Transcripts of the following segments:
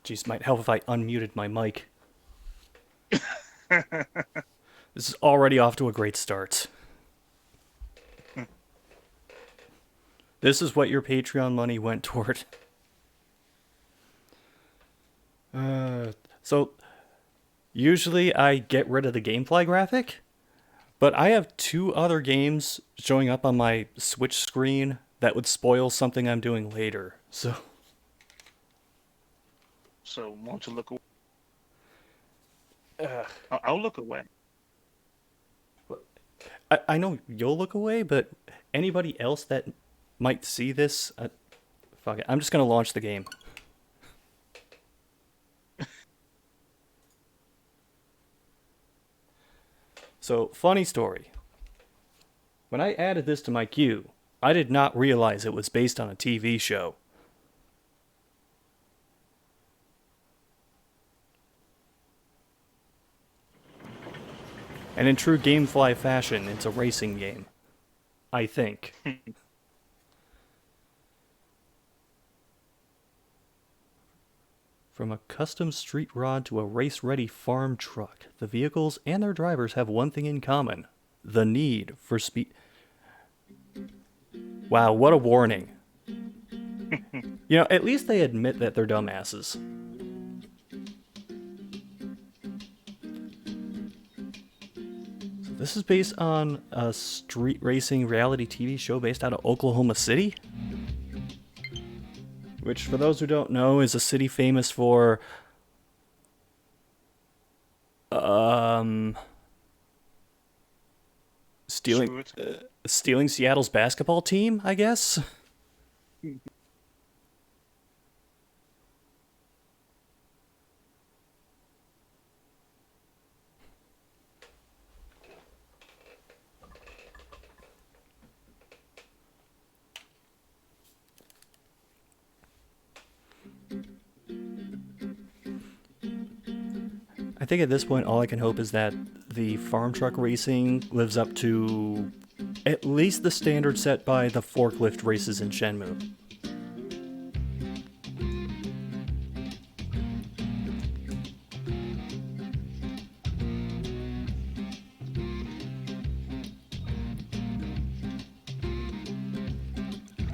Jeez, might help if I unmuted my mic. This is already off to a great start. This is what your Patreon money went toward. So, usually I get rid of the GameFly graphic, but I have two other games showing up on my Switch screen that would spoil something I'm doing later. So won't you look away? I'll look away. I know you'll look away, but anybody else that might see this, fuck it. I'm just gonna launch the game. So, funny story. When I added this to my queue, I did not realize it was based on a TV show. And in true GameFly fashion, it's a racing game. I think. From a custom street rod to a race-ready farm truck, the vehicles and their drivers have one thing in common. The need for speed. Wow, what a warning. At least they admit that they're dumbasses. So this is based on a street racing reality TV show based out of Oklahoma City? Which, for those who don't know, is a city famous for stealing Seattle's basketball team, I guess. I think at this point, all I can hope is that the farm truck racing lives up to at least the standard set by the forklift races in Shenmue.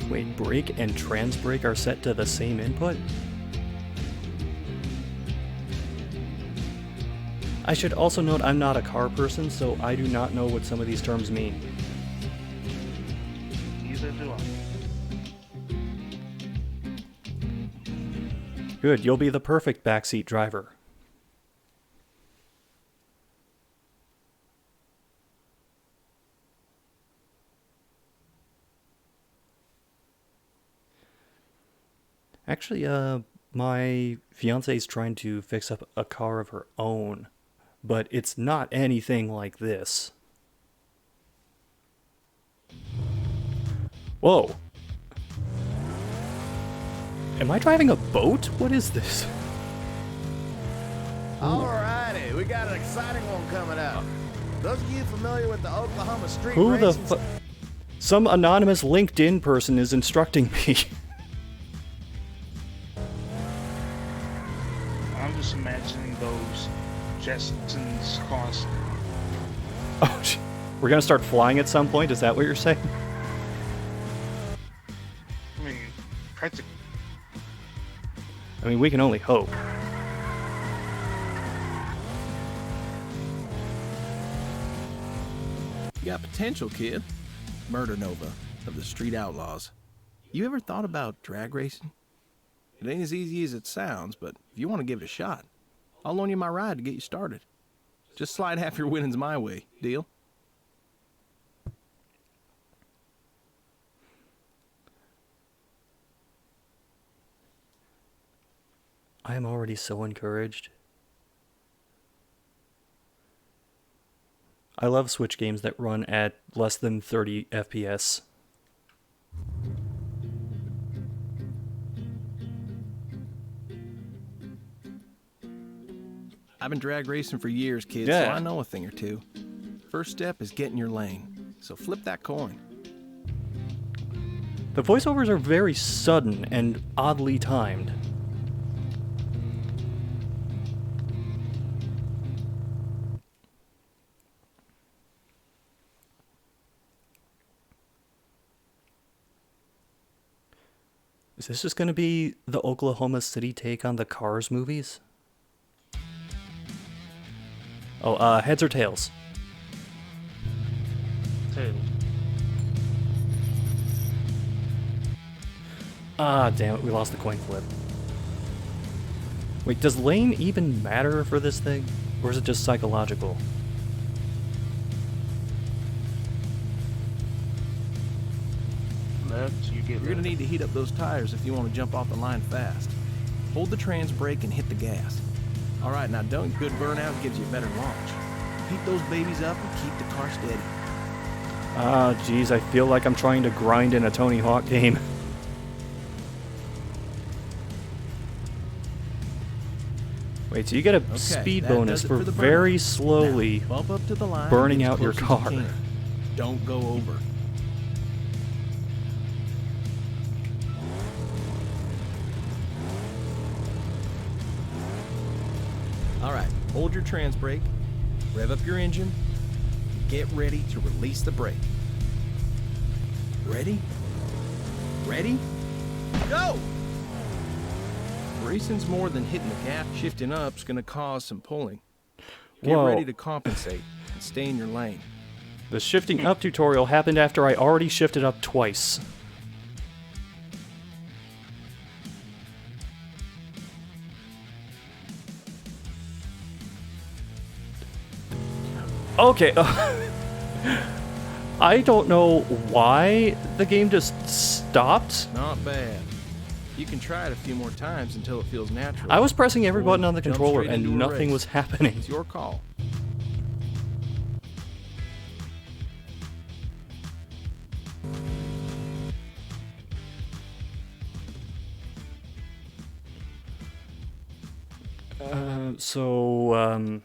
Wait, brake and trans brake are set to the same input? I should also note I'm not a car person, so I do not know what some of these terms mean. Neither do I. Good, you'll be the perfect backseat driver. Actually, my fiance's trying to fix up a car of her own, but it's not anything like this. Whoa. Am I driving a boat? What is this? Alrighty, we got an exciting one coming up. Those of you familiar with the Oklahoma Street Who the racing? Some anonymous LinkedIn person is instructing me. I'm just imagining those Jetsons cars. Oh, we're gonna start flying at some point? Is that what you're saying? I mean, practically. I mean, we can only hope. You got potential, kid. Murder Nova of the Street Outlaws. You ever thought about drag racing? It ain't as easy as it sounds, but if you want to give it a shot, I'll loan you my ride to get you started. Just slide half your winnings my way. Deal? I am already so encouraged. I love Switch games that run at less than 30 FPS. I've been drag racing for years, kid, Yeah. so I know a thing or two. First step is getting your lane, so flip that coin. The voiceovers are very sudden and oddly timed. Is this just going to be the Oklahoma City take on the Cars movies? Oh, heads or tails? Tails. Ah, damn it, we lost the coin flip. Wait, does lane even matter for this thing? Or is it just psychological? Left, you get You're left. gonna need to heat up those tires if you want to jump off the line fast. Hold the trans brake and hit the gas. All right, now don't. Good burnout gives you a better launch. Heat those babies up and keep the car steady. Ah, geez, I feel like I'm trying to grind in a Tony Hawk game. Wait, so you get a Okay, speed that bonus does it for the very burnout. slowly Now, bump up to the line. burning and get out your as close as car. you can. Don't go over. All right, hold your trans brake, rev up your engine, and get ready to release the brake. Ready? Ready? Go! Racing's more than hitting the gas. Shifting up's gonna cause some pulling. Get Whoa. ready to compensate and stay in your lane. The shifting up tutorial happened after I already shifted up twice. Okay. I don't know why the game just stopped. Not bad. You can try it a few more times until it feels natural. I was pressing every Or button on the jump controller straight into and a nothing race. was happening. It's your call. So,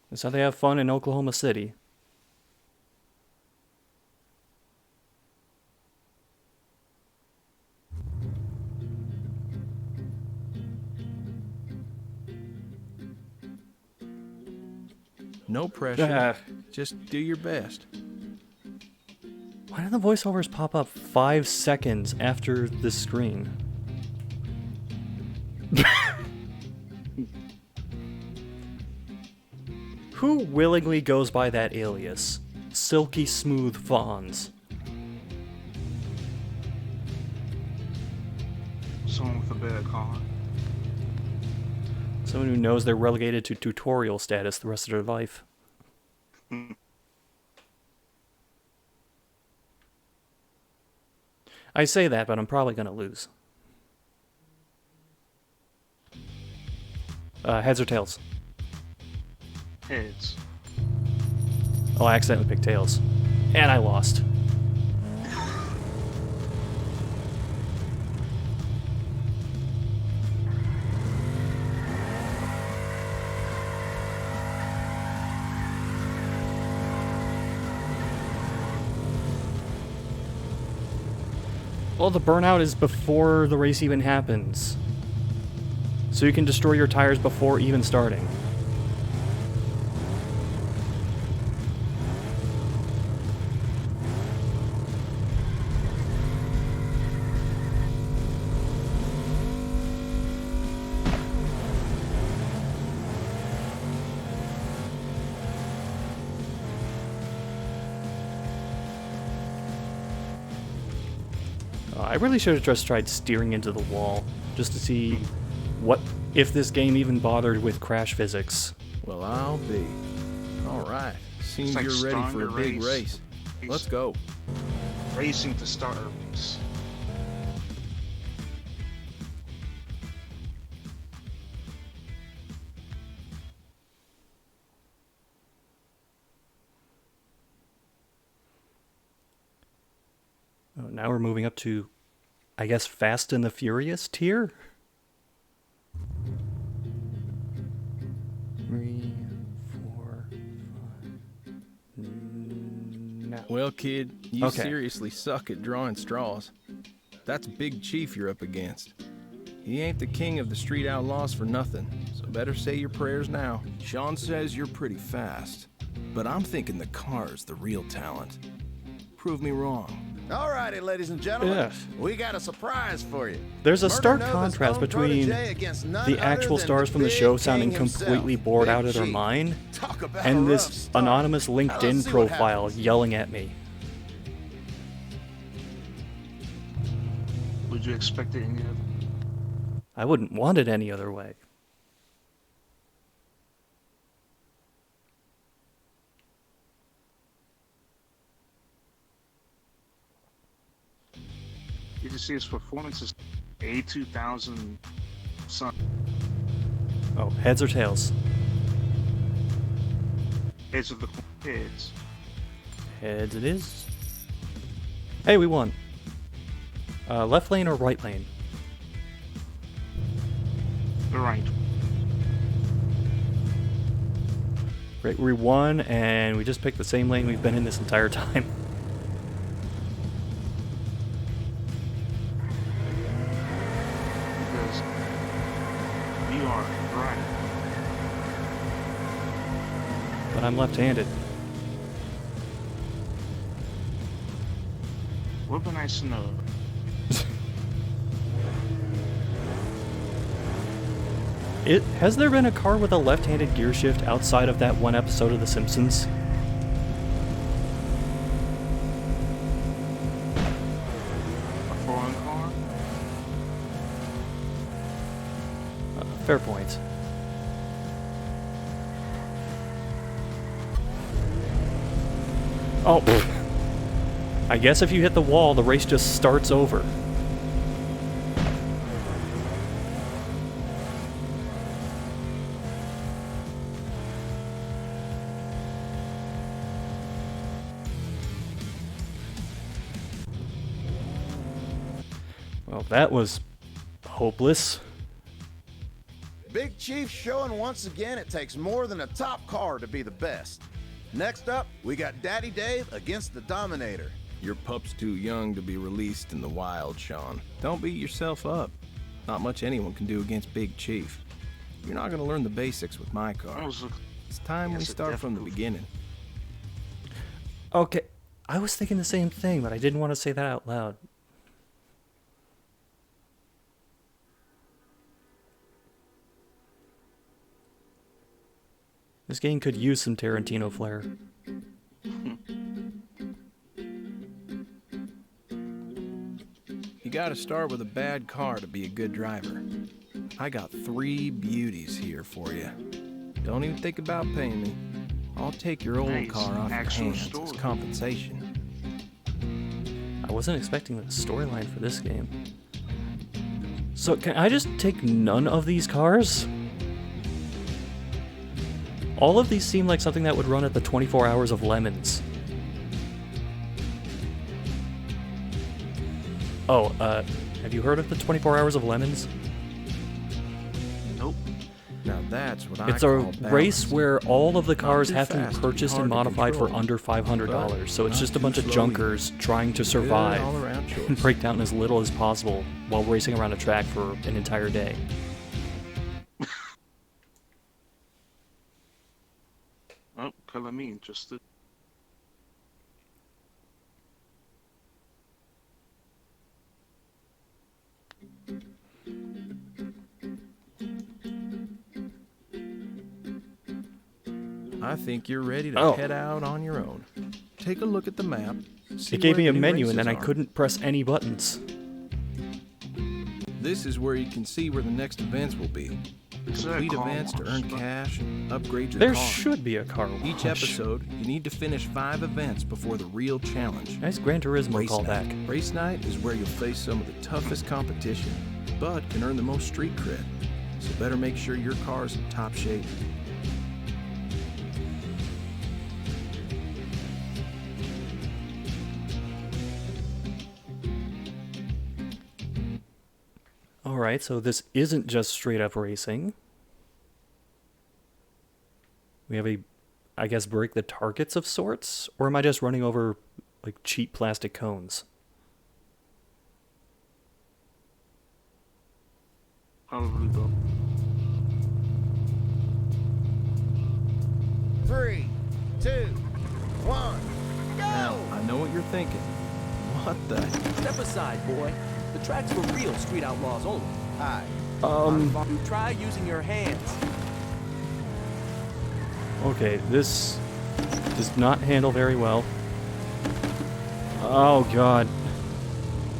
That's how they have fun in Oklahoma City. No pressure. Ah. Just do your best. Why do the voiceovers pop up 5 seconds after the screen? Who willingly goes by that alias? Silky Smooth Fawns. Someone with a bad car. Someone who knows they're relegated to tutorial status the rest of their life. I say that, but I'm probably gonna lose. Heads or tails? Heads. Oh, I accidentally picked tails. And I lost. Well, the burnout is before the race even happens. So you can destroy your tires before even starting. I really should have just tried steering into the wall, just to see what if this game even bothered with crash physics. Well, I'll be. All right. Seems like you're ready for starting a a big race. race. Let's go. Racing to start a race. Oh, now we're moving up to, I guess, Fast and the Furious tier? 3, 4, 5. No. Well, kid, you Okay. seriously suck at drawing straws. That's Big Chief you're up against. He ain't the king of the street outlaws for nothing, so better say your prayers now. Sean says you're pretty fast, but I'm thinking the car's the real talent. prove me wrong. Alrighty, ladies and gentlemen. Yes. We got a surprise for you. There's a Murder stark Nova's contrast own between protege against none the other actual than stars from the Big show King sounding himself, completely bored Big out of their Chief. mind, Talk about and a rough this start. anonymous Now, let's LinkedIn see what profile happens. yelling at me. Would you expect it any other? I wouldn't want it any other way. You can see his performance is A2000 son. Oh, heads or tails? Heads of the heads. Heads it is. Hey, we won. Left lane or right lane? The right. Great, we won, and we just picked the same lane we've been in this entire time. Because you are right. But I'm left-handed. Would be nice to know. Has there been a car with a left-handed gear shift outside of that one episode of The Simpsons? A foreign car? Fair point. Oh, pfft. I guess if you hit the wall, the race just starts over. Well, that was hopeless. Big Chief showing once again it takes more than a top car to be the best. Next up, we got Daddy Dave against the Dominator. Your pup's too young to be released in the wild, Sean. Don't beat yourself up. Not much anyone can do against Big Chief. You're not gonna learn the basics with my That car. was a, It's time we Yes, a start from the difficult- beginning. Okay, I was thinking the same thing, but I didn't want to say that out loud. This game could use some Tarantino flair. You gotta start with a bad car to be a good driver. I got 3 beauties here for you. Don't even think about paying me. I'll take your old Nice. car off your Actual hands as story. compensation. I wasn't expecting the storyline for this game. So can I just take none of these cars? All of these seem like something that would run at the 24 Hours of Lemons. Oh, have you heard of the 24 Hours of Lemons? nope. Now that's what It's I a call balance. race where all of the cars too have to fast be to be purchased and hard to modified for control, under $500, so it's but just a not bunch too of slow junkers trying to Good survive all-around and choice. break down as little as possible while racing around a track for an entire day. Oh, color me interested. I think you're ready to Oh. head out on your own. Take a look at the map. see It gave where me a the new menu and then I races are. couldn't press any buttons. This is where you can see where the next events will be. Is there a Complete car events to wash? earn cash and upgrade your There car. should be a car wash. Each episode, you need to finish 5 events before the real challenge. Nice Gran Turismo Race callback. night. Race night is where you'll face some of the toughest competition, but can earn the most street cred. So better make sure your car's in top shape. Alright, so this isn't just straight up racing. We have a, I guess, break the targets of sorts? Or am I just running over, like, cheap plastic cones? Probably both. 3, 2, 1, Now, go! I know what you're thinking? What the? Step aside, boy. The track's for real street outlaws only. Hi. You try using your hands. Okay, this does not handle very well. Oh god.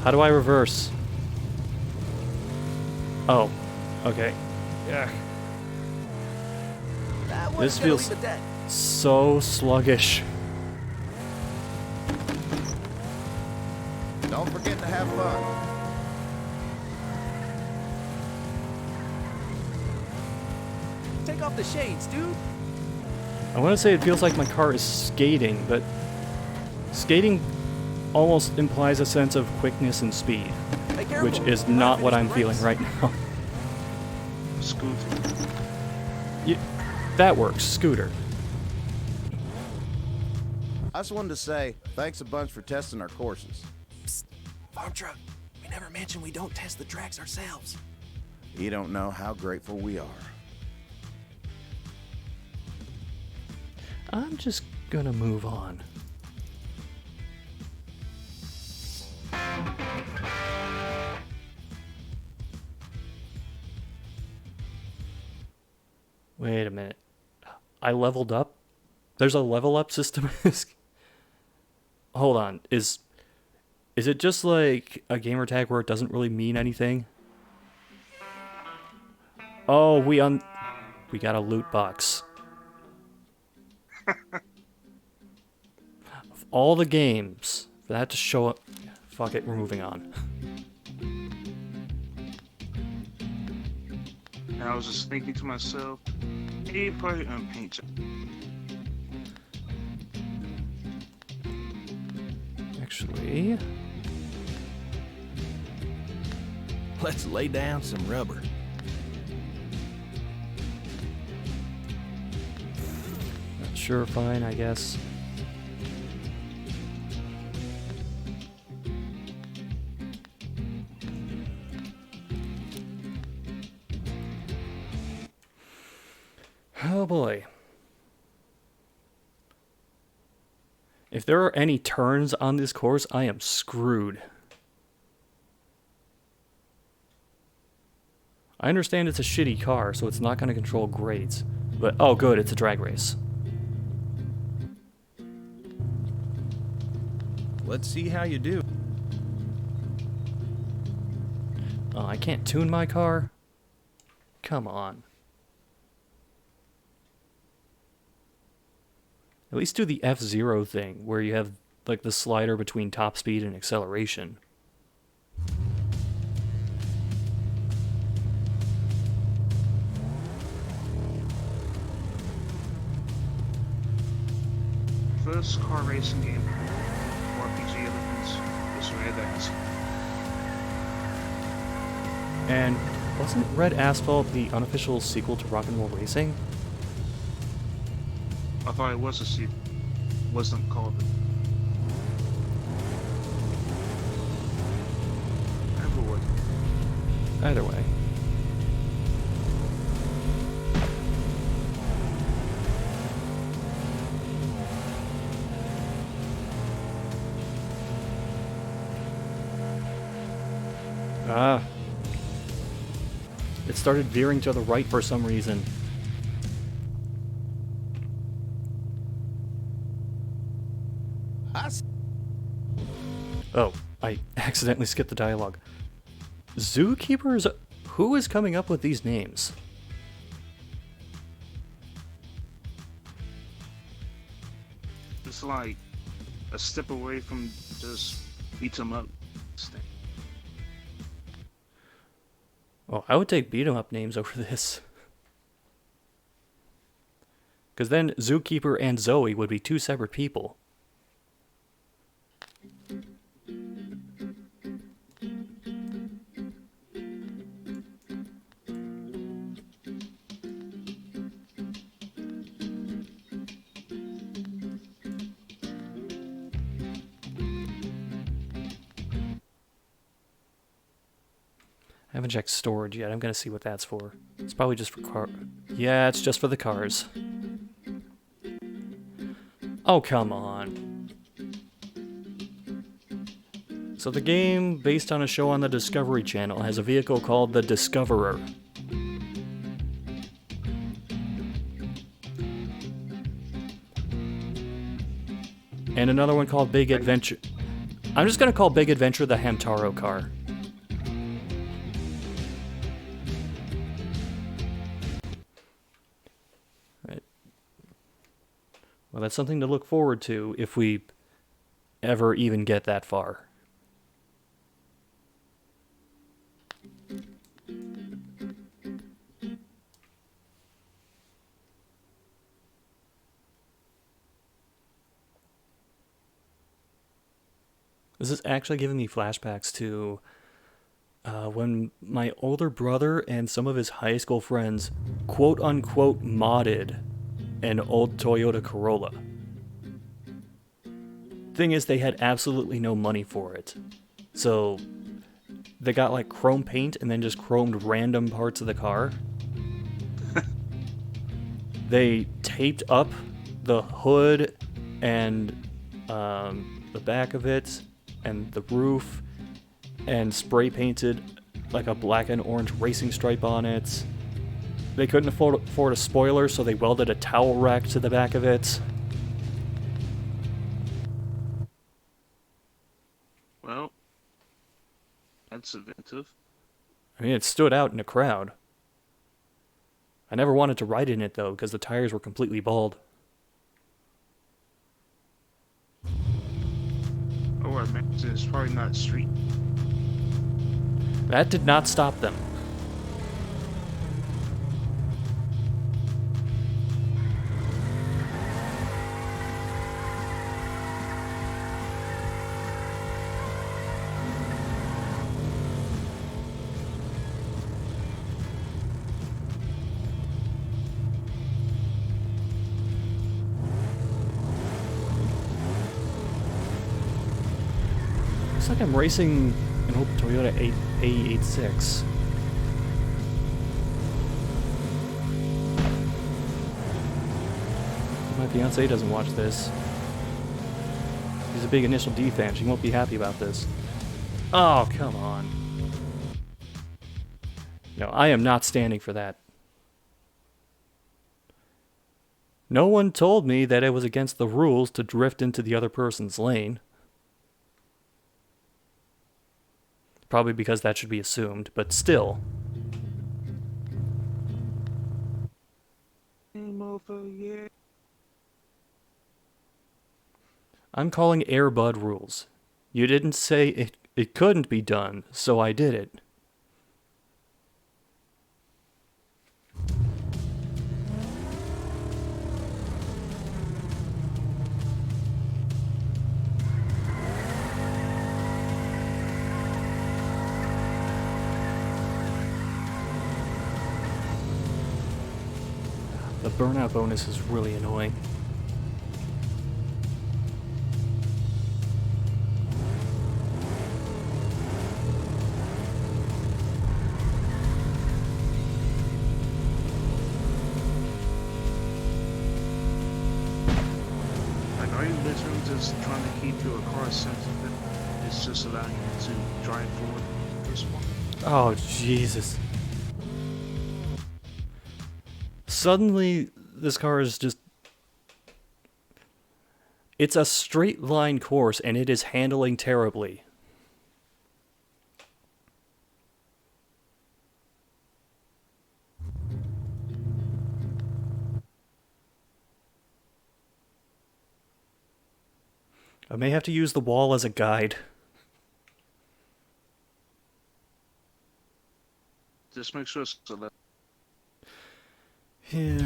How do I reverse? Oh, okay. Yeah. That one's This gonna feels leave a dent. so sluggish. Don't forget to have fun. Take off the shades, dude. I want to say it feels like my car is skating, but skating almost implies a sense of quickness and speed, Be careful. which is Try to not what finish I'm the feeling race. right now. Scooter. That works, scooter. I just wanted to say thanks a bunch for testing our courses. Farm truck. We never mentioned we don't test the tracks ourselves. You don't know how grateful we are. I'm just gonna move on. Wait a minute. I leveled up? There's a level up system? Hold on. Is it just like a gamer tag where it doesn't really mean anything? Oh, we got a loot box. Of all the games, for that to show up... Fuck it, we're moving on. And I was just thinking to myself, he probably paint job. Actually... Let's lay down some rubber. Sure, fine, I guess. Oh boy. If there are any turns on this course, I am screwed. I understand it's a shitty car, so it's not going to control grades. But, oh good, it's a drag race. Let's see how you do. Oh, I can't tune my car? Come on. At least do the F-Zero thing, where you have, like, the slider between top speed and acceleration. First car racing game, RPG elements, is Red X. And wasn't Red Asphalt the unofficial sequel to Rock and Roll Racing? I thought it was a sequel. Wasn't called it. Never was. Either way. Ah. It started veering to the right for some reason. Oh, I accidentally skipped the dialogue. Zookeepers? Who is coming up with these names? It's like a step away from just beat 'em up. Oh, I would take beat 'em up names over this. Because then Zookeeper and Zoe would be two separate people. I haven't checked storage yet. I'm gonna see what that's for. It's probably just for car. Yeah, it's just for the cars. Oh, come on. So the game, based on a show on the Discovery Channel, has a vehicle called the Discoverer. And another one called Big Adventure. I'm just gonna call Big Adventure the Hamtaro car. Right. Well, that's something to look forward to if we ever even get that far. This is actually giving me flashbacks to when my older brother and some of his high school friends quote-unquote modded an old Toyota Corolla. Thing is, they had absolutely no money for it. So they got like chrome paint and then just chromed random parts of the car. They taped up the hood and the back of it and the roof and spray painted like a black and orange racing stripe on it. They couldn't afford a spoiler, so they welded a towel rack to the back of it. Well, that's inventive. I mean, it stood out in a crowd. I never wanted to ride in it, though, because the tires were completely bald. Oh, I meant it's probably not street. That did not stop them. Looks like I'm racing an old Toyota A86. My fiance doesn't watch this. She's a big Initial D fan. She won't be happy about this. Oh, come on. No, I am not standing for that. No one told me that it was against the rules to drift into the other person's lane. Probably because that should be assumed, but still. I'm calling Air Bud rules. You didn't say it couldn't be done, so I did it. The burnout bonus is really annoying. Like, are you literally just trying to keep your car sensitive? It's just allowing you to drive forward this one. Oh, Jesus. Suddenly, this car is just... It's a straight line course, and it is handling terribly. I may have to use the wall as a guide. Just make sure it's a left. Yeah.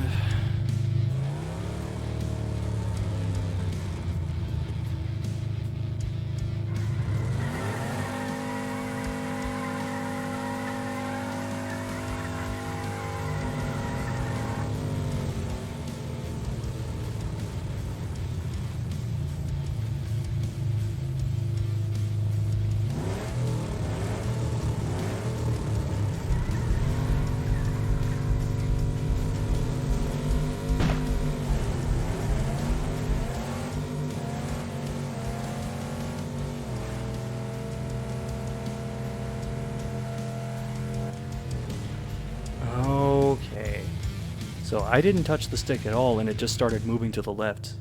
So I didn't touch the stick at all, and it just started moving to the left.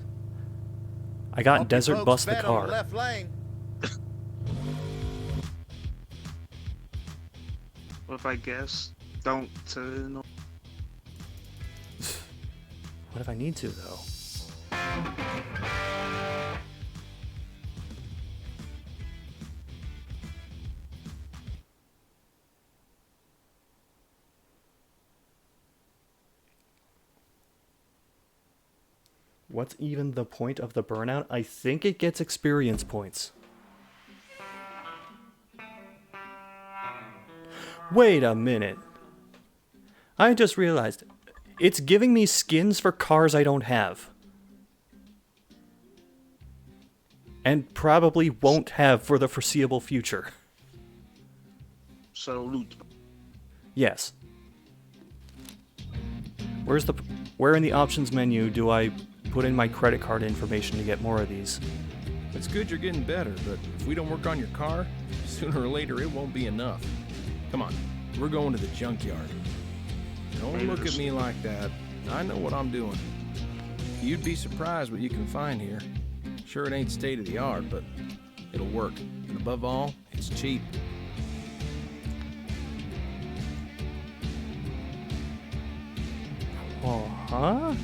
I got Hope you desert folks bust the bet on car. left lane. What if I guess? Don't no. What if I need to, though? What's even the point of the burnout? I think it gets experience points. Wait a minute. I just realized it's giving me skins for cars I don't have. And probably won't have for the foreseeable future. So loot. Yes. Where in the options menu do I put in my credit card information to get more of these? It's good you're getting better, but if we don't work on your car, sooner or later it won't be enough. Come on, we're going to the junkyard. Don't look at me like that. I know what I'm doing. You'd be surprised what you can find here. Sure, it ain't state of the art, but it'll work. And above all, it's cheap. Oh, huh?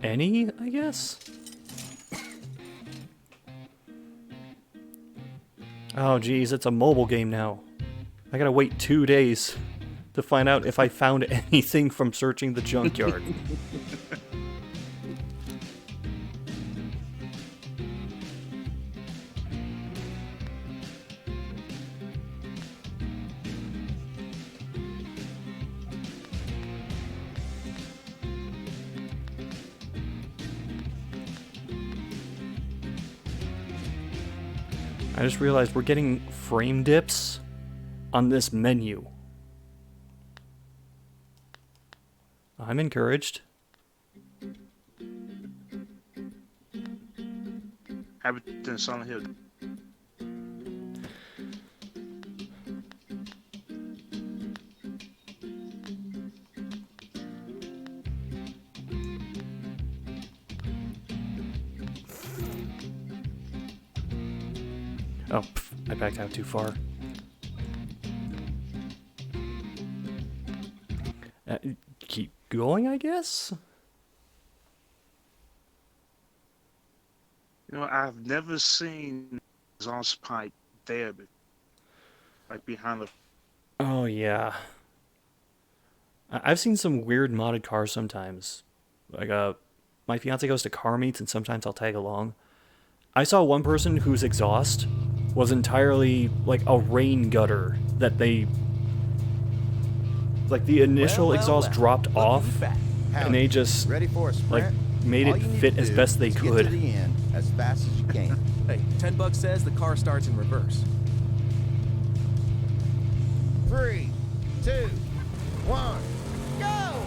Any, I guess? Oh, geez, it's a mobile game now. I gotta wait 2 days to find out if I found anything from searching the junkyard. I just realized we're getting frame dips on this menu. I'm encouraged. Have it in Silent Hill. Oh, I backed out too far. Keep going, I guess? You know, I've never seen exhaust pipe there, but like behind the. Oh, yeah. I've seen some weird modded cars sometimes. Like, my fiance goes to car meets, and sometimes I'll tag along. I saw one person whose exhaust was entirely like a rain gutter that they... Like, the initial exhaust dropped off, and they just, Ready for a sprint? like, made All it you need fit to as do best they is Get could. to the end as fast as you can. Hey, $10 says the car starts in reverse. 3, 2, 1, go!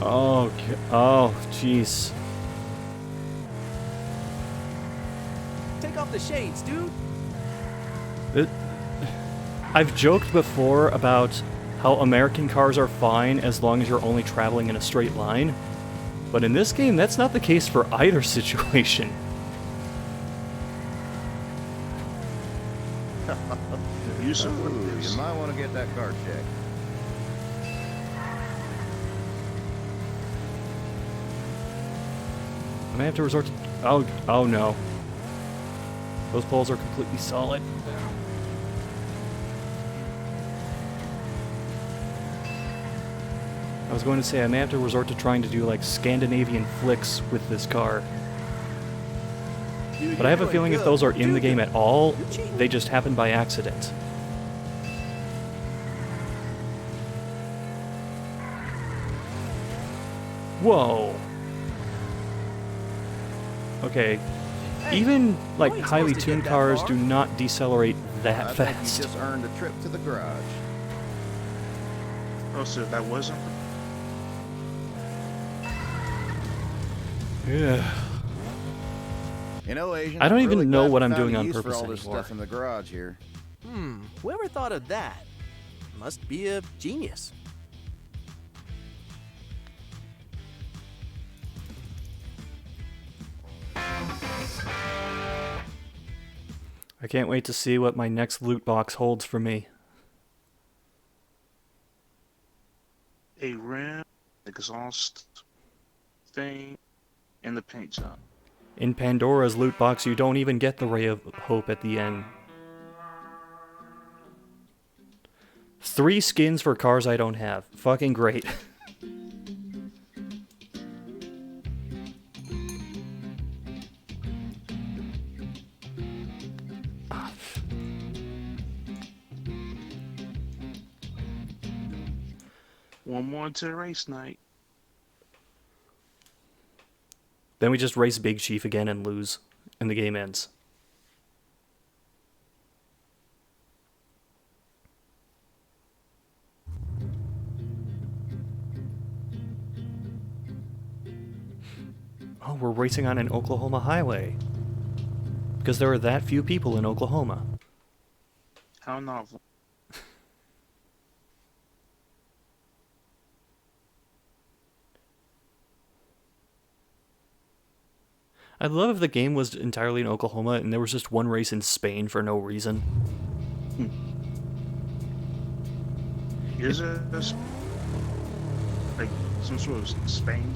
Oh, oh, jeez. Take off the shades, dude. I've joked before about how American cars are fine as long as you're only traveling in a straight line, but in this game, that's not the case for either situation. You support Ooh, this. you might want to get that car checked. I may have to resort to... Oh no. Those poles are completely solid. I was going to say I may have to resort to trying to do like Scandinavian flicks with this car. Dude, But I have a you're feeling doing if those are good. in the Dude, game at all, you're cheating. they just happen by accident. Whoa. Okay. Hey, Even like ain't highly supposed to get tuned that cars far. do not decelerate that I think fast. you just eurned a trip to the garage. Oh, so that wasn't. Yeah. You know, Asian, I don't I'm even really know glad what we I'm found doing a on use purpose for all this anymore. stuff in the garage here. Whoever thought of that? Must be a genius. I can't wait to see what my next loot box holds for me. A rim, exhaust thing, and the paint job. In Pandora's loot box, you don't even get the Ray of Hope at the end. 3 skins for cars I don't have. Fucking great. One more to race night. Then we just race Big Chief again and lose, and the game ends. Oh, we're racing on an Oklahoma highway. Because there are that few people in Oklahoma. How novel. I'd love if the game was entirely in Oklahoma and there was just one race in Spain for no reason. Is there like some sort of Spain?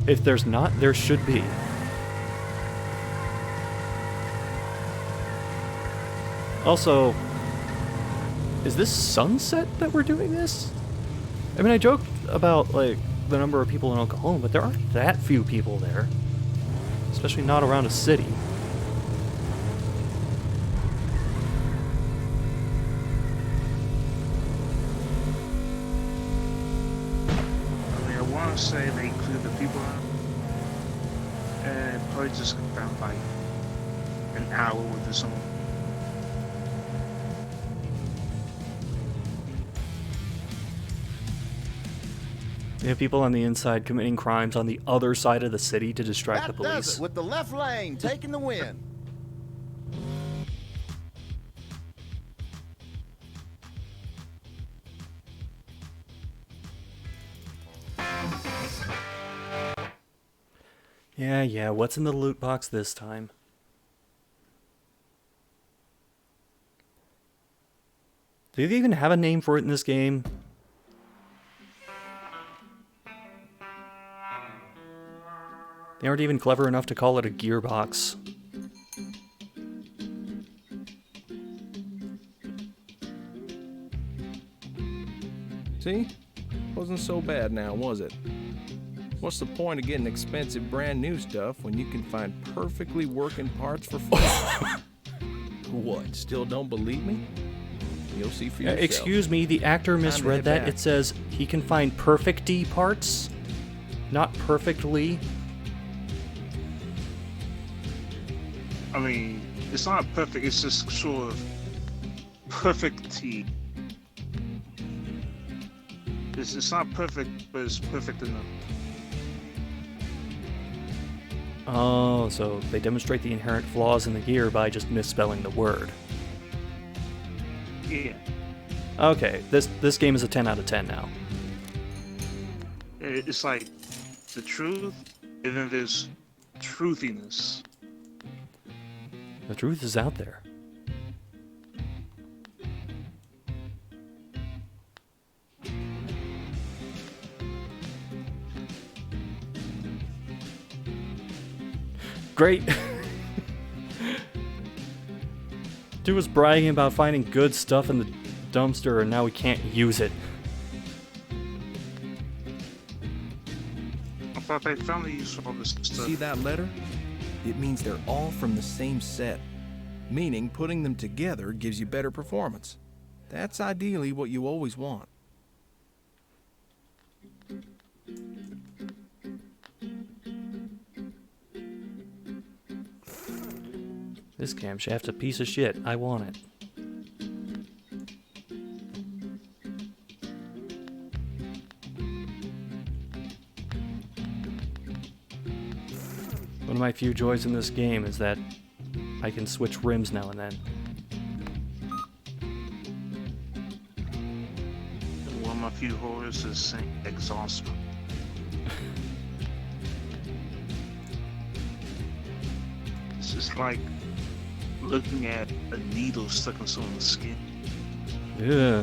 If there's not, there should be. Also, is this sunset that we're doing this? I mean, I joked about, like, the number of people in Oklahoma, but there aren't that few people there. Especially not around a city. I mean, I want to say they include the people out, and probably just found like an hour with its own. We have people on the inside committing crimes on the other side of the city to distract the That does police. it, with the left lane taking the win. Yeah, what's in the loot box this time? Do they even have a name for it in this game? They aren't even clever enough to call it a gearbox. See? Wasn't so bad now, was it? What's the point of getting expensive brand new stuff when you can find perfectly working parts for free? What, still don't believe me? You'll see for yourself. Excuse me, the actor Time to misread head that. back. It says he can find perfect-y parts, not perfectly. I mean, it's not perfect. It's just sort of perfect-y. It's not perfect, but it's perfect enough. Oh, so they demonstrate the inherent flaws in the gear by just misspelling the word. Yeah. Okay, this game is a 10 out of 10 now. It's like the truth, and then there's truthiness. The truth is out there. Great. Dude was bragging about finding good stuff in the dumpster and now we can't use it. I thought they found the use for all this stuff. See that letter? It means they're all from the same set, meaning putting them together gives you better performance. That's ideally what you always want. This camshaft's a piece of shit. I want it. One of my few joys in this game is that I can switch rims now and then. One of my few horrors is saying exhaust. It's just like looking at a needle stuck in someone's skin. Yeah.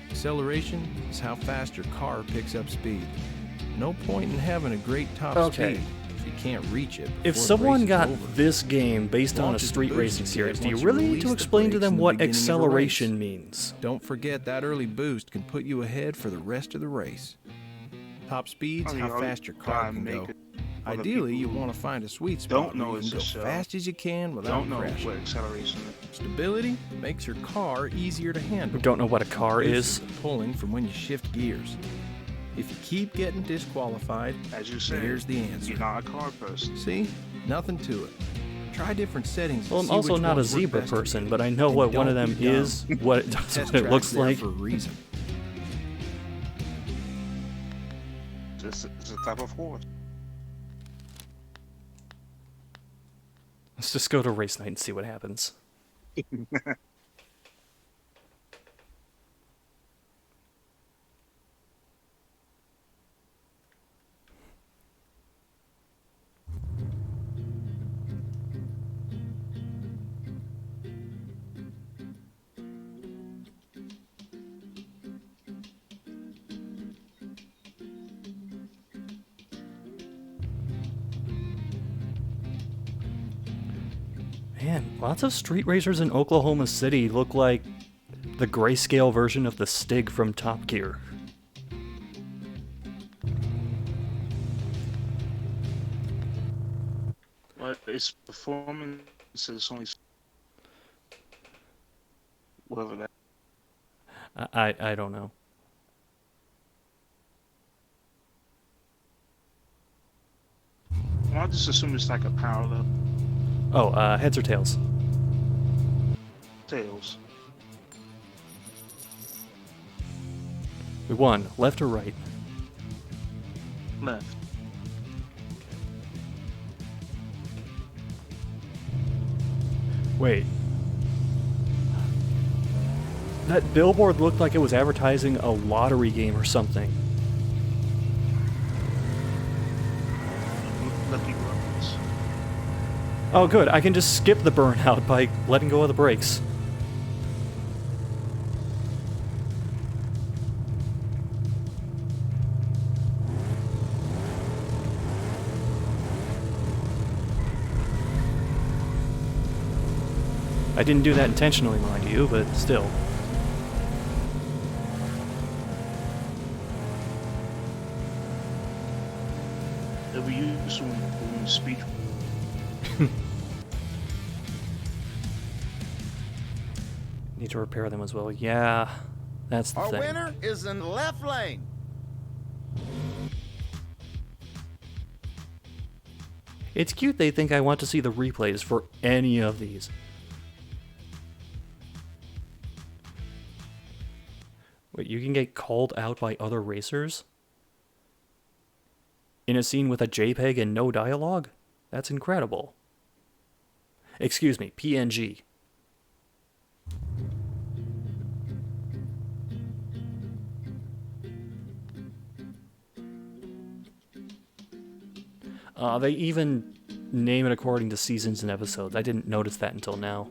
Acceleration is how fast your car picks up speed. No point in having a great top Okay. speed if you can't reach it. If before the someone race is got over. this game based on a Launch is the street boost racing you series, get do you once you really need release to the explain to brakes them in the what beginning of a acceleration race? means? Don't forget that early boost can put you ahead for the rest of the race. Top speed's I mean, how all fast your you car gotta can make go. it for the Ideally, you people want to find a sweet who spot don't know where you it's can a go show. fast as you can without Don't know crashing. what acceleration is. Stability makes your car easier to handle. Don't know what a car Boost is? the pulling from when you shift gears. If you keep getting disqualified, As you said, here's the answer. you're not a car person. See? Nothing to it. Try different settings. Well, and I'm see also which not a ones work zebra best for person, you. but I know And what one of don't them be dumb. is, what it does, Test what it looks track's there like. for a reason. It's a type of horse. Let's just go to race night and see what happens. Man, lots of street racers in Oklahoma City look like the grayscale version of the Stig from Top Gear. But its performance is only whatever that. I don't know. Well, I'll just assume it's like a parallel Oh, heads or tails? tails. We won. Left or right? Left. Wait. That billboard looked like it was advertising a lottery game or something. Lucky Brothers. Oh, good. I can just skip the burnout by letting go of the brakes. I didn't do that intentionally, mind you, but still. That we use when speech. Need to repair them as well. Yeah, that's the Our thing. winner is in the left lane. It's cute they think I want to see the replays for any of these. Wait, you can get called out by other racers? In a scene with a JPEG and no dialogue? That's incredible. Excuse me, PNG. They even name it according to seasons and episodes. I didn't notice that until now.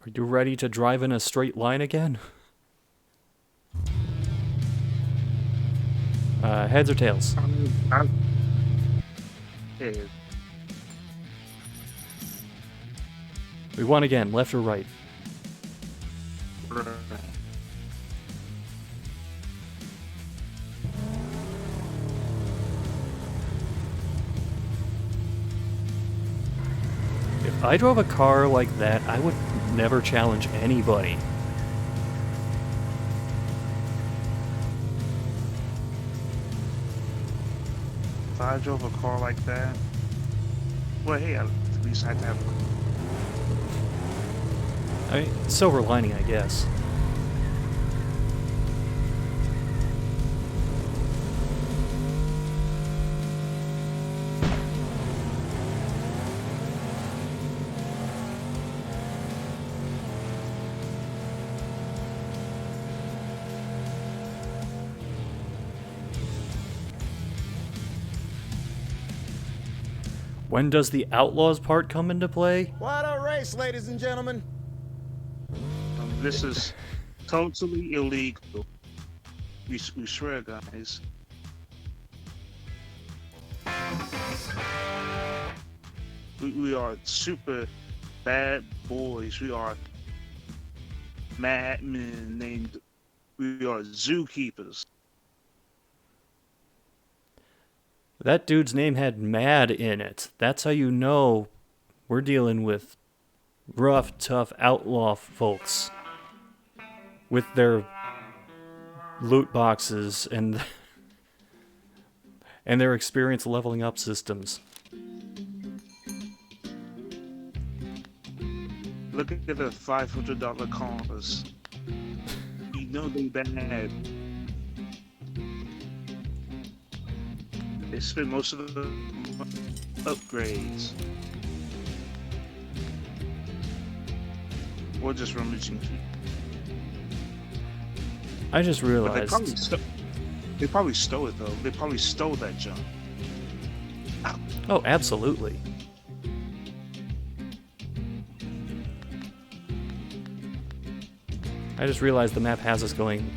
Are you ready to drive in a straight line again? Heads or tails? Head. We won again, left or right? Right. I drove a car like that, I would never challenge anybody. If I drove a car like that, well, hey, at least I had to have. I mean, silver lining, I guess. When does the Outlaws part come into play? What a race, ladies and gentlemen. This is totally illegal. We swear, guys. We are super bad boys. We are madmen named. We are zookeepers. That dude's name had Mad in it. That's how you know we're dealing with rough, tough outlaw folks with their loot boxes and their experience leveling up systems. Look at the $500 cars. You know they bad. They spend most of the upgrades. Or just rummaging through. I just But they realized. probably stole it though. They probably stole that junk. Oh, absolutely. I just realized the map has us going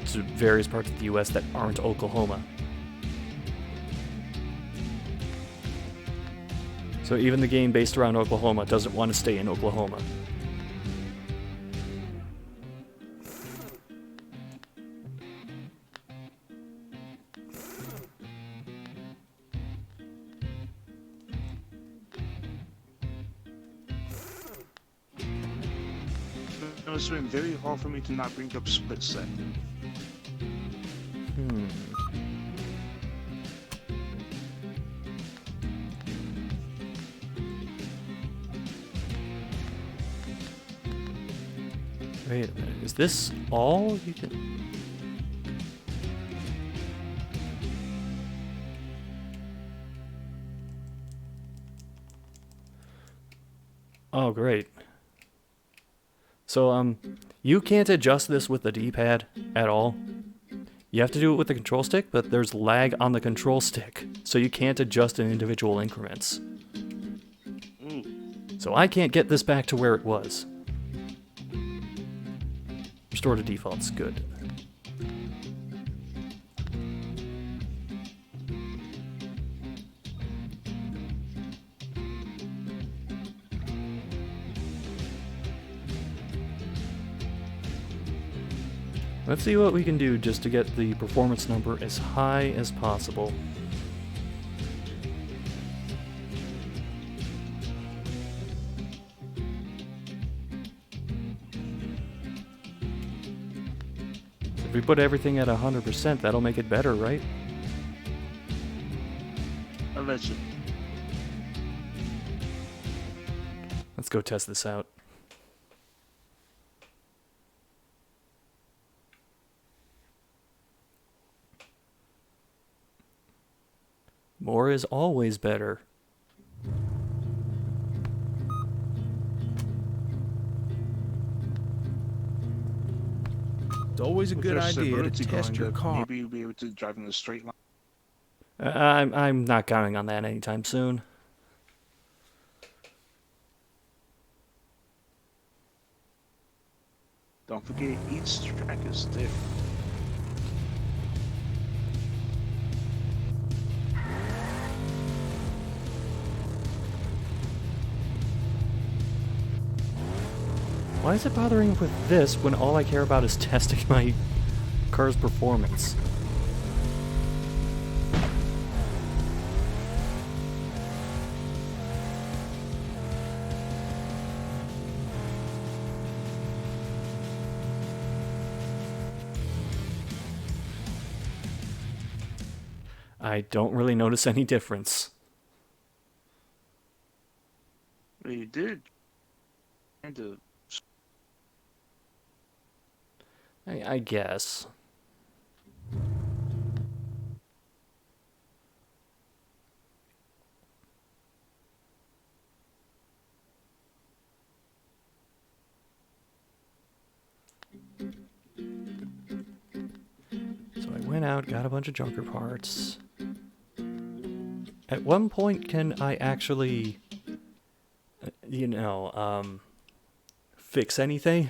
to various parts of the US that aren't Oklahoma. So even the game based around Oklahoma doesn't want to stay in Oklahoma. It's been very hard for me to not bring up Split Second. Wait a minute, is this all you can... Oh, great. So, you can't adjust this with the D-pad at all. You have to do it with the control stick, but there's lag on the control stick, so you can't adjust in individual increments. So I can't get this back to where it was. Restore to default's good. Let's see what we can do just to get the performance number as high as possible. If we put everything at 100%, that'll make it better, right? Allegedly. Let's go test this out. More is always better. It's always a With good your idea to stability test going your up, car. Maybe you'll be able to drive in a straight line. I'm not counting on that anytime soon. Don't forget, each track is different. Why is it bothering with this when all I care about is testing my car's performance? I don't really notice any difference. Well, you did. And I guess. So I went out, got a bunch of junker parts. At one point, can I actually, fix anything?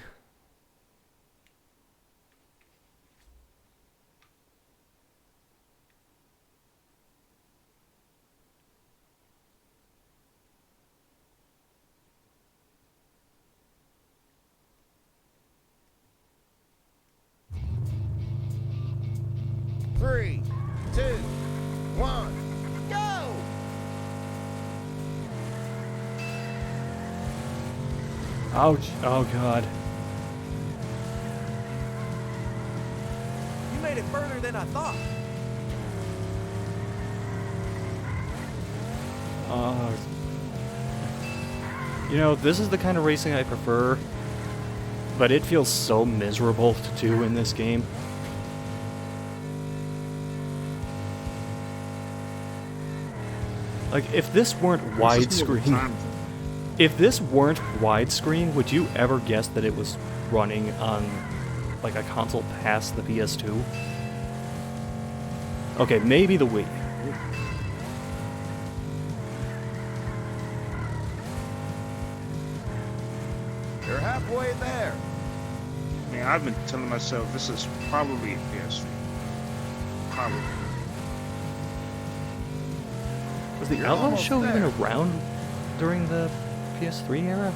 Three, two, one, go! Ouch! Oh god. You made it further than I thought. This is the kind of racing I prefer, but it feels so miserable to do in this game. Like, if this weren't widescreen, would you ever guess that it was running on, like, a console past the PS2? Okay, maybe the Wii. You're halfway there. I mean, I've been telling myself this is probably a PS3. Probably. Was the You're Outlaw almost show even there. around during the PS3 era?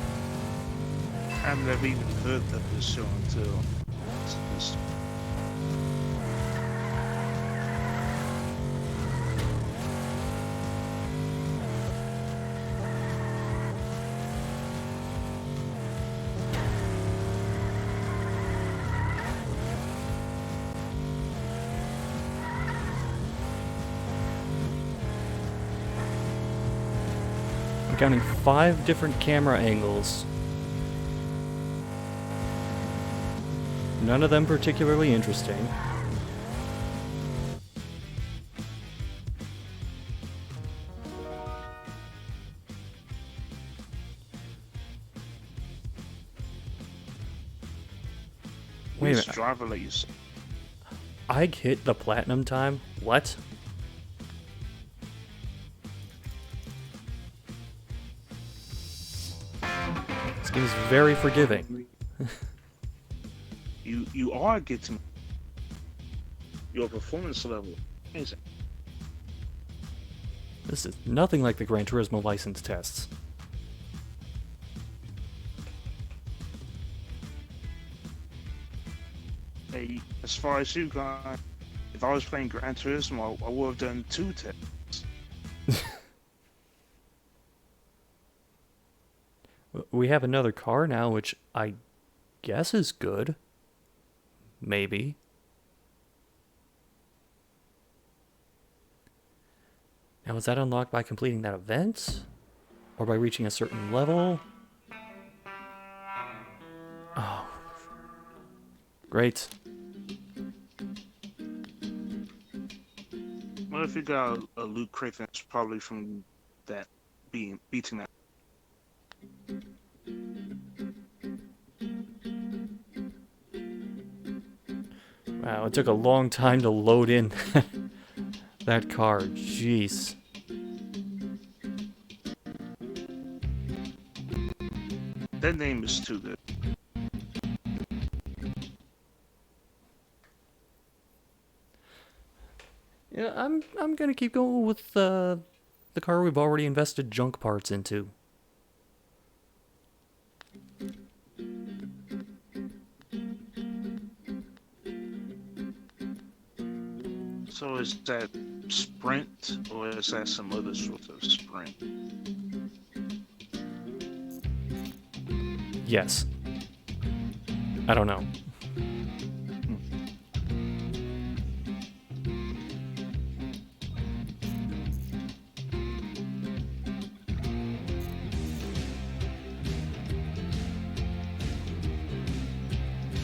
I've never even heard of this show until this. I'm counting 5 different camera angles. None of them particularly interesting. Wait a This minute. driver let you. I hit the platinum time? What? This game is very forgiving. You are getting your performance level. Amazing. This is nothing like the Gran Turismo license tests. Hey, as far as you guys, if I was playing Gran Turismo, I would have done 2 tests. We have another car now, which I guess is good. Maybe. Now, is that unlocked by completing that event? Or by reaching a certain level? Oh. Great. Well, if you got a loot crate, that's probably from that beating that. Wow, it took a long time to load in that car. Jeez. That name is too good. Yeah, I'm gonna keep going with the car we've already invested junk parts into. So is that sprint or is that some other sort of sprint? Yes. I don't know.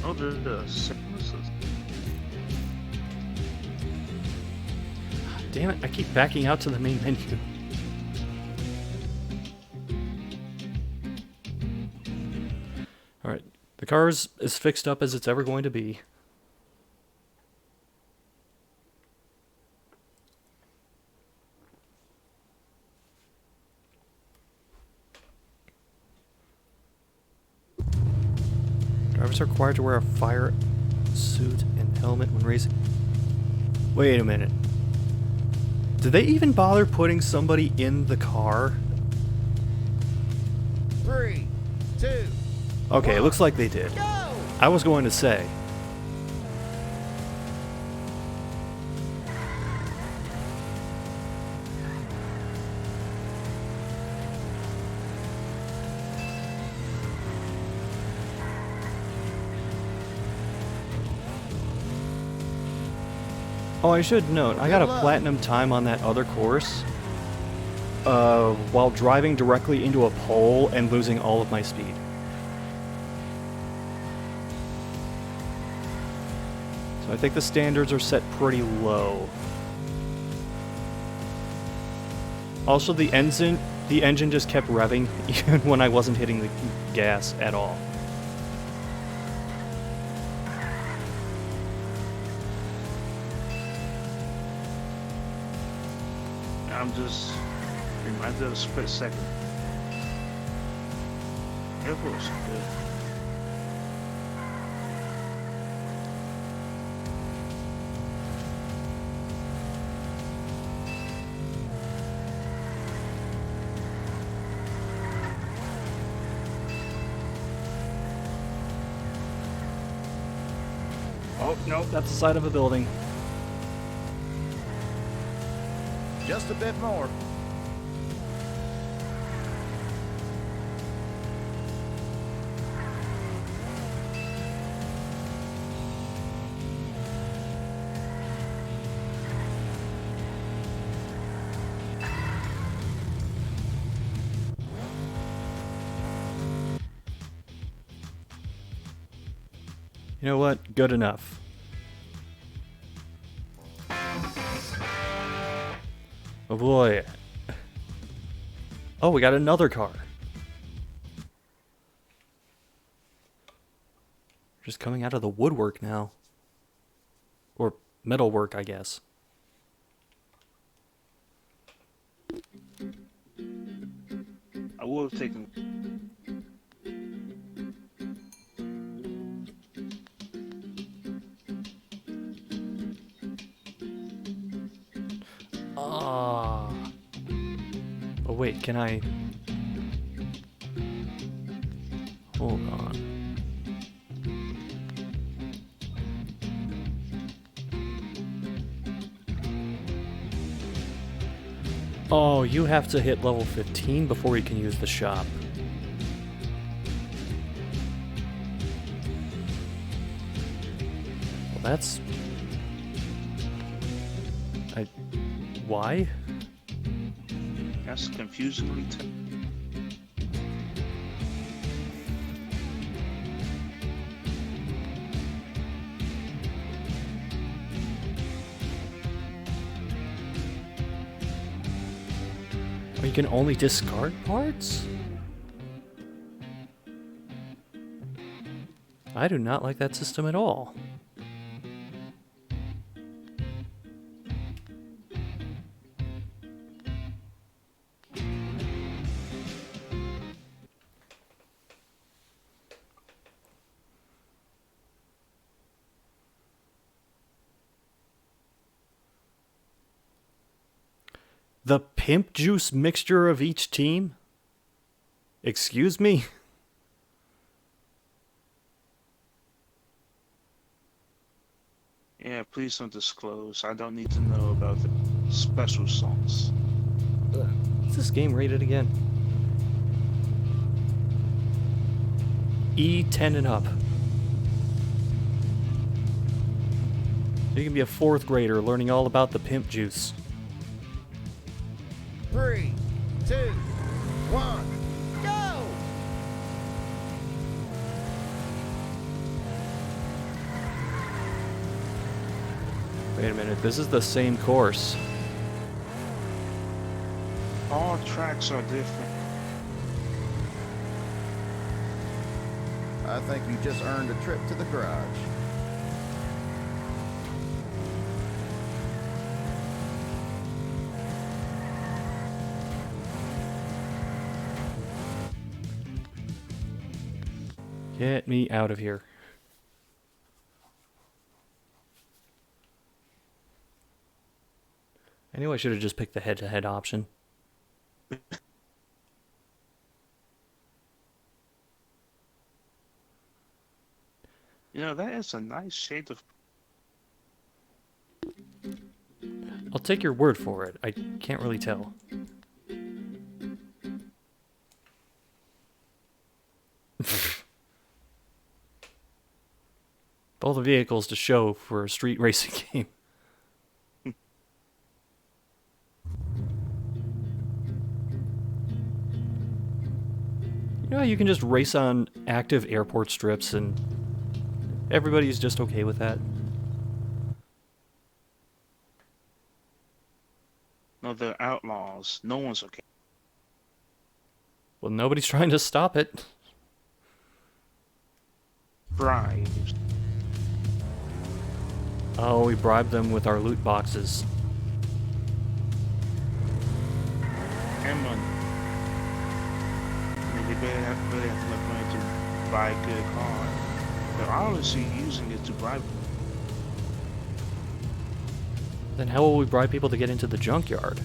Oh, the Damn it, I keep backing out to the main menu. Alright, the car is as fixed up as it's ever going to be. Drivers are required to wear a fire suit and helmet when racing. Wait a minute. Did they even bother putting somebody in the car? 3, 2, Okay, it looks like they did. go! I was going to say. Oh, I should note, I got a Good luck. platinum time on that other course while driving directly into a pole and losing all of my speed. So I think the standards are set pretty low. Also, the engine just kept revving even when I wasn't hitting the gas at all. I'm just reminded of a split second. Airport's good. Oh, no, that's the side of a building. Just a bit more. You know what? Good enough. Oh boy. Oh, we got another car. Just coming out of the woodwork now. Or metalwork, I guess. I would have taken. Ah. Oh wait, can I? Hold on. Oh, you have to hit level 15 before you can use the shop. Well, that's... Why? That's confusingly. You can only discard parts? I do not like that system at all. The pimp juice mixture of each team? Excuse me? Yeah, please don't disclose. I don't need to know about the special songs. Is this game rated again? E10 and up. You can be a 4th grader learning all about the pimp juice. 3, 2, 1, go! minute, this is the same course. All tracks are different. I think you just earned a trip to the garage. Get me out of here. I knew I should have just picked the head-to-head option. You know, that is a nice shade of. I'll take your word for it. I can't really tell. All the vehicles to show for a street racing game. You know how you can just race on active airport strips and everybody's just okay with that? No, they're outlaws. No one's okay. Well, nobody's trying to stop it. Bribes. Oh, we bribed them with our loot boxes. And money. I mean, they really have enough money to buy a good car. They're obviously using it to bribe them. Then how will we bribe people to get into the junkyard?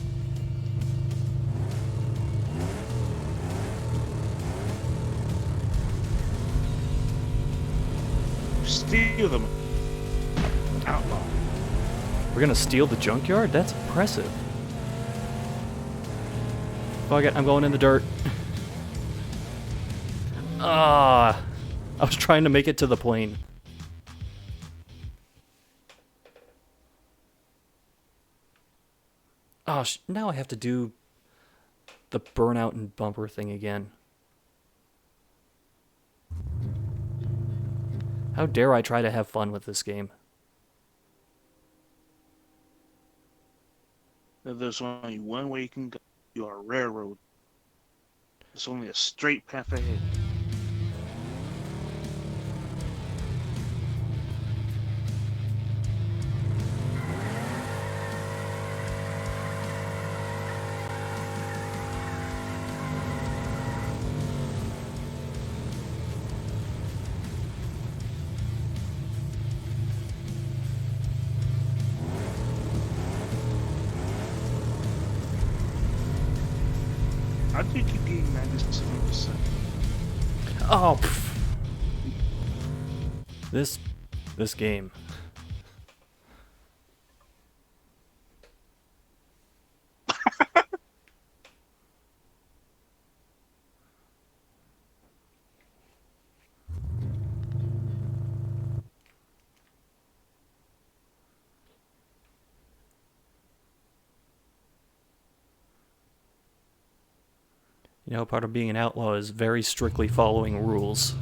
Steal them. Outlaw. We're gonna steal the junkyard? That's impressive. Fuck it, I'm going in the dirt. Ah, I was trying to make it to the plane. Oh, now I have to do the burnout and bumper thing again. How dare I try to have fun with this game? There's only one way you can go. You are a railroad. There's only a straight path ahead. I think you gained 97%. Oh, pff. This game. You know, part of being an outlaw is very strictly following rules.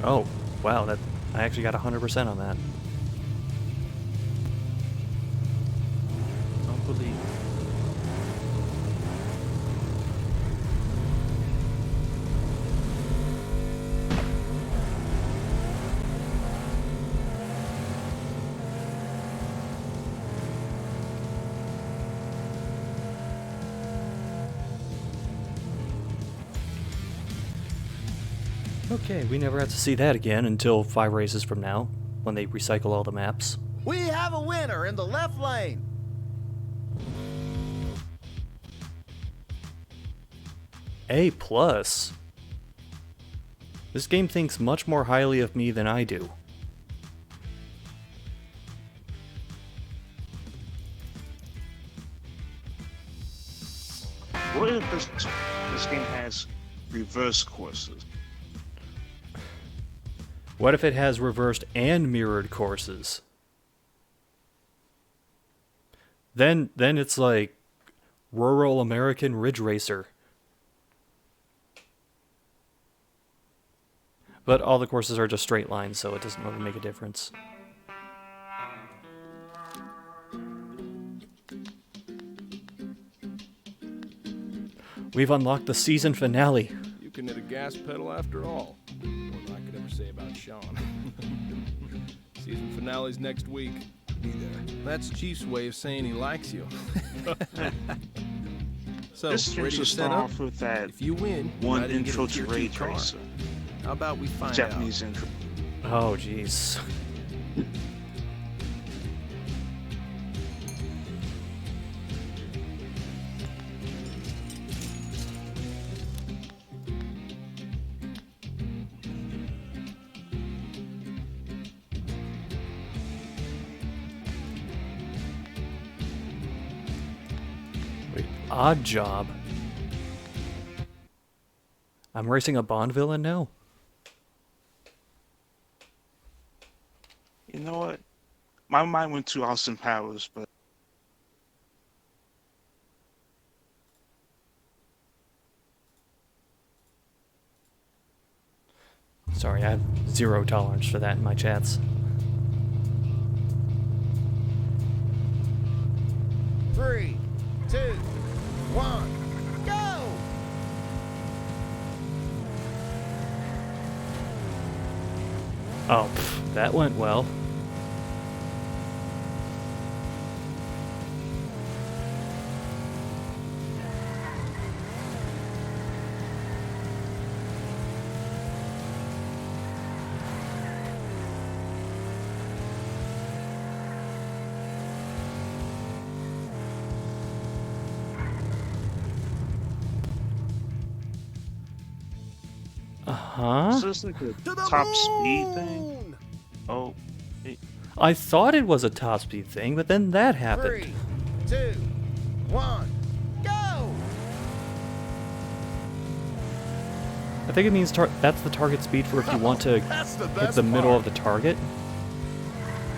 Oh, wow, that I actually got 100% on that. Don't believe it. Okay, we never have to see that again until 5 races from now, when they recycle all the maps. We have a winner in the left lane. A+. This game thinks much more highly of me than I do. What if this game has reverse courses? What if it has reversed and mirrored courses? Then it's like rural American Ridge Racer. But all the courses are just straight lines, so it doesn't really make a difference. We've unlocked the season finale. You can hit a gas pedal after all. More than I could ever say about Sean. Season finale's next week. Be there. That's Chief's way of saying he likes you. So, This ready seems to to set start up? off with that If you win, one you get a intro to tier 2 Ray car. Tracer. How about we find Japanese intro. Oh, jeez. Wait, Odd Job. I'm racing a Bond villain now? You know what? My mind went to Austin Powers, but Sorry, I have zero tolerance for that in my chats. Three, two, one, go! Oh, that went well. Uh-huh. is this like a top speed thing? Oh, I thought it was a top speed thing, but then that happened. 3, 2, 1, go! I think it means that's the target speed for if you want to That's the hit best the middle part. of the target.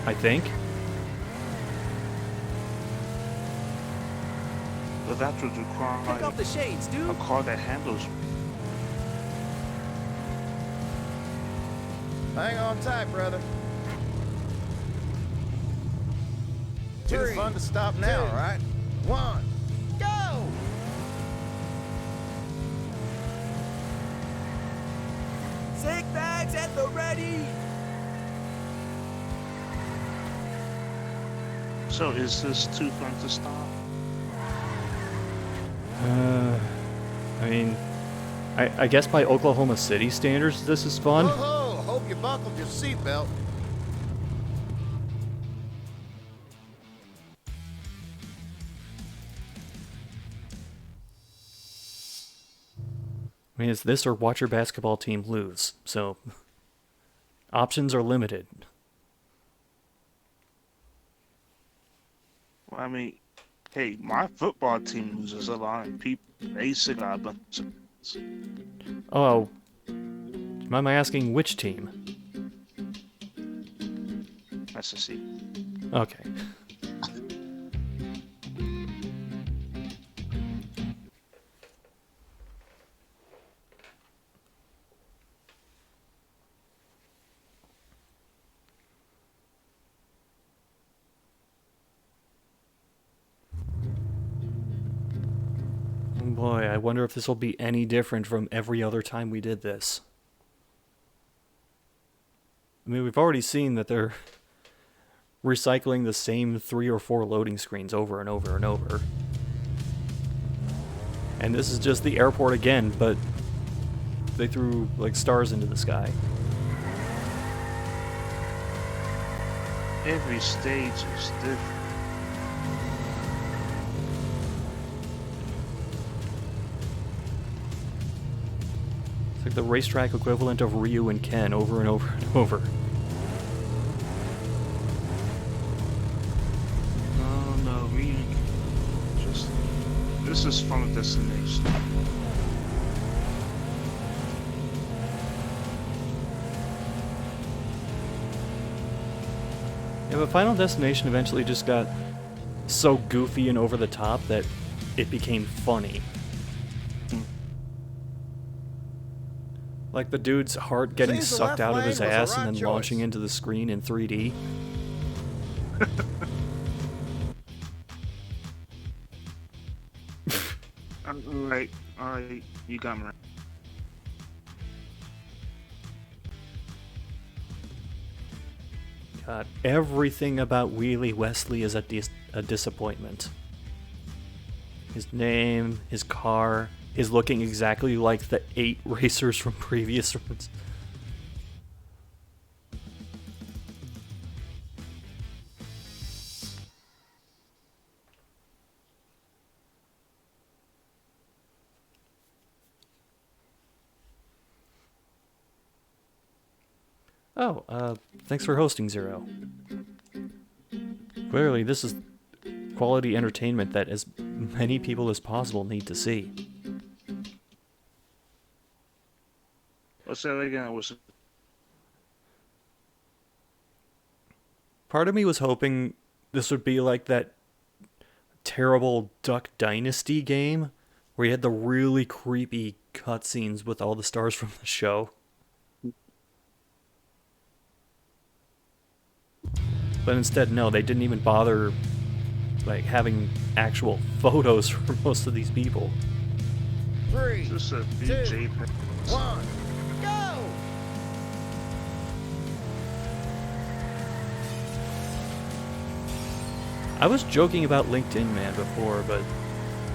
I think. but that would Take require off the shades, dude. a car that handles. Hang on tight, brother. Too fun to stop now, right? 1, go! Sick bags at the ready. So is this too fun to stop? I mean, I guess by Oklahoma City standards, this is fun. Whoa, hope you buckled your seatbelt. I mean, it's this or watch your basketball team lose. So, options are limited. Well, I mean, hey, my football team loses a lot, and people basically got a bunch of. Oh, do you mind my asking which team? That's a C. Okay. Boy, I wonder if this will be any different from every other time we did this. I mean, we've already seen that they're recycling the same 3 or 4 loading screens over and over and over. And this is just the airport again, but they threw, like, stars into the sky. Every stage is different. It's like the racetrack equivalent of Ryu and Ken over and over and over. Oh no, we just. This is Final Destination. Yeah, but Final Destination eventually just got so goofy and over the top that it became funny. Like the dude's heart getting Seems the sucked left out of his lane was the ass and right then choice. launching into the screen in 3D. Alright, you got me right. God, everything about Wheelie Wesley is a disappointment. His name, his car, his looking exactly like the 8 racers from previous runs. Oh, thanks for hosting, Zero. Clearly, this is quality entertainment that as many people as possible need to see. Let's say that again. Part of me was hoping this would be like that terrible Duck Dynasty game where you had the really creepy cutscenes with all the stars from the show. But instead, no, they didn't even bother like having actual photos for most of these people. 3, Is this a 2, big JPEG? 1, go! I was joking about LinkedIn Man before, but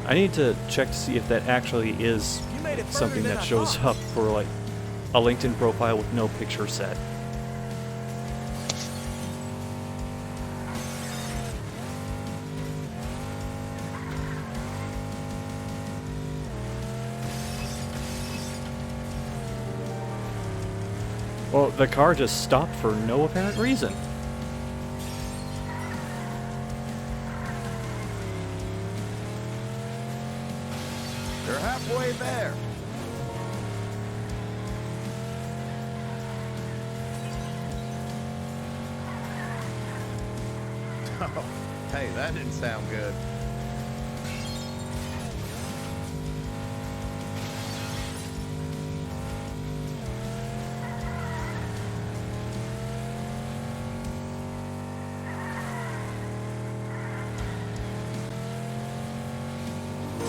I need to check to see if that actually is You made it further something than that I shows thought. up for like a LinkedIn profile with no picture set. Well, the car just stopped for no apparent reason. They're halfway there. Oh, hey, that didn't sound good.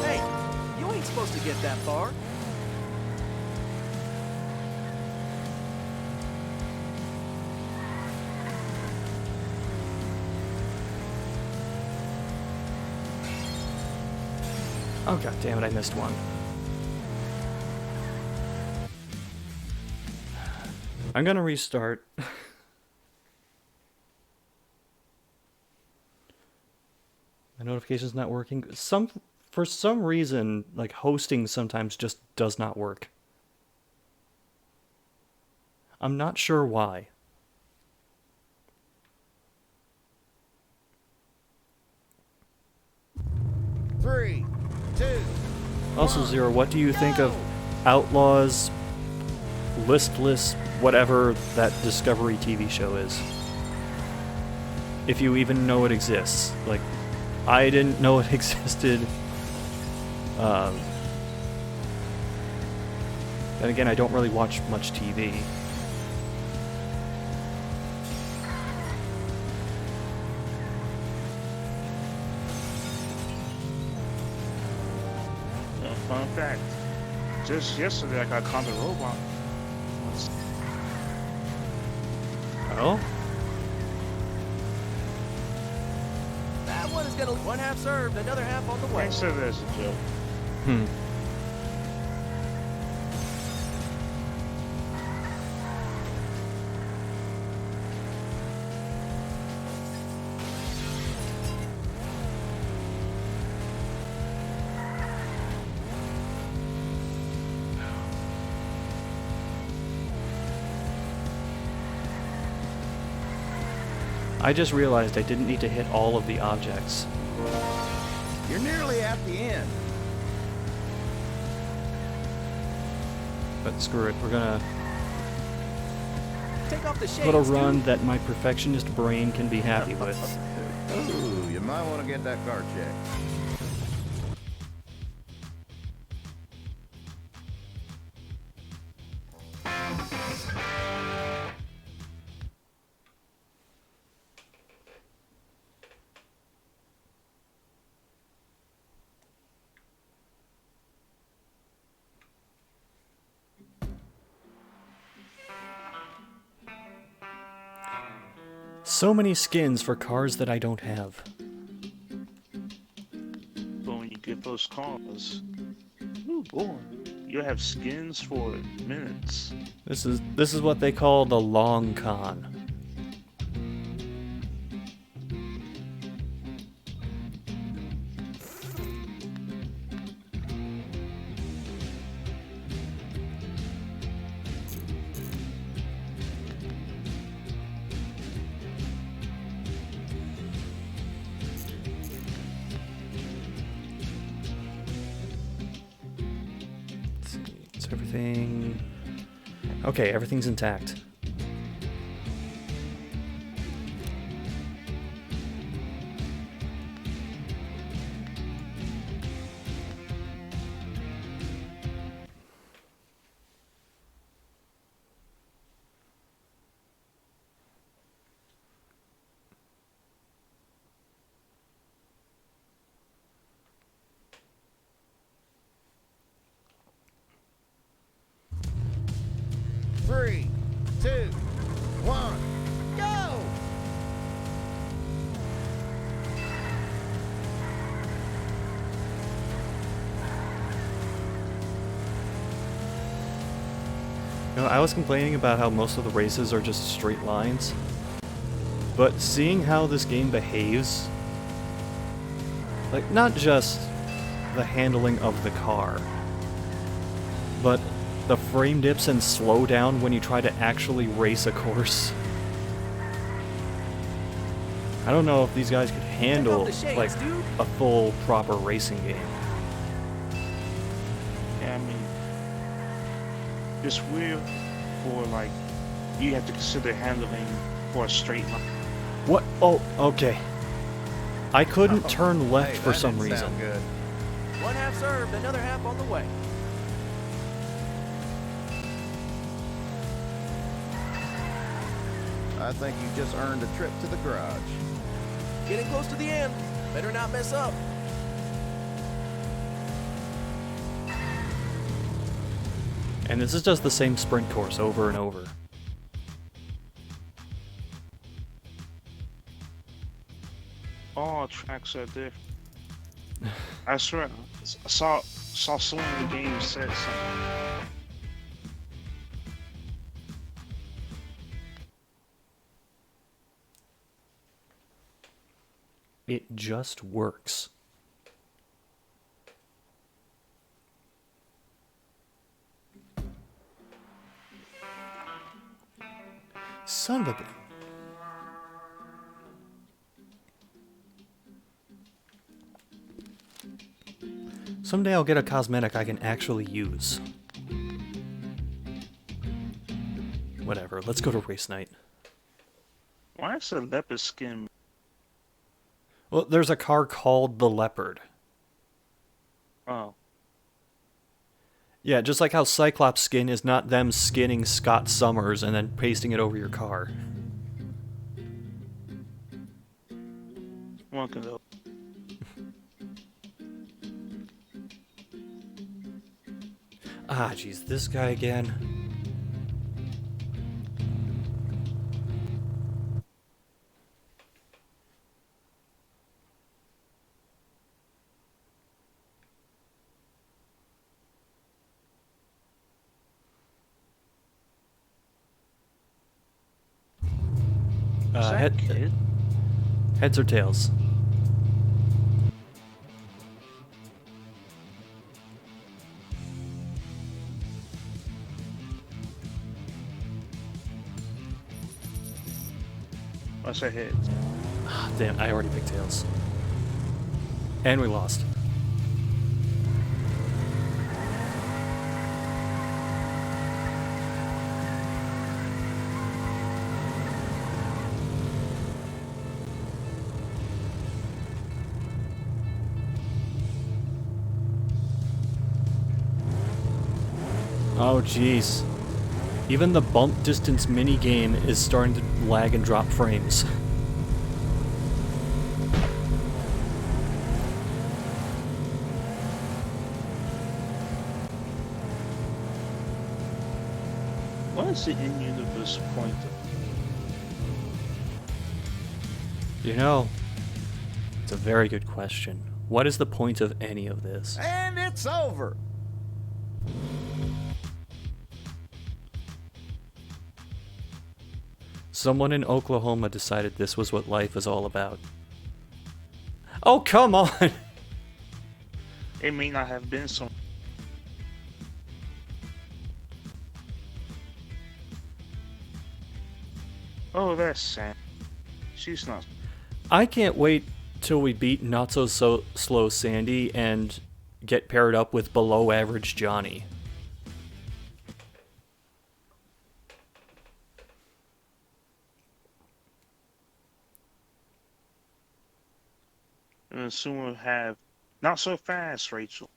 Hey, you ain't supposed to get that far. Oh god damn it, I missed one. I'm gonna restart. My notification's not working. For some reason, like hosting sometimes just does not work. I'm not sure why. Three, two. Also, Zero, what do you think of Outlaws, Listless, whatever that Discovery TV show is? If you even know it exists. Like, I didn't know it existed. Then again, I don't really watch much TV. Fun fact. Just yesterday, I got caught a robot. Oh? That one is gonna one half served, another half on the way. I said that as a joke. Hmm. I just realized I didn't need to hit all of the objects. You're nearly at the end. But screw it, we're gonna Take off the shades. put a dude. run that my perfectionist brain can be happy with. Ooh, you might want to get that car checked. So many skins for cars that I don't have. But when you get those cars, ooh boy, you have skins for minutes. This is what they call the long con. Is everything... Okay, everything's intact. Three, two, one, go! You know, I was complaining about how most of the races are just straight lines, but seeing how this game behaves, like, not just the handling of the car, but the frame dips and slow down when you try to actually race a course. I don't know if these guys could handle, like, a full, proper racing game. Yeah, I mean, it's weird for like you have to consider handling for a straight line. What? Oh, okay. I couldn't turn left Hey, for that some didn't reason. sound good. One half served, another half on the way. I think you just earned a trip to the garage. Getting close to the end. Better not mess up. And this is just the same sprint course over and over. All tracks are different. I swear, I saw someone in the game said something. It just works. Son of a bitch. Someday I'll get a cosmetic I can actually use. Whatever, let's go to race night. Why is a leopard skin? Well, there's a car called the Leopard. Oh, Yeah, just like how Cyclops skin is not them skinning Scott Summers and then pasting it over your car. one can go. Ah, jeez, this guy again. Is that kid? Heads or tails? What's her head? Ah, damn, I already picked tails. And we lost. Oh, jeez. Even the bump distance minigame is starting to lag and drop frames. What is the in-universe point? You know, it's a very good question. What is the point of any of this? And it's over. Someone in Oklahoma decided this was what life is all about. Oh, come on! It may not have been so. Oh, that's sad. She's not. I can't wait till we beat Not So Slow Sandy and get paired up with below average Johnny. And soon we'll have not so fast, Rachel.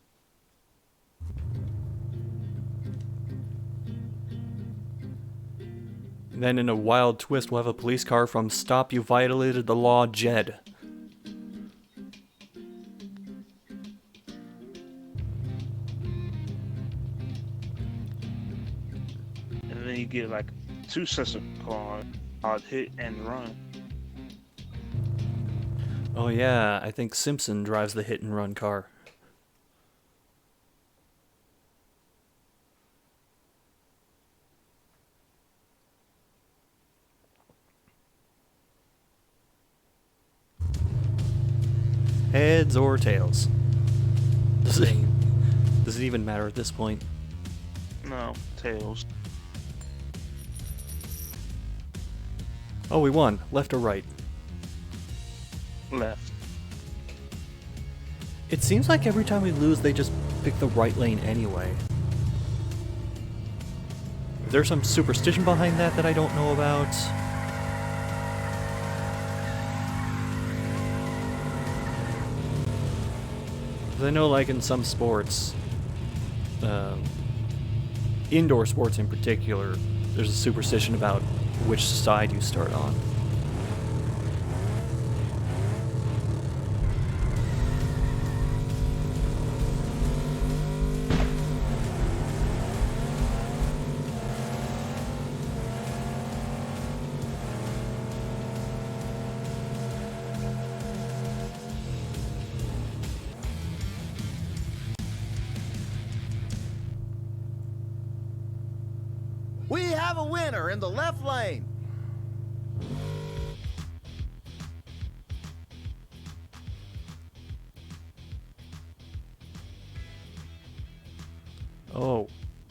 And then in a wild twist, we'll have a police car from Stop You Violated the Law, Jed. And then you get like 2 sets of cars, odd hit and run. Oh yeah, I think Simpson drives the hit and run car. Heads or tails? Does it even matter at this point? No, tails. Oh, we won. Left or right? Left. It seems like every time we lose, they just pick the right lane anyway. Is there some superstition behind that I don't know about? 'Cause I know, like in some sports, indoor sports in particular, there's a superstition about which side you start on. We have a winner in the left lane.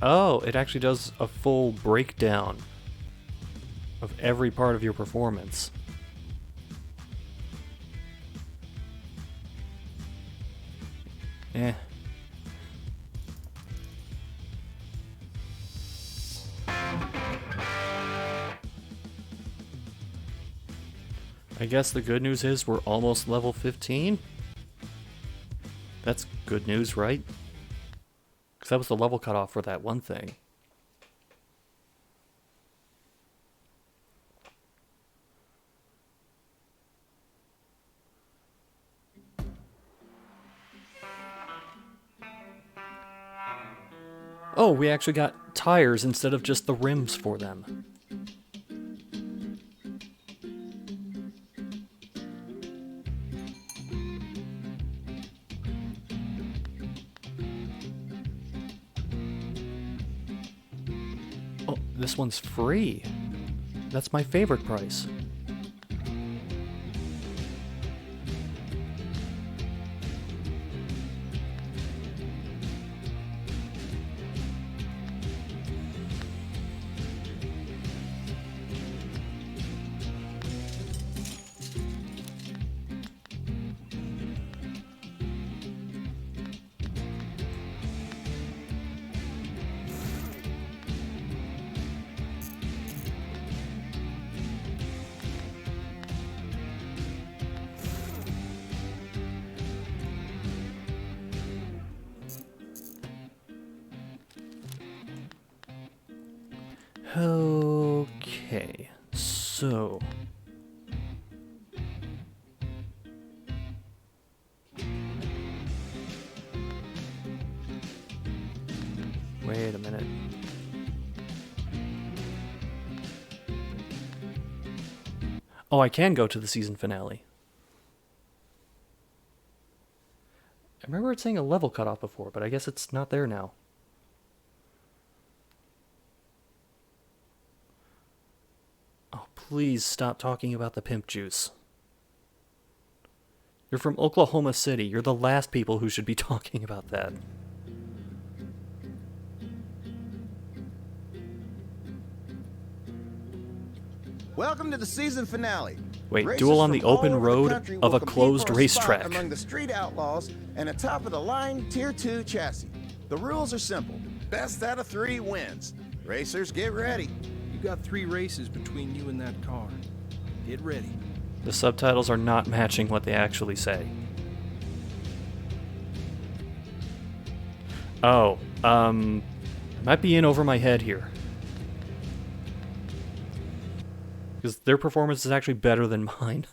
Oh, it actually does a full breakdown of every part of your performance. Eh. I guess the good news is we're almost level 15. That's good news, right? Because that was the level cutoff for that one thing. Oh, we actually got tires instead of just the rims for them. Oh, this one's free. That's my favorite price. Okay, so... Wait a minute. Oh, I can go to the season finale. I remember it saying a level cutoff before, but I guess it's not there now. Oh, please stop talking about the pimp juice. You're from Oklahoma City. You're the last people who should be talking about that. Welcome to the season finale. Wait, Racers duel on from the all open over the road country of will a compete closed for a spot racetrack. among the street outlaws and a top-of-the-line Tier 2 chassis. The rules are simple. Best out of 3 wins. Racers, get ready. You got 3 races between you and that car. Get ready. The subtitles are not matching what they actually say. Oh, might be in over my head here. Because their performance is actually better than mine.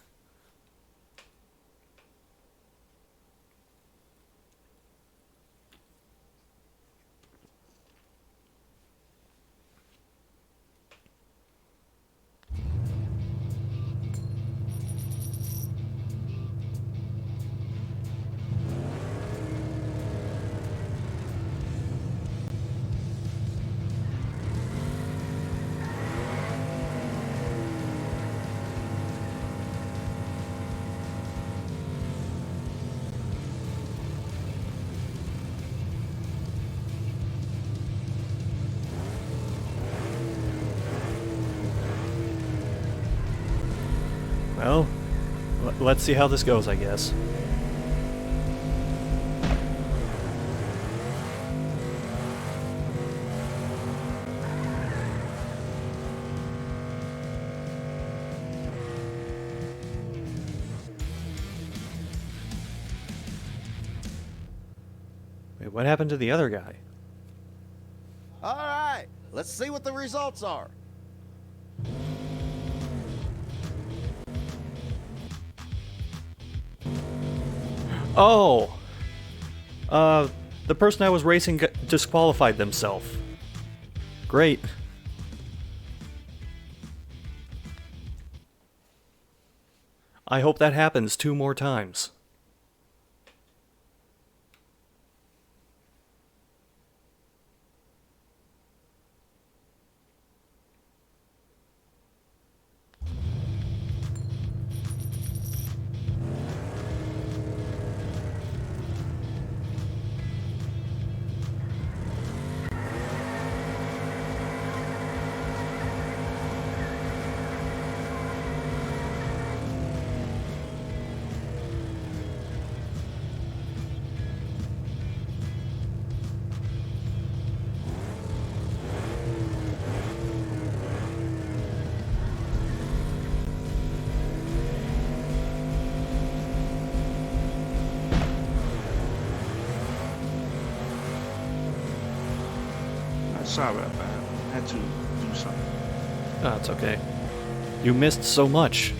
Well, let's see how this goes, I guess. Wait, what happened to the other guy? All right, let's see what the results are. Oh! The person I was racing disqualified themselves. Great. I hope that happens 2 more times. Sorry about that. I had to do something. Oh, it's okay. You missed so much.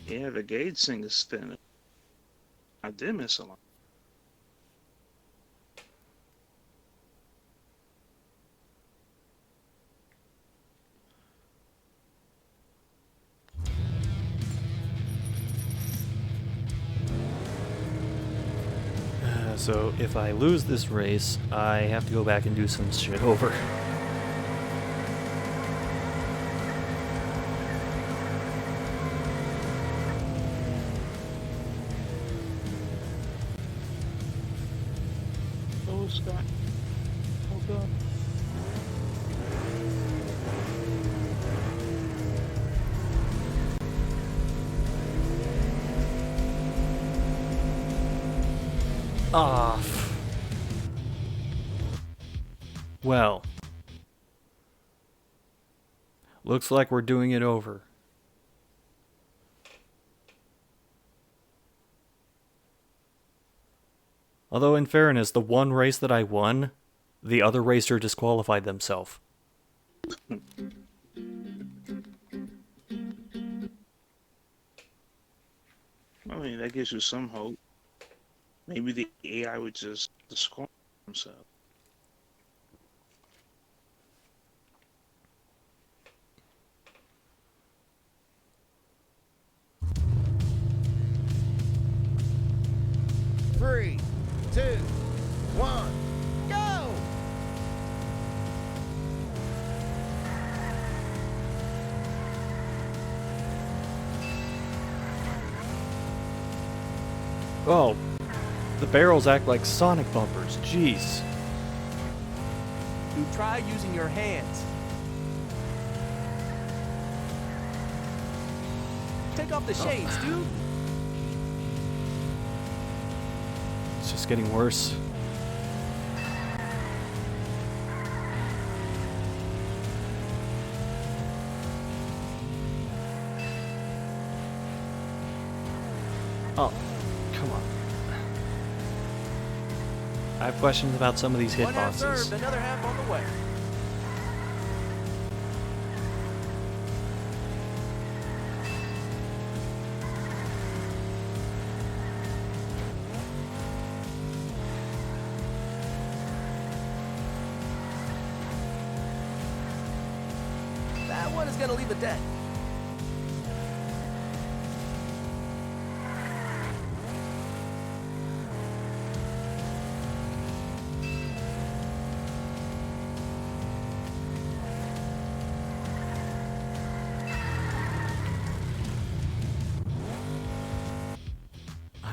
Yeah, the gauge thing is thin. I did miss a lot. So if I lose this race, I have to go back and do some shit over. Oh, Scott. Oh, God. Ah. Well. Looks like we're doing it over. Although, in fairness, the one race that I won, the other racer disqualified themselves. I mean, that gives you some hope. Maybe the AI would just disqualify themselves. Three, two, one, go! Oh, the barrels act like Sonic bumpers. Jeez. Dude, try using your hands. Take off the shades, dude. It's just getting worse. Oh, come on. I have questions about some of these One half hitboxes. served, another half on the way. That one is gonna leave a dent.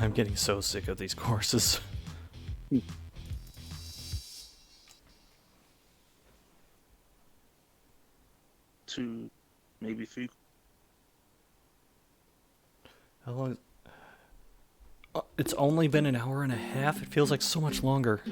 I'm getting so sick of these courses. Two, maybe three. How long? It's only been an hour and a half. It feels like so much longer.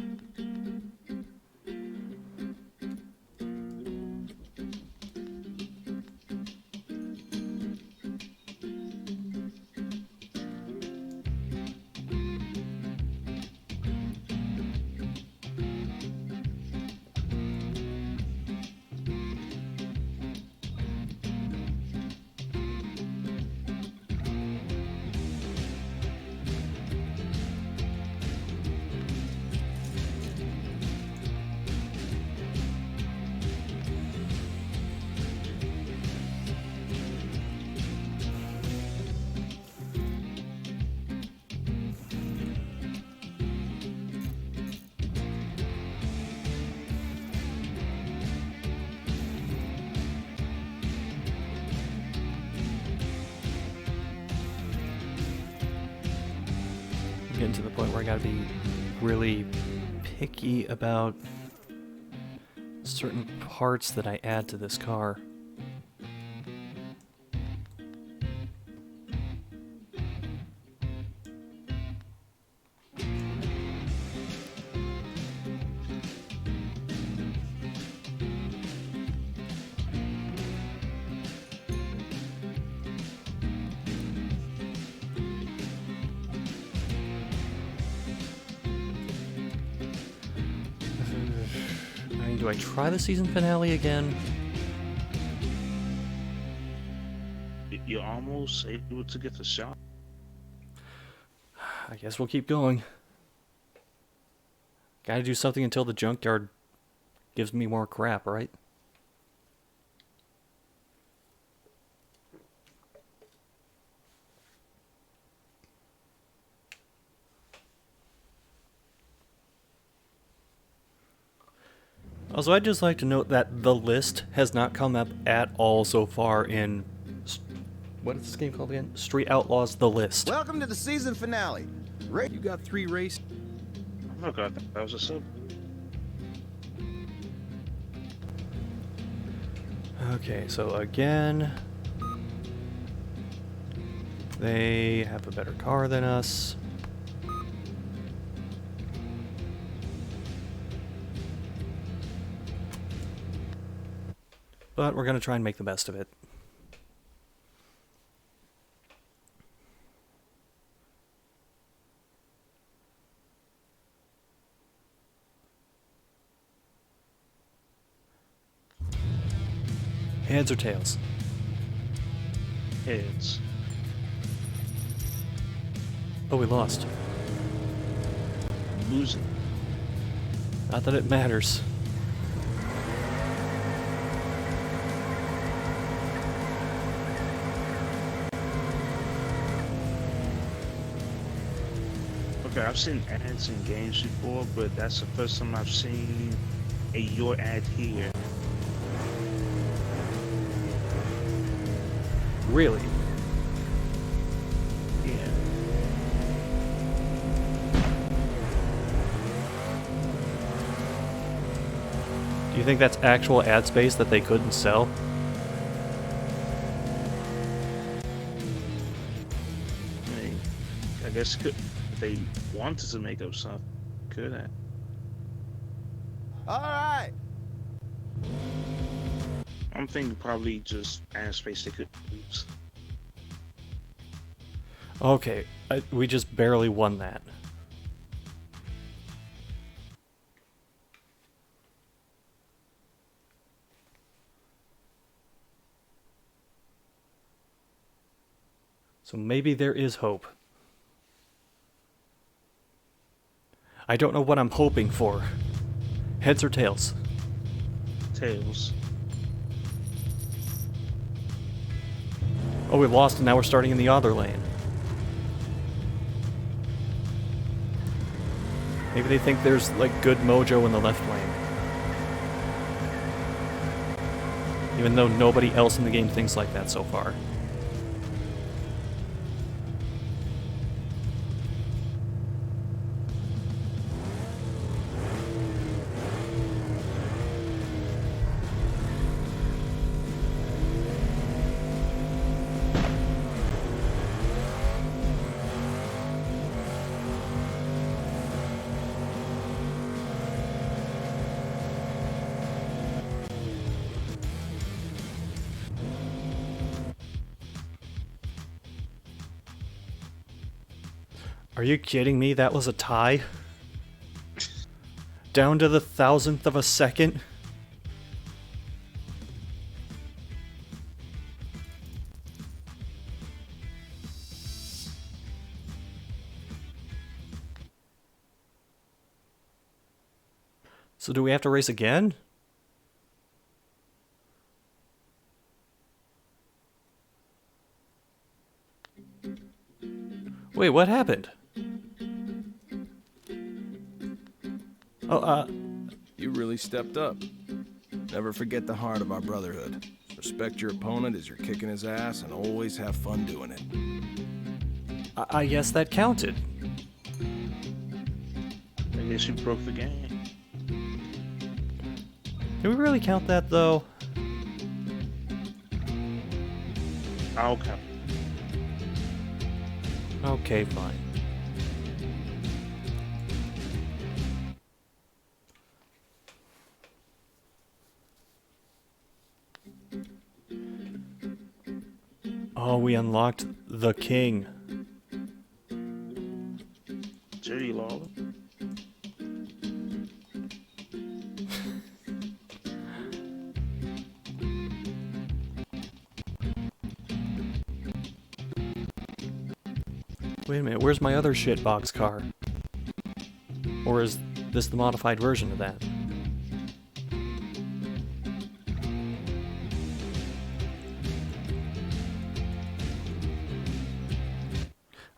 Getting to the point where I gotta be really picky about certain parts that I add to this car. I mean, do I try the season finale again? You're almost able to get the shot. I guess we'll keep going. Gotta do something until the junkyard gives me more crap, right? Also, I'd just like to note that the list has not come up at all so far in... What is this game called again? Street Outlaws The List. Welcome to the season finale. You got 3 races. Oh god, that was a sub. Okay, so again... They have a better car than us. But we're going to try and make the best of it. Heads or tails? Heads. Oh, we lost. Losing. Not that it matters. Okay, I've seen ads in games before, but that's the first time I've seen a your ad here. Really? Yeah. Do you think that's actual ad space that they couldn't sell? I mean, I guess could if they wanted to make up something, could have. All right. I'm thinking probably just ad space they could use. Okay, we just barely won that. So maybe there is hope. I don't know what I'm hoping for. Heads or tails? Tails. Oh, we lost and now we're starting in the other lane. Maybe they think there's like good mojo in the left lane. Even though nobody else in the game thinks like that so far. Are you kidding me? That was a tie? Down to the 1,000th of a second? So do we have to race again? Wait, what happened? Oh, You really stepped up. Never forget the heart of our brotherhood. Respect your opponent as you're kicking his ass and always have fun doing it. I guess that counted. I guess you broke the game. Do we really count that, though? I'll count. Okay, fine. Oh, we unlocked the king. Jerry Lawler. Wait a minute, where's my other shitbox car? Or is this the modified version of that?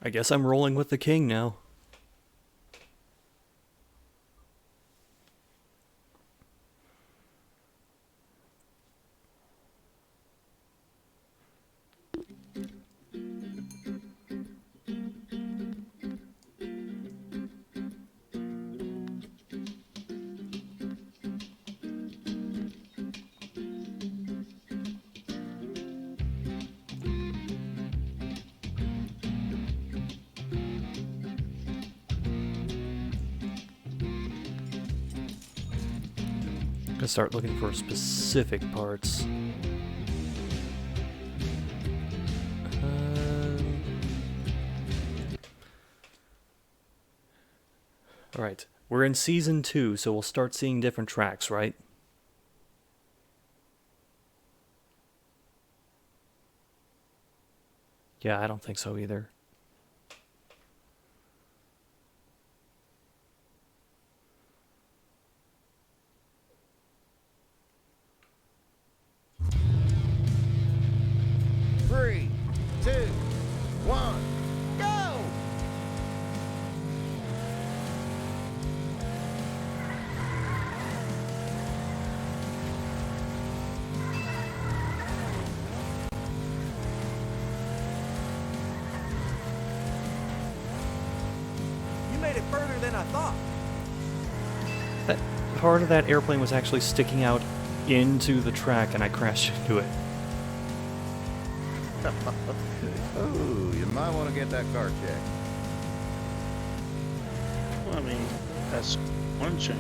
I guess I'm rolling with the king now. Gonna start looking for specific parts. Alright, we're in season 2, so we'll start seeing different tracks, right? Yeah, I don't think so either. Three, two, one, go! You made it further than I thought. That part of that airplane was actually sticking out into the track, and I crashed into it. Oh, you might want to get that car checked. Well, I mean, that's one change.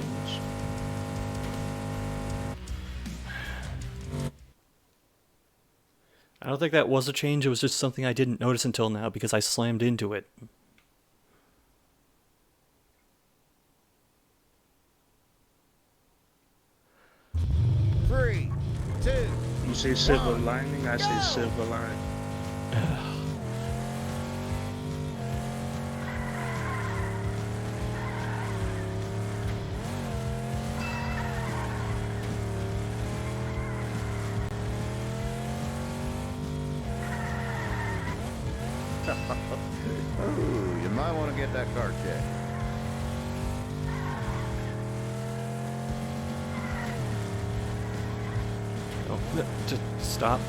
I don't think that was a change. It was just something I didn't notice until now because I slammed into it. Three, two, You say silver one, lining, I say go! silver lining. Oh, you might want to get that car checked. Oh, just stop.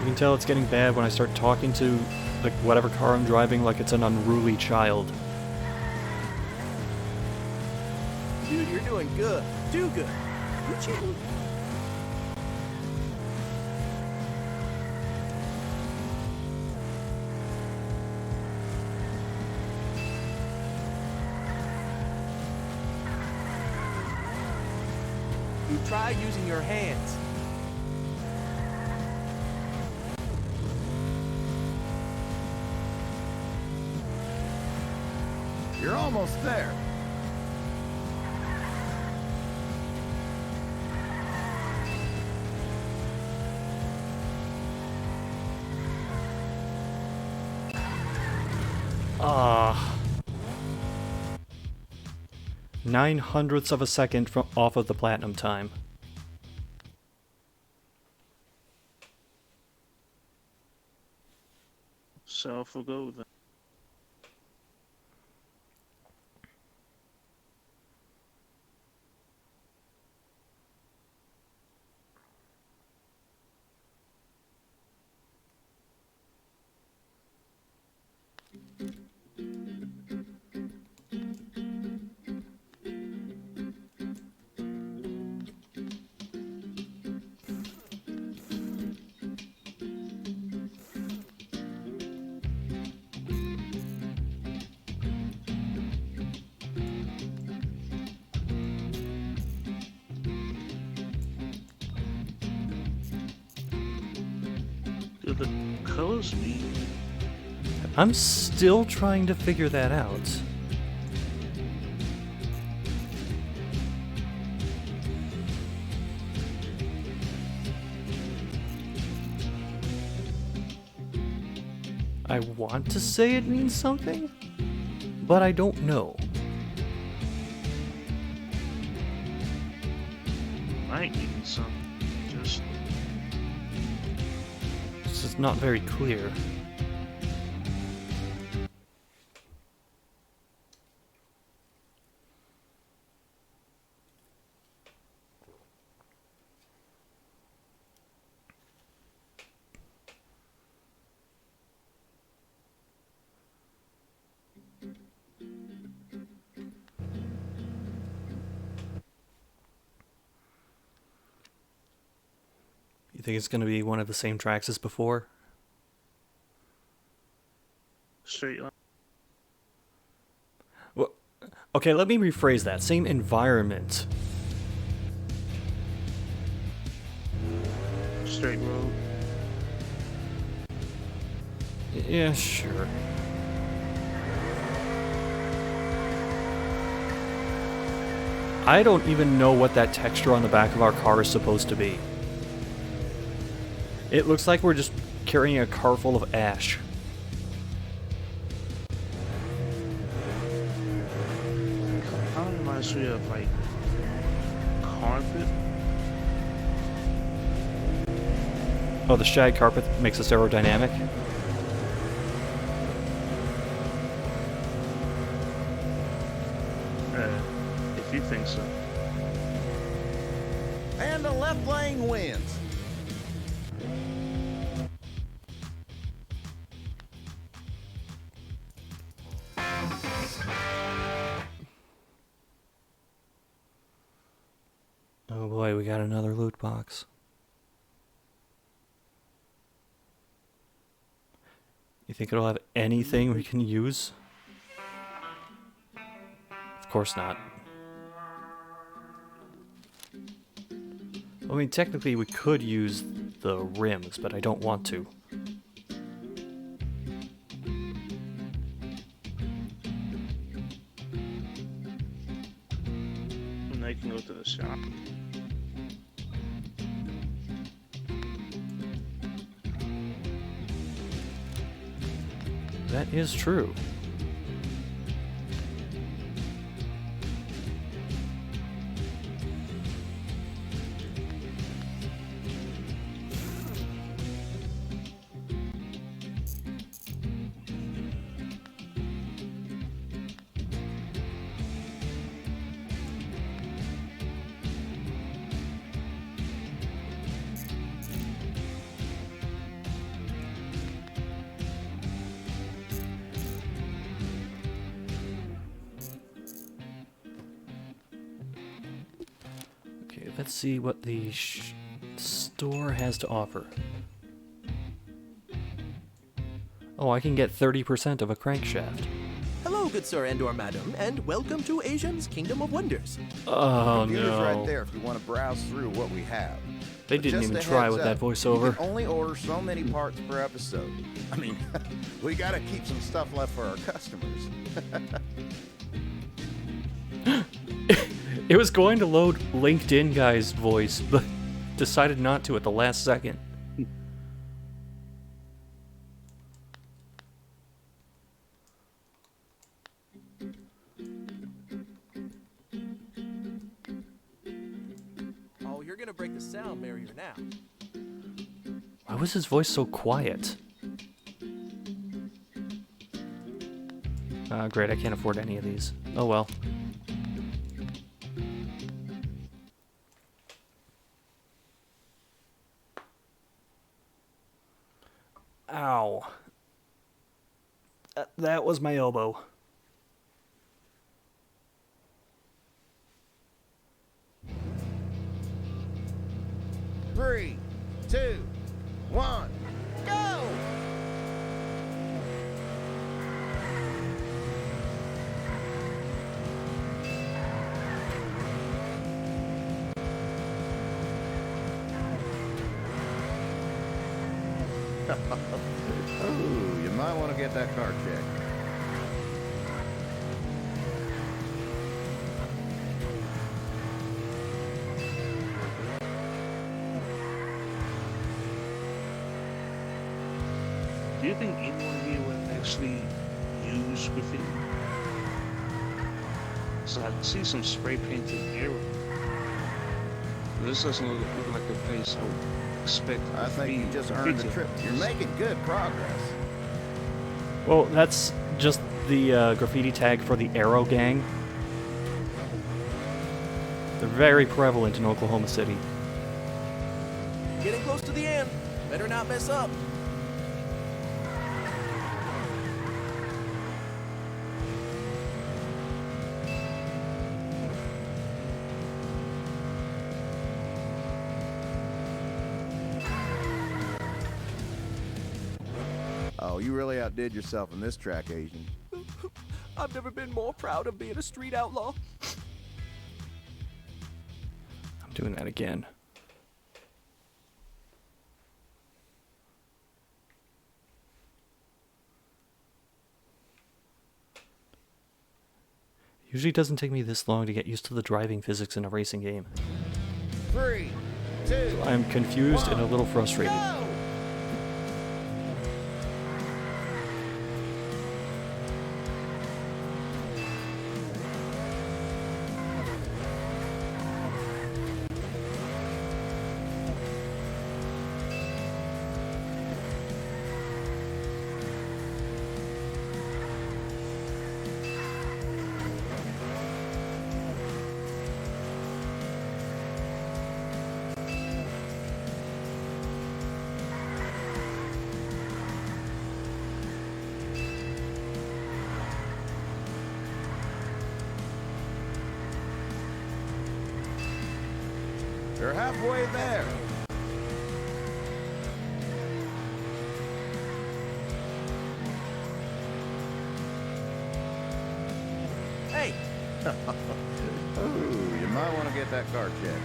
You can tell it's getting bad when I start talking to like whatever car I'm driving like it's an unruly child. Dude, you're doing good. Too good. You cheating? You try using your hands. You're almost there. Ah. 9/100ths of a second from off of the platinum time. So for gold then. Do the colors mean? I'm still trying to figure that out. I want to say it means something, but I don't know. Might mean something. Just It's just not very clear. You think it's going to be one of the same tracks as before? straight line. Well, okay, let me rephrase that. Same environment. Straight road. Yeah, sure. I don't even know what that texture on the back of our car is supposed to be. It looks like we're just carrying a car full of ash. Kind of reminds me of like carpet. Oh, the shag carpet makes us aerodynamic? If you think so. And the left lane wins. Oh boy, we got another loot box. You think it'll have anything we can use? Of course not. I mean, technically we could use the rims, but I don't want to. And I can go to the shop. That is true. Okay, let's see what the store has to offer. Oh, I can get 30% of a crankshaft. Hello, good sir and or madam, and welcome to Asian's Kingdom of Wonders. Oh Computer's no. right there if you want to browse through what we have. They But didn't just even a try heads with that up, voiceover. You can only order so many parts per episode. I mean, we gotta keep some stuff left for our customers. It was going to load LinkedIn guy's voice, but decided not to at the last second. Oh, you're gonna break the sound barrier now. Why was his voice so quiet? Great, I can't afford any of these. Oh well. Ow. That was my elbow. Three, two, one, go! Oh, you might want to get that car checked. Do you think anyone here would actually use graffiti? So I see some spray painted arrow. This doesn't look like a place I would expect. I think you just earned the trip. You're making good progress. Well, that's just the graffiti tag for the Arrow Gang. They're very prevalent in Oklahoma City. Getting close to the end. Better not mess up. Oh, you really outdid yourself in this track, Asian. I've never been more proud of being a street outlaw. I'm doing that again. Usually doesn't take me this long to get used to the driving physics in a racing game. 3, 2, I'm confused and a little frustrated. go! You're halfway there. Hey, Ooh, you might want to get that car checked.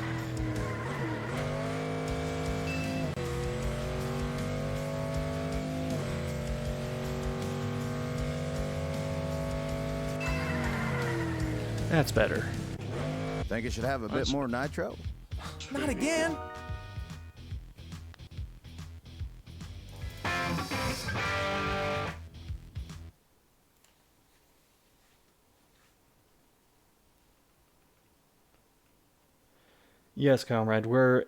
That's better. Think it should have a bit more nitro? not again. Yes, comrade, we're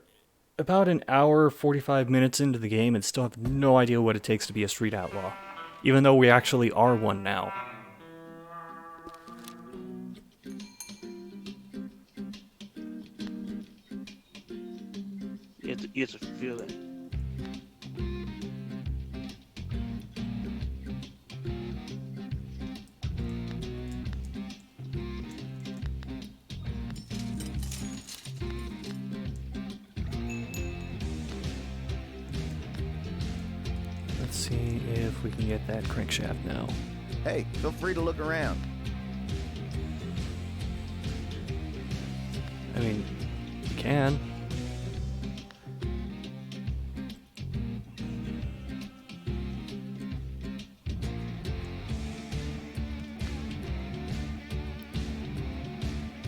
about an hour, 45 minutes into the game and still have no idea what it takes to be a street outlaw. Even though we actually are one now. You have to feel it. Let's see if we can get that crankshaft now. Hey, feel free to look around. I mean, we can.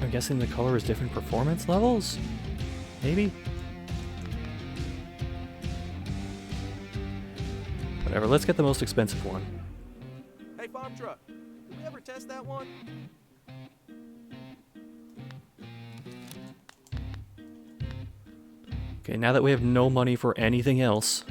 I'm guessing the color is different performance levels? Maybe? Whatever, let's get the most expensive one. Hey, farm truck, did we ever test that one? Okay, now that we have no money for anything else.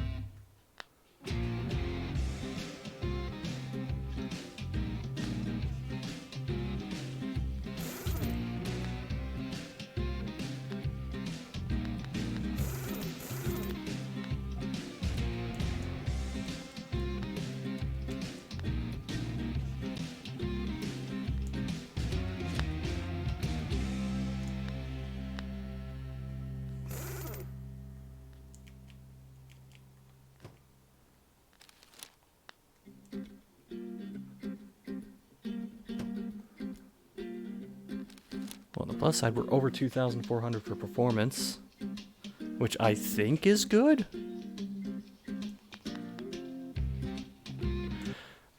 Well, on the plus side, we're over 2,400 for performance, which I think is good.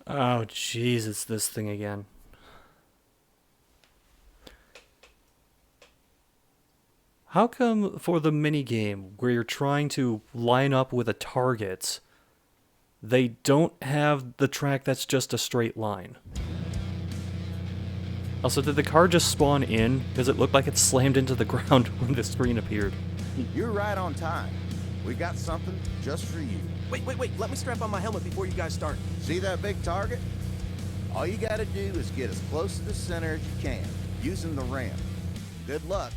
Oh, jeez, it's this thing again. How come for the minigame, where you're trying to line up with a target, they don't have the track that's just a straight line? Also, did the car just spawn in? Because it looked like it slammed into the ground when the screen appeared. You're right on time. We got something just for you. Wait, let me strap on my helmet before you guys start. See that big target? All you gotta do is get as close to the center as you can, using the ramp. Good luck.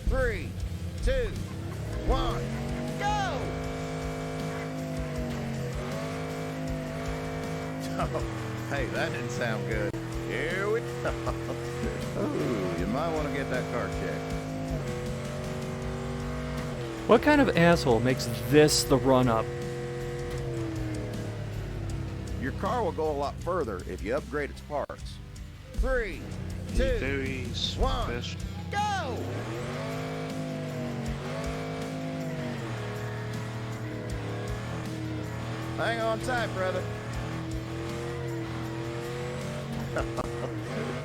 3, 2, 1, go! Oh, hey, that didn't sound good. Here we go. Ooh, you might want to get that car checked. What kind of asshole makes this the run-up? Your car will go a lot further if you upgrade its parts. 3, 2, Very 1, special. go! Hang on tight, brother.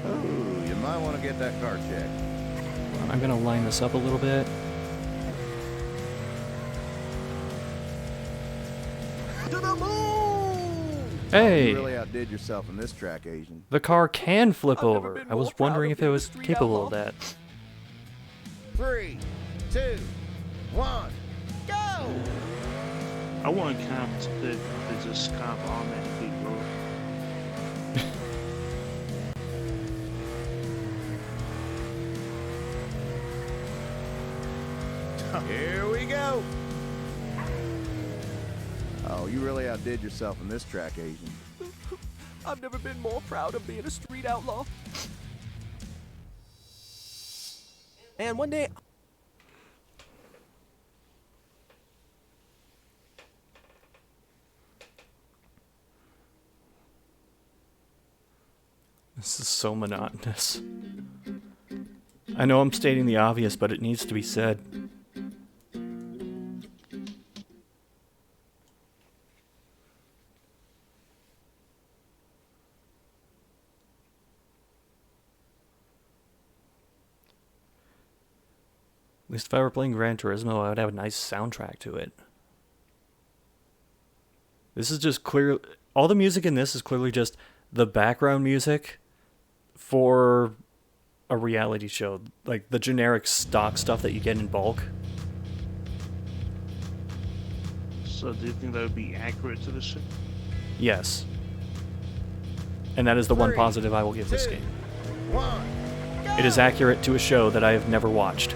Ooh, you might might want to get that car checked. I'm gonna line this up a little bit. To the moon! Hey! You really outdid yourself in this track, Asian. The car can flip I've never over. been I was more proud wondering of if it being a was street capable of outlaw. that. 3, 2, 1, go! I want to count that they just kind of automatically roll. Here we go. Oh, you really outdid yourself in this track, Asian. I've never been more proud of being a street outlaw. And one day, This is so monotonous. I know I'm stating the obvious, but it needs to be said. At least if I were playing Gran Turismo, I would have a nice soundtrack to it. This is just clear. All the music in this is clearly just the background music for a reality show. Like the generic stock stuff that you get in bulk. So do you think that would be accurate to the ship? Yes. And that is the one 3, positive I will give this 2, game. 1, go! It is accurate to a show that I have never watched.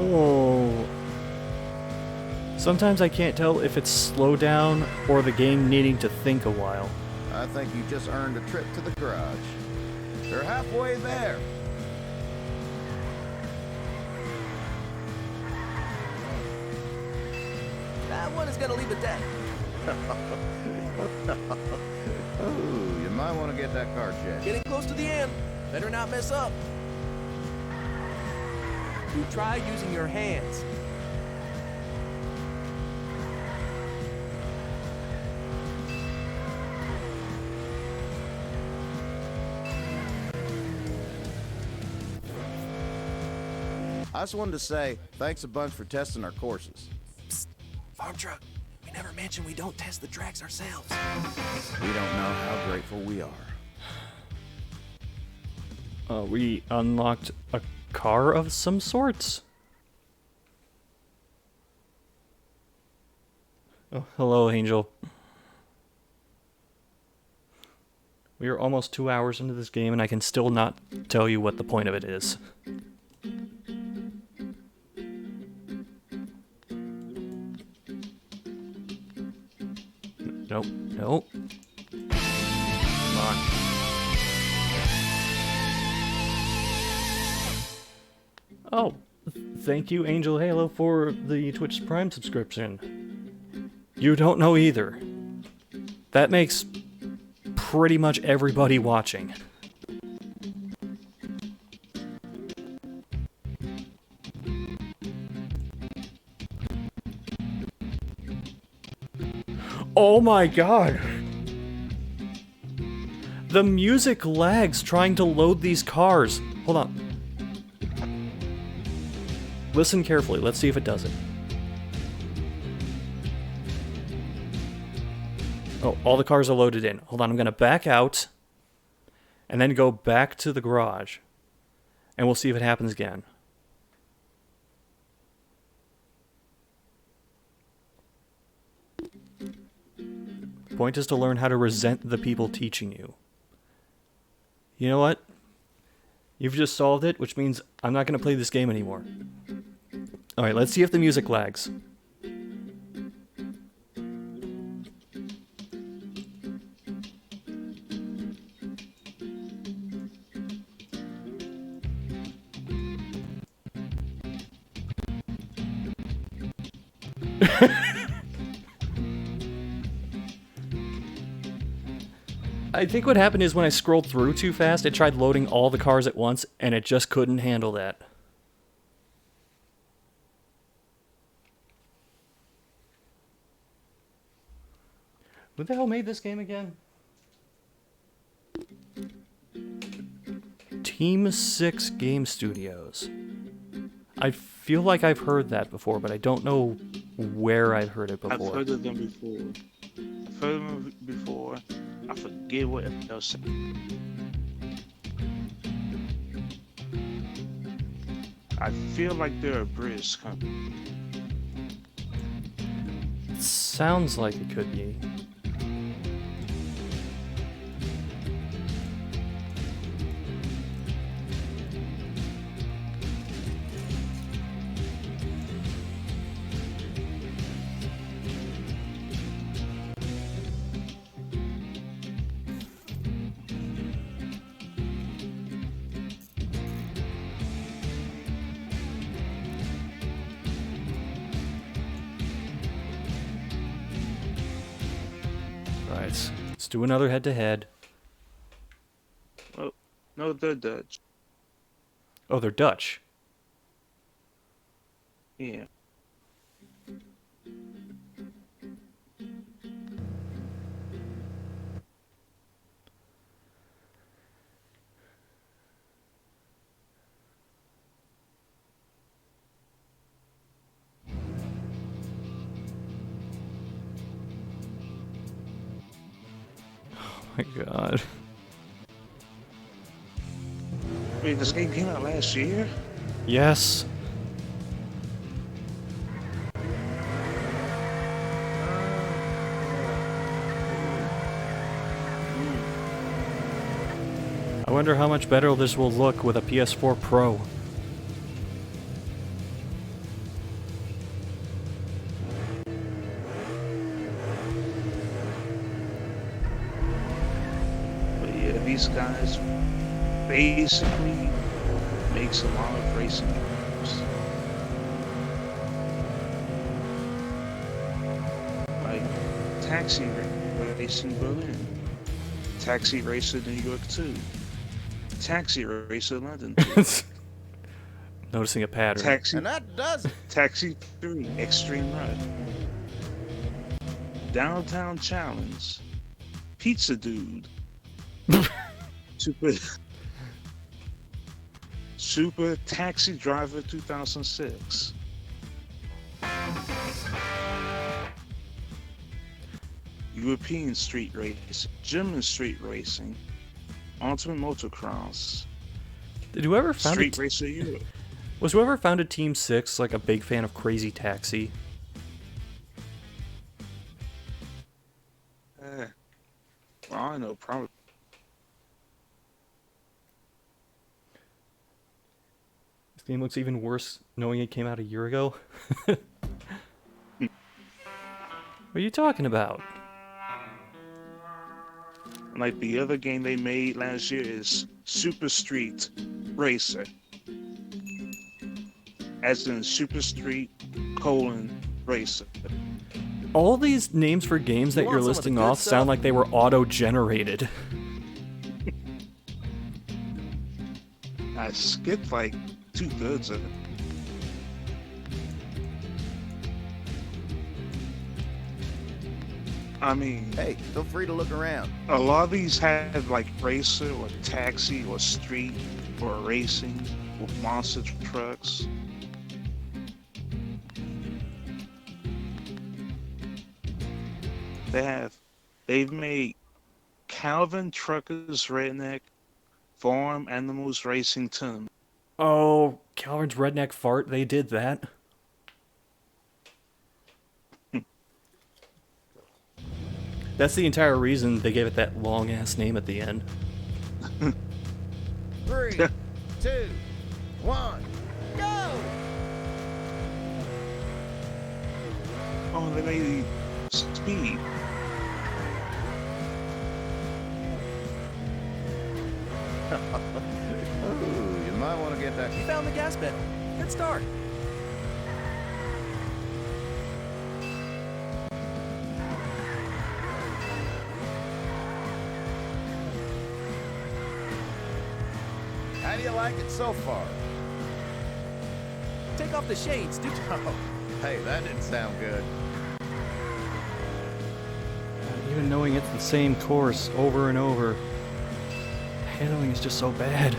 Oh. Sometimes I can't tell if it's slow down or the game needing to think a while. I think you just earned a trip to the garage. They're halfway there. that one is gonna leave a dent. Oh, you might want to get that car checked. Getting close to the end. Better not mess up. You try using your hands. I just wanted to say thanks a bunch for testing our courses. Farm truck, we never mentioned we don't test the tracks ourselves. We don't know how grateful we are. We unlocked a car of some sorts. Oh, hello, Angel. We are almost 2 hours into this game, and I can still not tell you what the point of it is. Nope, nope. Come on. Oh, thank you, Angel Halo, for the Twitch Prime subscription. You don't know either. That makes pretty much everybody watching. Oh my god! The music lags trying to load these cars. Hold on. Listen carefully. Let's see if it does it. Oh, all the cars are loaded in. Hold on, I'm gonna back out and then go back to the garage. And we'll see if it happens again. The point is to learn how to resent the people teaching you. You know what? You've just solved it, which means I'm not going to play this game anymore. Alright, let's see if the music lags. I think what happened is when I scrolled through too fast, it tried loading all the cars at once, and it just couldn't handle that. Who the hell made this game again? Team 6 Game Studios. I feel like I've heard that before, but I don't know where I've heard it before. I've heard of them before. I've heard of them before. I forget what else. I feel like they're a British company. Sounds like it could be. Right, let's do another head-to-head. Oh, no, they're Dutch. Oh, they're Dutch. Yeah. My God. Wait, this game came out last year? Yes. I wonder how much better this will look with a PS4 Pro. But yeah, these guys basically make some lot of racing games. Like Taxi Racing Berlin, Taxi Racer New York 2, Taxi Racer London 2, Noticing a pattern. Taxi And that does it. Taxi 3 Extreme Run, Downtown Challenge, Pizza Dude, Super Taxi Driver 2006. European Street Racing, German Street Racing, Ultimate Motocross, Did whoever founded Street Racer Europe. was whoever founded Team 6 like a big fan of Crazy Taxi? Well, I know, probably. This game looks even worse knowing it came out a year ago. What are you talking about? Like the other game they made last year is Super Street Racer. As in Super Street, Racer. All these names for games that You you're want some of the listing good off stuff? sound like they were auto-generated. I skipped like 2/3 of it. I mean, Hey, feel free to look around. a lot of these have like racer or taxi or street or racing with monster trucks. They've made Calvin Truckers Redneck Farm Animals Racing Tournament. Oh, Calvin's Redneck Fart, they did that? That's the entire reason they gave it that long-ass name at the end. 3, 2, 1, go! Oh, they made Speed. Ooh, you might want to get that. You found the gas pedal. Good start. How do you like it so far? Take off the shades, dude. Oh, hey, that didn't sound good. Even knowing it's the same course over and over, handling is just so bad.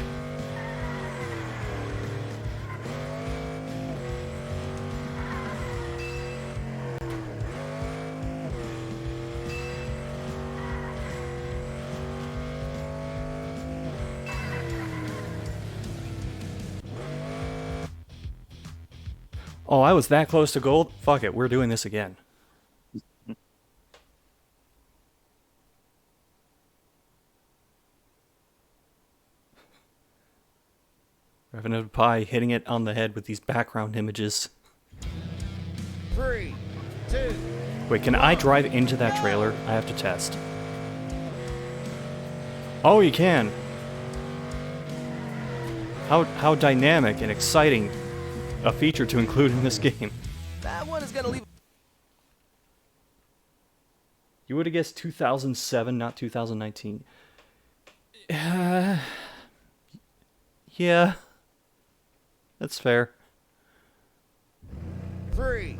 Oh, I was that close to gold? Fuck it, we're doing this again. Revenant Pie hitting it on the head with these background images. 3, 2. Wait, can I drive into that trailer? I have to test. Oh, you can! How dynamic and exciting a feature to include in this game. That one is gonna leave. You would have guessed 2007, not 2019. Yeah. That's fair. 3,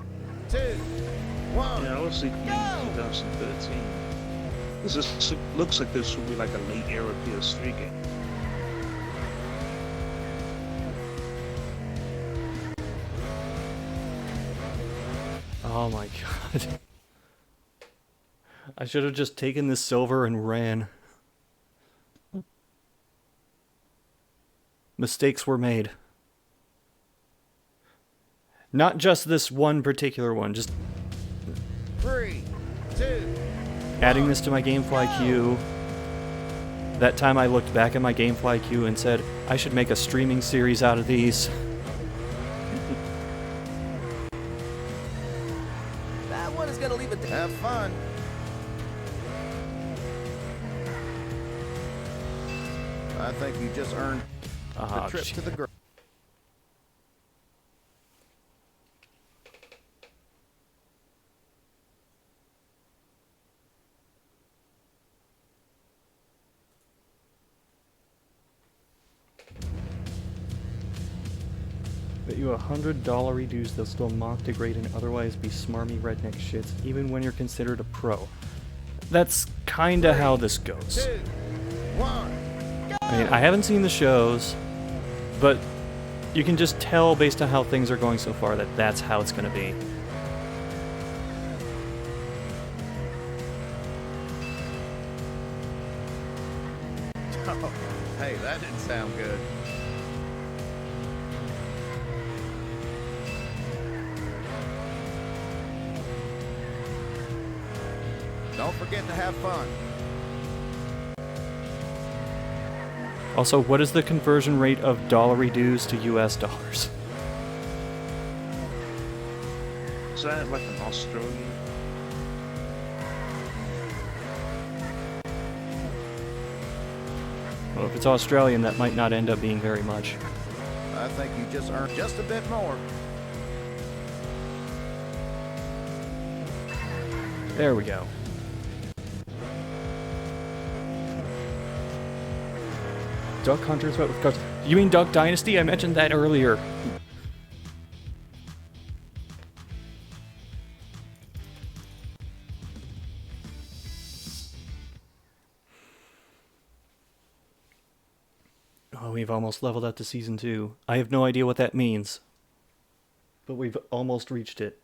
2, 1. Yeah, I was thinking 2013. This looks like this would be like a late era PS3 game. Oh my god. I should have just taken this silver and ran. Mistakes were made. Not just this one particular one, just 3, 2. adding this to my GameFly queue. That time I looked back at my GameFly queue and said, I should make a streaming series out of these. That one is gonna leave a. Have fun. I think you just earned the Ah, trip to the girl. Bet you $100 dues they'll still mock, degrade, and otherwise be smarmy redneck shits, even when you're considered a pro. That's kinda how this goes. 2, 1. I mean, I haven't seen the shows, but you can just tell based on how things are going so far that that's how it's gonna be. Oh, hey, that didn't sound good. Don't forget to have fun. Also, what is the conversion rate of dollary dues to US dollars? Is that like an Australian? Well, if it's Australian, that might not end up being very much. I think you just earned just a bit more. There we go. Duck Hunters met with cars. You mean Duck Dynasty? I mentioned that earlier. Oh, we've almost leveled up to Season 2. I have no idea what that means. But we've almost reached it.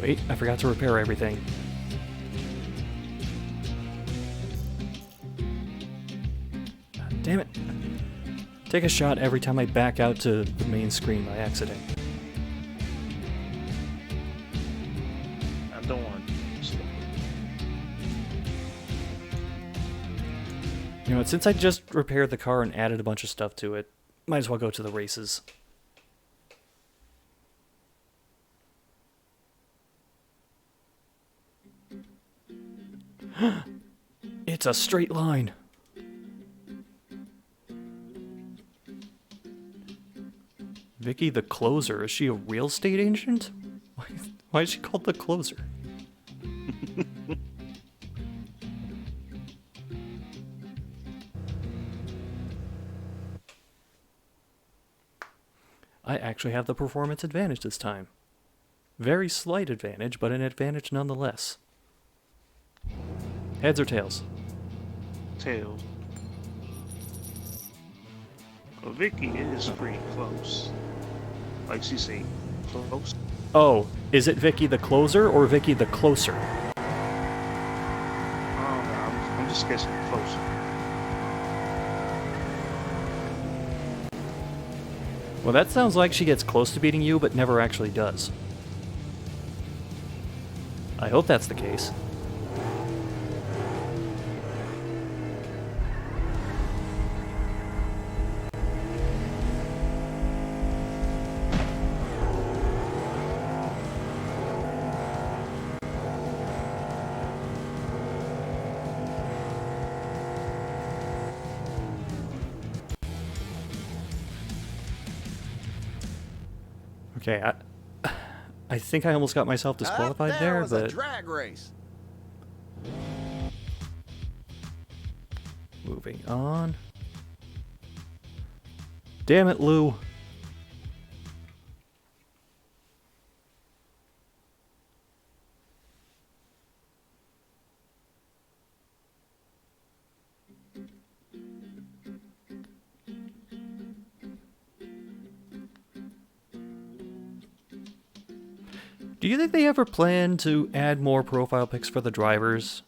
Wait, I forgot to repair everything. God damn it. Take a shot every time I back out to the main screen by accident. I don't want You know what, since I just repaired the car and added a bunch of stuff to it, might as well go to the races. It's a straight line. Vicky the Closer, is she a real estate agent? Why is she called the Closer? I actually have the performance advantage this time. Very slight advantage, but an advantage nonetheless. Heads or tails? Tails. Well, Vicky is pretty close. Like she say, close. Oh, is it Vicky the Closer or Vicky the Closer? I'm just guessing closer. Well, that sounds like she gets close to beating you, but never actually does. I hope that's the case. Okay, I think I almost got myself disqualified That there, was a but drag race. moving on. Damn it, Lou. Do you think they ever plan to add more profile pics for the drivers?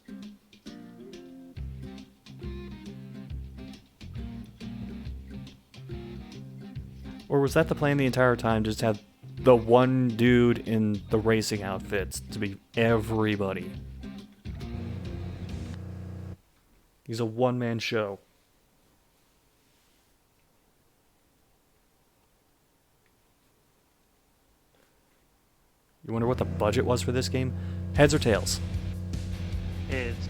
Or was that the plan the entire time, just have the one dude in the racing outfits to be everybody? He's a one-man show. You wonder what the budget was for this game? Heads or tails? Heads.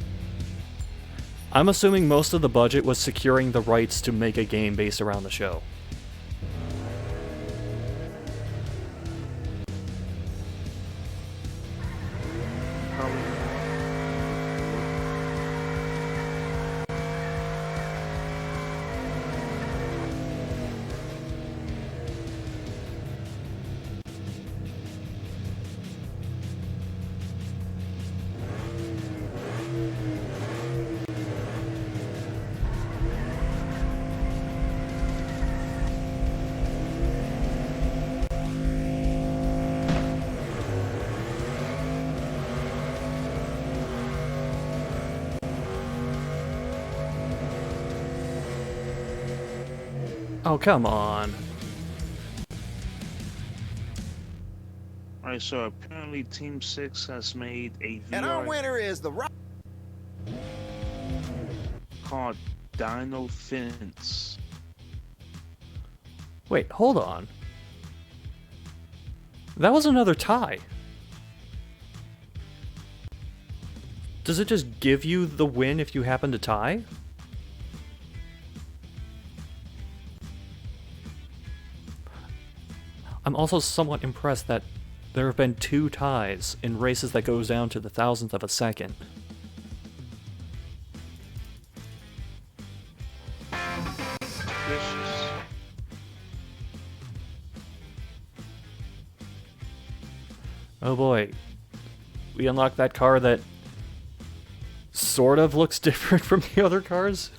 I'm assuming most of the budget was securing the rights to make a game based around the show. Probably. Oh, come on. Alright, so apparently Team 6 has made a And our VR winner is the rock. called Dino Fence. Wait, hold on. That was another tie. Does it just give you the win if you happen to tie? I'm also somewhat impressed that there have been 2 ties in races that goes down to the thousandth of a second. Vicious. Oh boy. We unlocked that car that sort of looks different from the other cars.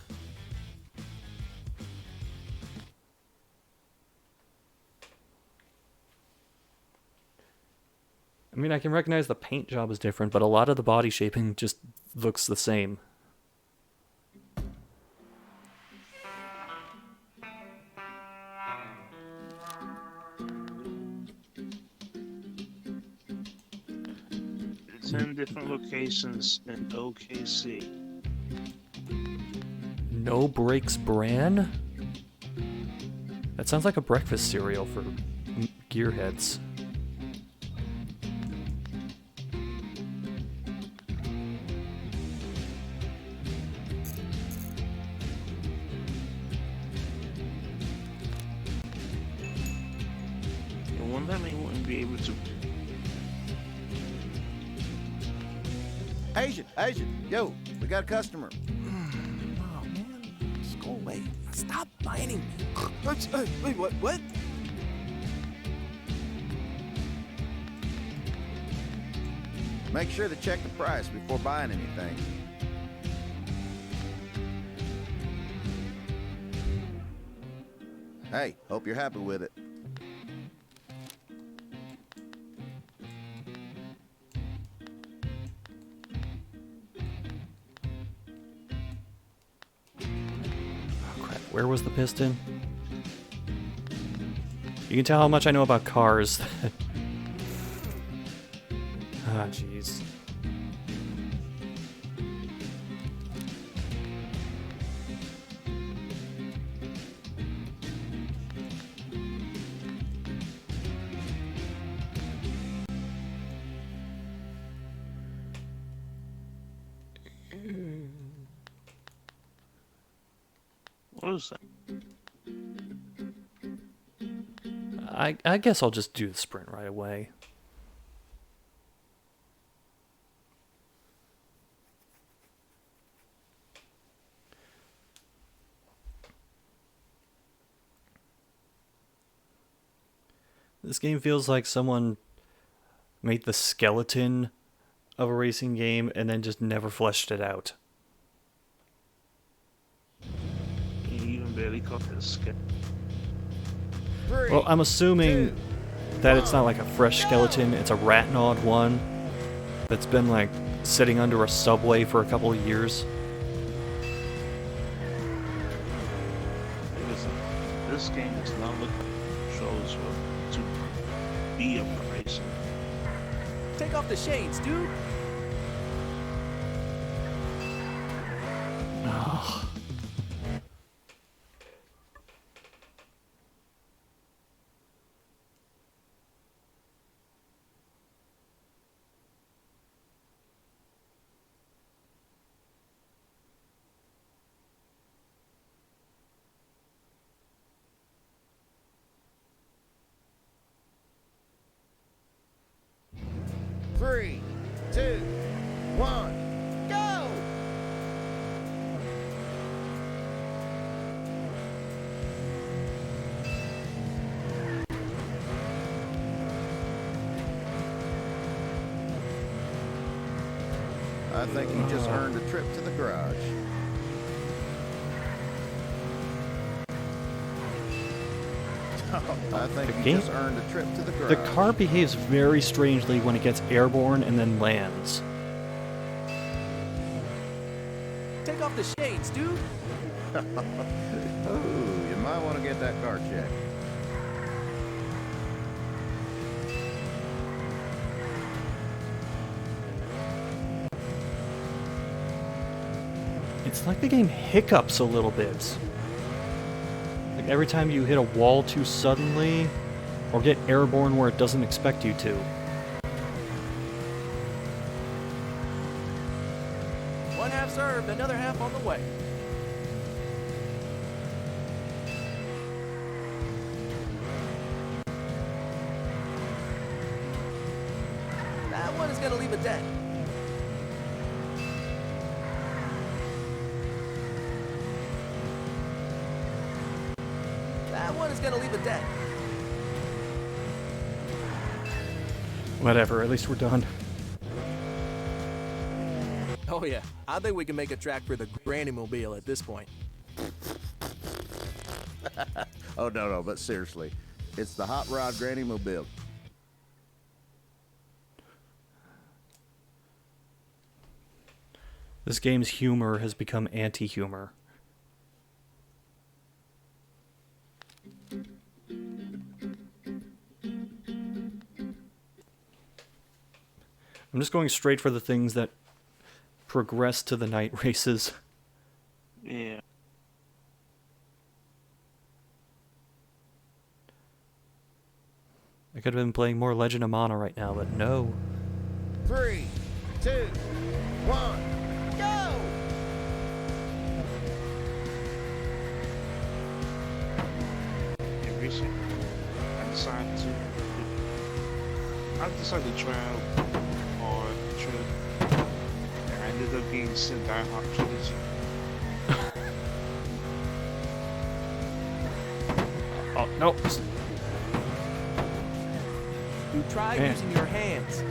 I mean, I can recognize the paint job is different, but a lot of the body shaping just looks the same. It's in different locations in OKC. No Breaks Bran? That sounds like a breakfast cereal for gearheads. And one that they wouldn't be able to. Asian, yo, we got a customer. Oh, man. Just go away. Stop biting me. Wait, what? Make sure to check the price before buying anything. Hey, hope you're happy with it. Oh, crap. Where was the piston? You can tell how much I know about cars. Ah, jeez. What is that? I guess I'll just do the sprint right away. This game feels like someone made the skeleton of a racing game and then just never fleshed it out. You even barely caught the skip. Well, I'm assuming that it's not like a fresh skeleton, it's a rat-gnawed one that's been like sitting under a subway for a couple of years. Listen, this game does not look like it shows what to be a racer. Take off the shades, dude. Ugh. Three, two, one, go! I think you just earned a trip to the garage. I think you game- just earned a trip to the garage. The car behaves very strangely when it gets airborne and then lands. Take off the shades, dude. Oh, you might want to get that car checked. It's like the game hiccups a little bit. Like every time you hit a wall too suddenly, or get airborne where it doesn't expect you to. One half served, another half on the way. That one is gonna leave a dent. That one is gonna leave a dent. Whatever, at least we're done. Oh yeah, I think we can make a track for the Granny Mobile at this point. Oh, no, but seriously. It's the Hot Rod Granny Mobile. This game's humor has become anti-humor. I'm just going straight for the things that progress to the night races. Yeah. I could have been playing more Legend of Mana right now, but no. 3, 2, 1, go! In racing, I decided to try out on trip, and I ended up getting sent Die Hard trilogy. Oh, no. You try Man. using your hands.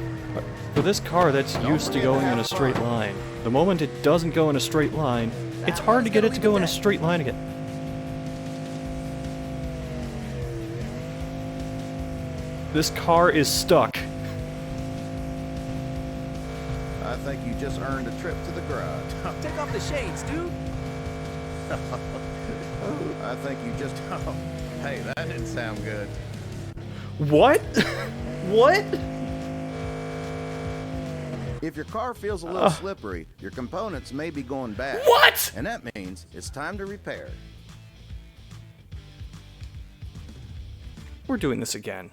For this car that's used to forget going to in a have straight fun. line, the moment it doesn't go in a straight line, it's hard to get it to go in a straight line again. This car is stuck. I think you just earned a trip to the garage. Take off the shades, dude. I think you just... hey, that didn't sound good. What? What? If your car feels a little slippery, your components may be going bad. What? And that means it's time to repair. We're doing this again.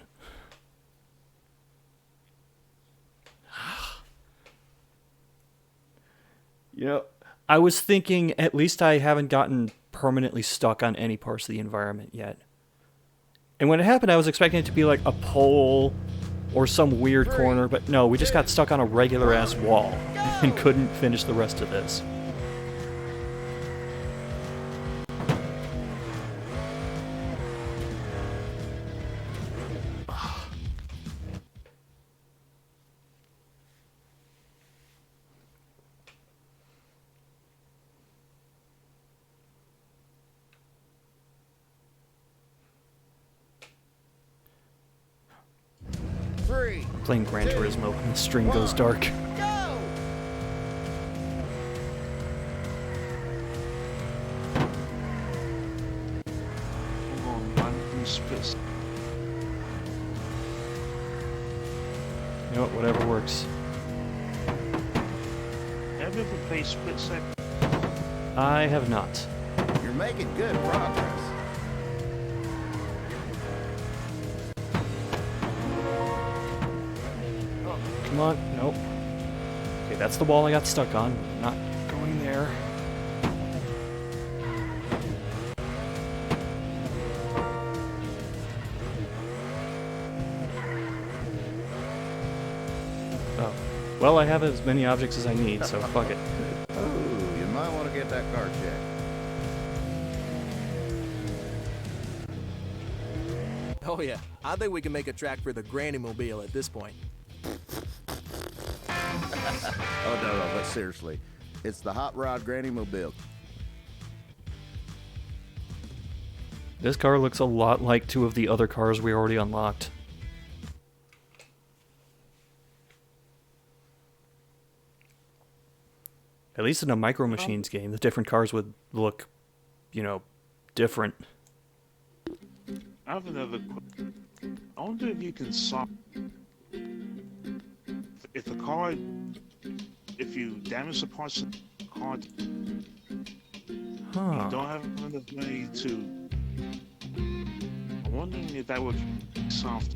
You know, I was thinking at least I haven't gotten permanently stuck on any parts of the environment yet. And when it happened, I was expecting it to be like a pole or some weird corner, but no, we just got stuck on a regular-ass wall and couldn't finish the rest of this. Three, Playing Gran Turismo when the string goes dark. go! I'm going to run through splits. You know what, whatever works. Have you ever played Split Second? I have not. You're making good progress. Come on, nope. Okay, that's the wall I got stuck on. Not going there. Oh. Well, I have as many objects as I need, so fuck it. Oh, you might want to get that car checked. Oh yeah, I think we can make a track for the Granny Mobile at this point. Oh, no, but seriously. It's the Hot Rod Granny Mobile. This car looks a lot like two of the other cars we already unlocked. At least in a Micro Machines game, the different cars would look, you know, different. I have another question. I wonder if you can solve if a car, if you damage the parts of the car, Huh. you don't have enough money to. I'm wondering if that would be solved.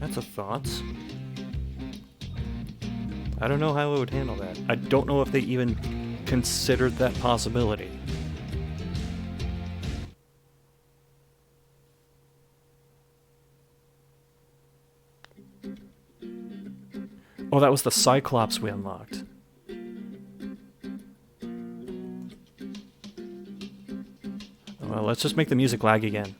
That's a thought. I don't know how I would handle that. I don't know if they even considered that possibility. Oh, that was the Cyclops we unlocked. Well, let's just make the music lag again.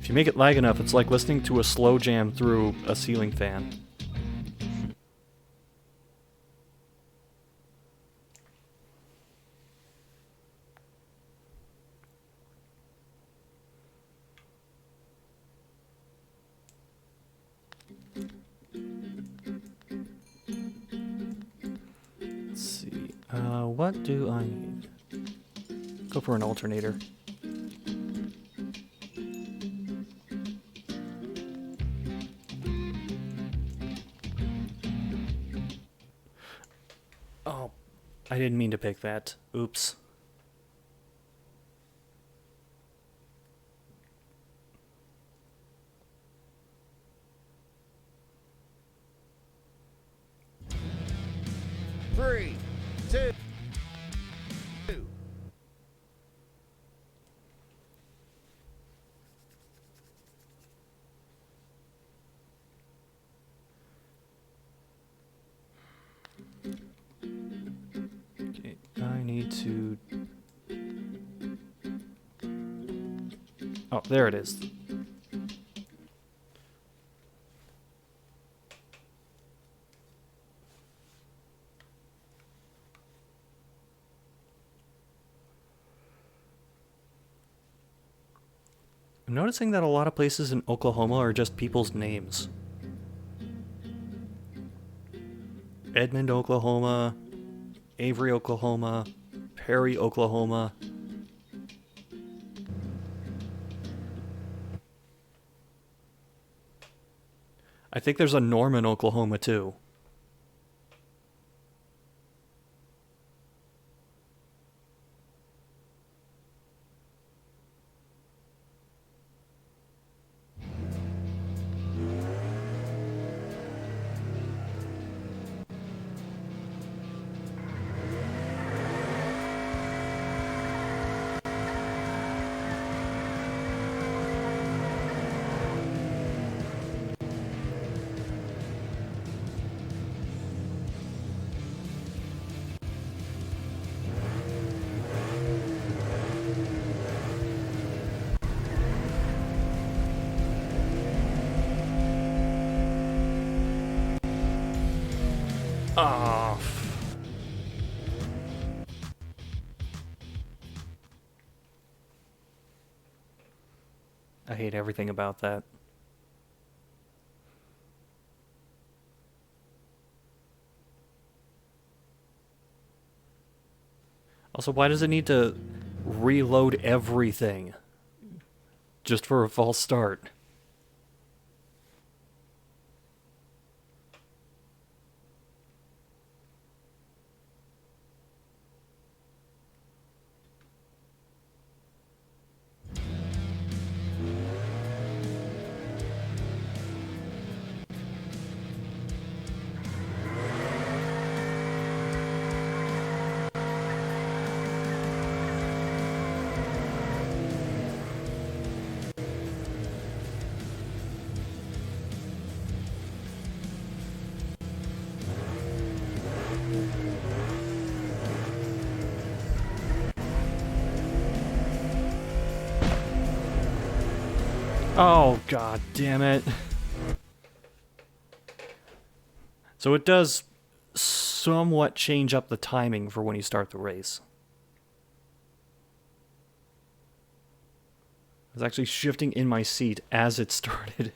If you make it lag enough, it's like listening to a slow jam through a ceiling fan. Let's see. What do I need? Go for an alternator. didn't mean to pick that. Oops. Three, two. Okay, I need to... Oh, there it is. I'm noticing that a lot of places in Oklahoma are just people's names. Edmond, Oklahoma, Avery, Oklahoma, Perry, Oklahoma. I think there's a Norman, Oklahoma too. Oh. I hate everything about that. Also, why does it need to reload everything just for a false start? Oh, god damn it. So it does somewhat change up the timing for when you start the race. I was actually shifting in my seat as it started.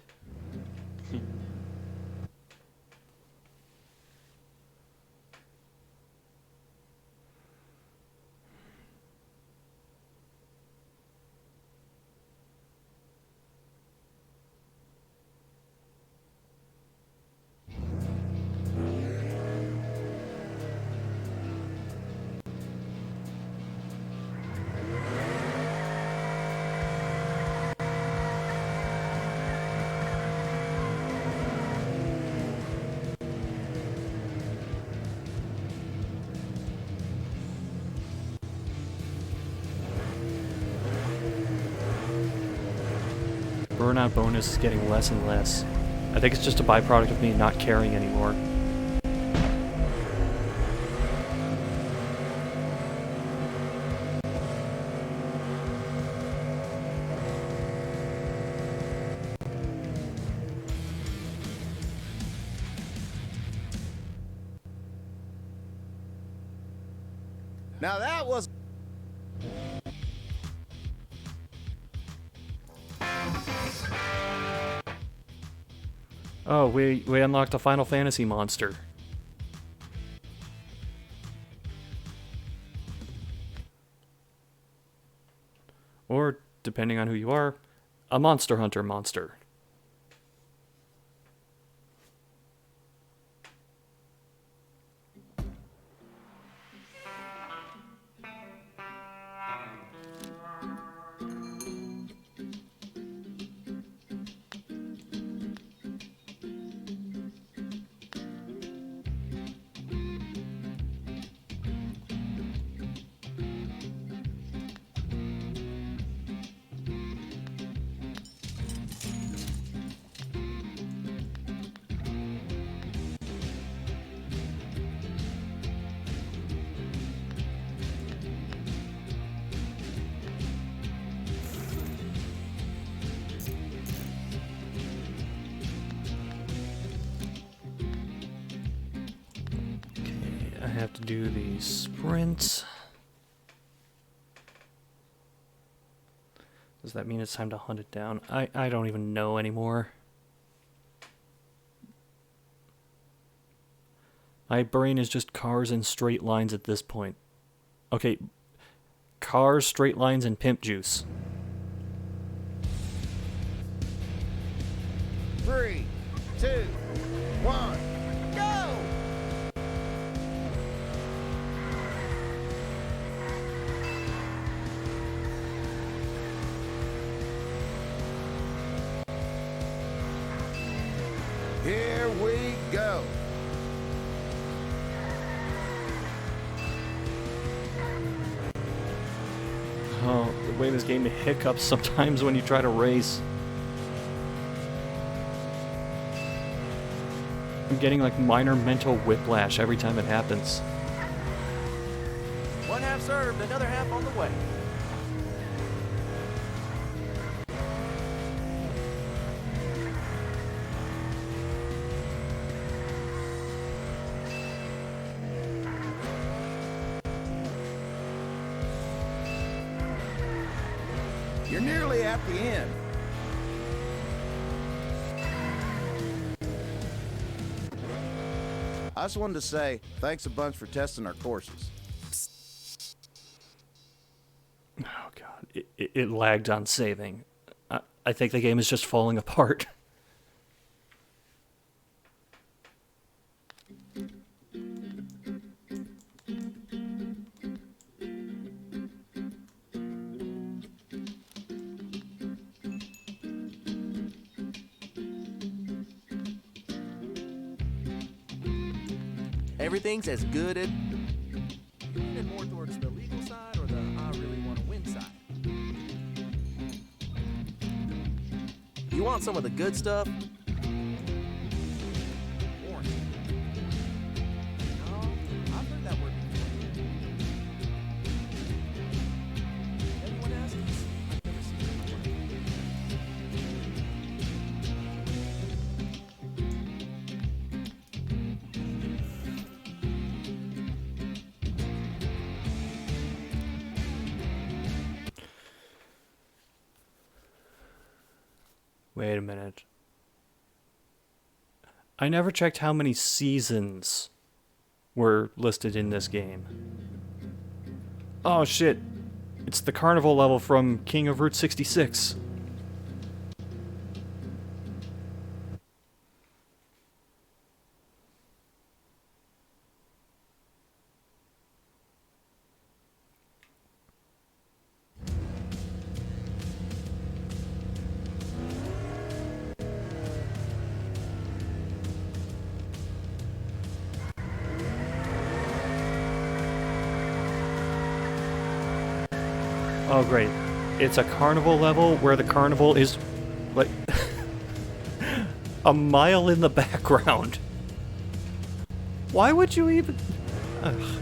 Burnout bonus is getting less and less. I think it's just a byproduct of me not caring anymore. Now that was... Oh, we unlocked a Final Fantasy monster. Or, depending on who you are, a Monster Hunter monster. have to do the sprint. Does that mean it's time to hunt it down? I don't even know anymore. My brain is just cars and straight lines at this point. Okay, cars, straight lines, and pimp juice. 3, 2, 1, go! Here we go. Oh, the way this game hiccups sometimes when you try to race. I'm getting like minor mental whiplash every time it happens. One half served, another half on the way. You're nearly at the end. I just wanted to say thanks a bunch for testing our courses. Oh god, it lagged on saving. I think the game is just falling apart. Everything's as good as... You leaning more towards the legal side or the I really want to win side? You want some of the good stuff? Orange. No, I've heard that word before. Anyone asks? I've never seen it before. Wait a minute. I never checked how many seasons were listed in this game. Oh shit. It's the carnival level from King of Route 66. Oh great. It's a carnival level where the carnival is like a mile in the background. Why would you even... Ugh.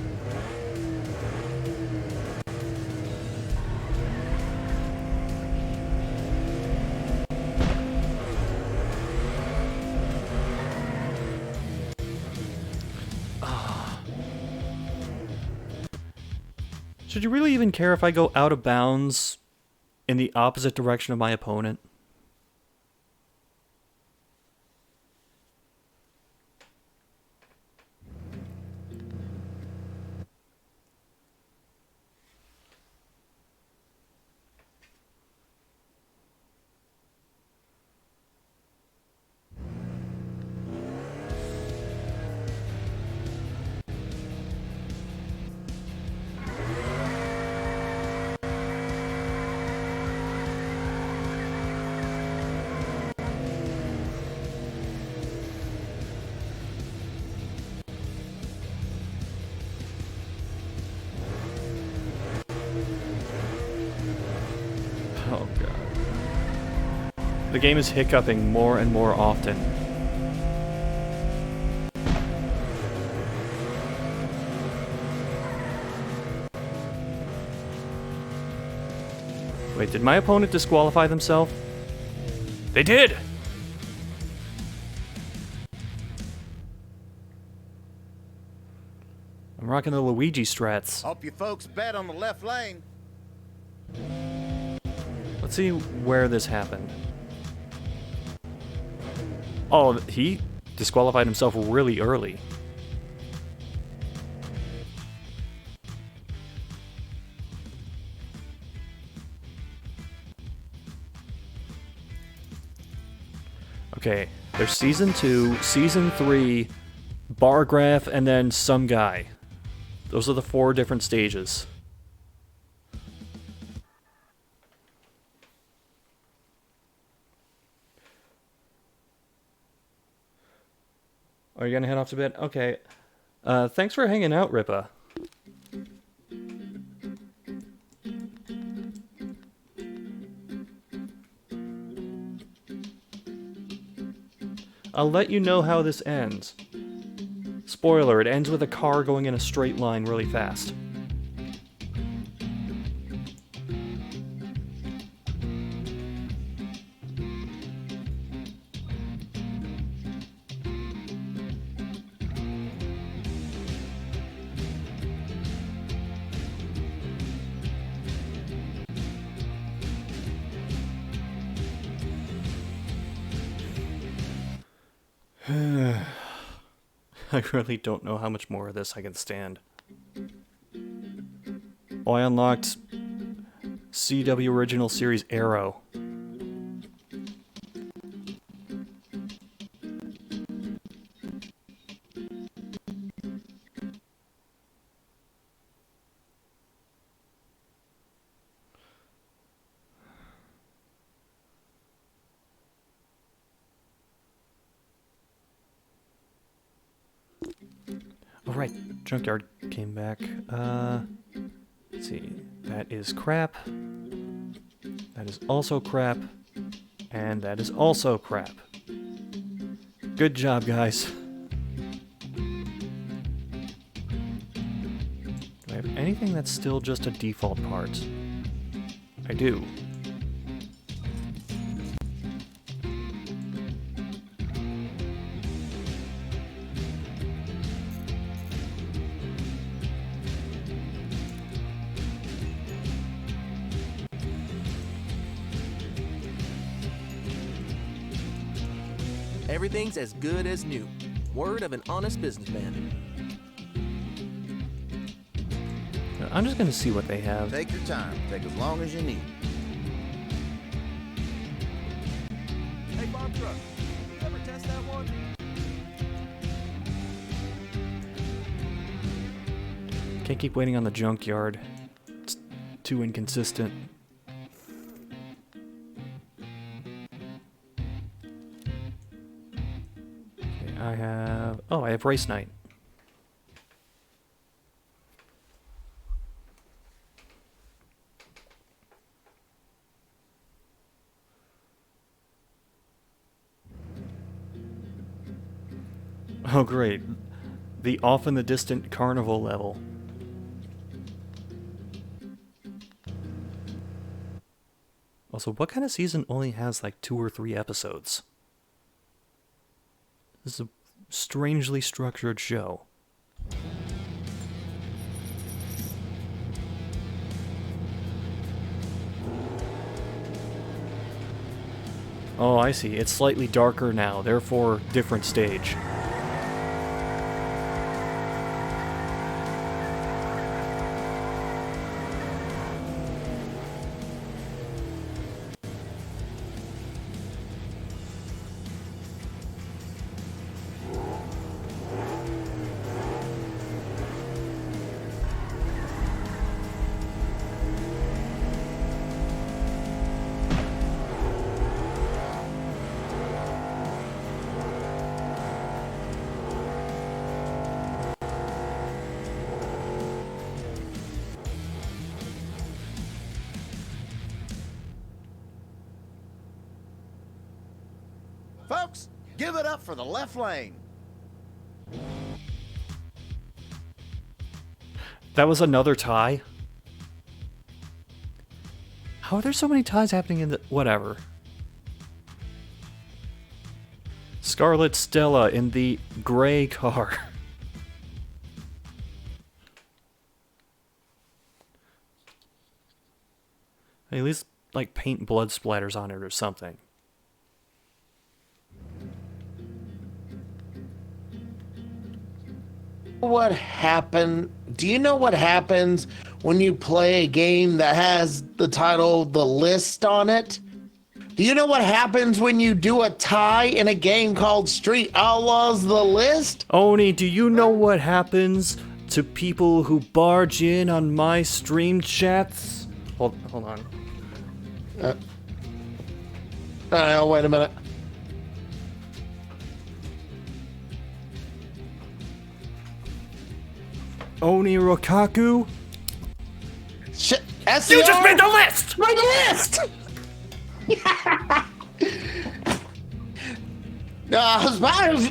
Should you really even care if I go out of bounds in the opposite direction of my opponent? Oh god. The game is hiccuping more and more often. Wait, did my opponent disqualify themselves? They did! I'm rocking the Luigi strats. Hope you folks bet on the left lane. Let's see where this happened. Oh, he disqualified himself really early. Okay, there's Season 2, Season 3, Bar Graph, and then Some Guy. Those are the 4 different stages. Are you gonna head off to bed? Okay. Thanks for hanging out, Ripa. I'll let you know how this ends. Spoiler, it ends with a car going in a straight line really fast. I really don't know how much more of this I can stand. Oh, I unlocked CW Original Series Arrow. Alright, Junkyard came back. Let's see. That is crap. That is also crap. And that is also crap. Good job, guys. Do I have anything that's still just a default part? I do. Everything's as good as new. Word of an honest businessman. I'm just gonna see what they have. Take your time. Take as long as you need. Hey, farm truck, you ever test that one? Can't keep waiting on the junkyard. It's too inconsistent. Okay, I have... Oh, I have race night. Oh, great. The off in the distant carnival level. Also, what kind of season only has like 2 or 3 episodes? This is a strangely structured show. Oh, I see. It's slightly darker now, therefore different stage. Folks, give it up for the left lane. That was another tie? How are there so many ties happening in the... Whatever. Scarlet Stella in the gray car. At least, like, paint blood splatters on it or something. What happened? Do you know what happens when you play a game that has the title The List on it? Do you know what happens when you do a tie in a game called Street Outlaws The List? Oni, do you know what happens to people who barge in on my stream chats? Hold on. Wait a minute. Oni Rokaku? Shit. You just made the list! Made the list! No, I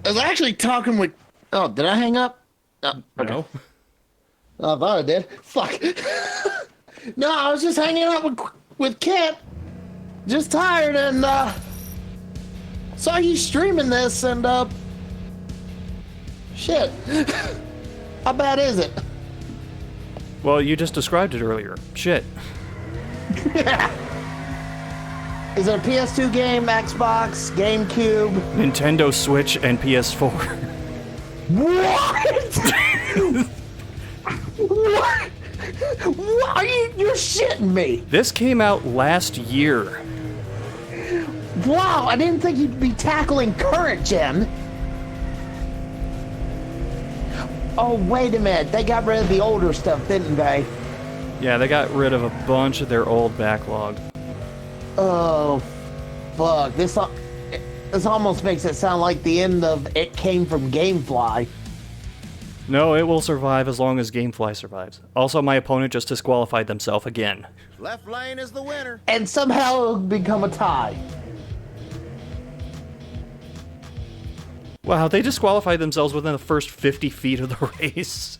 was actually talking with... Oh, did I hang up? Oh, okay. No. I thought I did. Fuck. No, I was just hanging out with Kit. Just tired and saw you streaming this and shit. How bad is it? Well, you just described it earlier. Shit. Is it a PS2 game, Xbox, GameCube? Nintendo Switch and PS4. What? What? What? You're shitting me. This came out last year. Wow, I didn't think you'd be tackling current gen. Oh, wait a minute. They got rid of the older stuff, didn't they? Yeah, they got rid of a bunch of their old backlog. Oh, fuck. This almost makes it sound like the end of It Came from GameFly. No, it will survive as long as GameFly survives. Also, my opponent just disqualified themselves again. Left lane is the winner. And somehow it'll become a tie. Wow, they disqualified themselves within the first 50 feet of the race.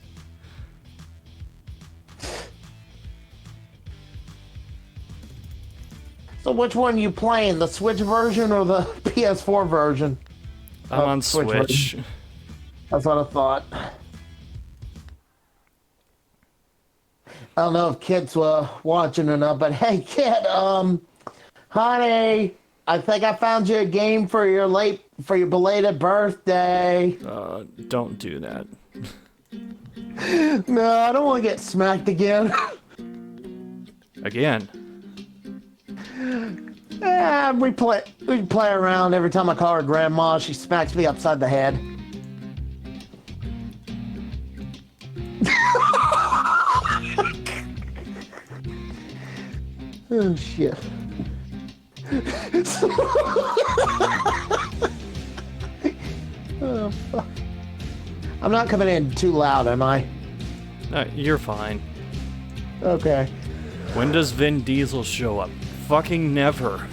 So which one are you playing? The Switch version or the PS4 version? I'm on Switch. That's what I thought. I don't know if Kit's watching or not, but hey, Kit, honey, I think I found you a game for your belated birthday. Don't do that. No, I don't want to get smacked again. Again. We play around. Every time I call her grandma, she smacks me upside the head. Oh shit. Oh, fuck. I'm not coming in too loud, am I? No, you're fine. Okay. When does Vin Diesel show up? Fucking never.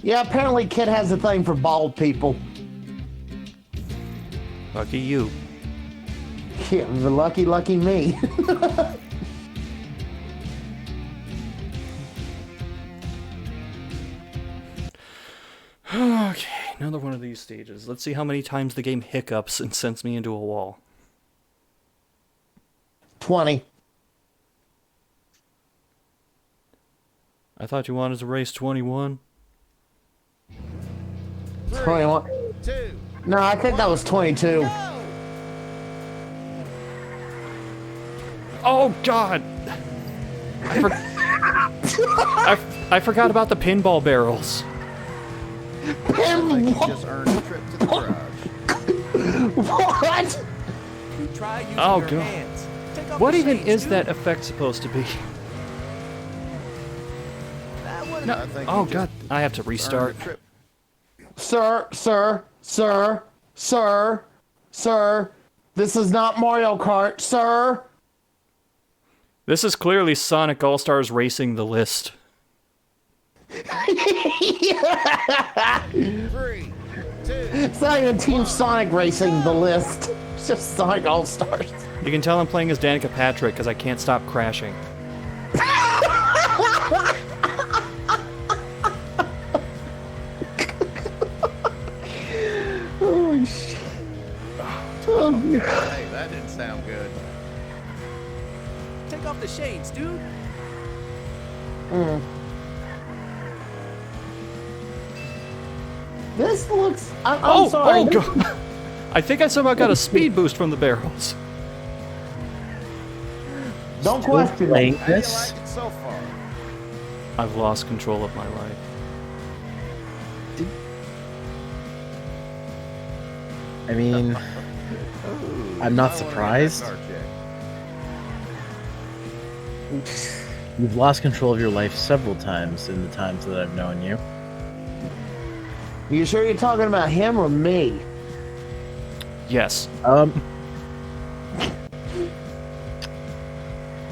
Yeah, apparently Kit has a thing for bald people. Lucky you. Yeah, lucky me. Okay, another one of these stages. Let's see how many times the game hiccups and sends me into a wall. 20. I thought you wanted to race 21. 21. 2. No, I think that was 22. Oh god! I forgot about the pinball barrels. You just earned a trip to the garage. What? Try using Oh, your God. hands. Take off What the even shades, is dude. that effect supposed to be? That one- No. I think Oh you god, I have to Earned restart. a trip. Sir. This is not Mario Kart, sir. This is clearly Sonic All-Stars Racing the List. 3, 2. It's not even Team Sonic racing the list. It's just Sonic All-Stars. You can tell I'm playing as Danica Patrick because I can't stop crashing. Holy shit. Oh, God. Hey, that didn't sound good. off the shades, dude. This looks. I'm sorry. this- God. I think I somehow got a speed boost from the barrels. Don't question Playing it. How do you this? like it so far? I've lost control of my life. I mean, I'm not I wanna get that surprised. car checked. You've lost control of your life several times in the times that I've known you. You sure you're talking about him or me? Yes.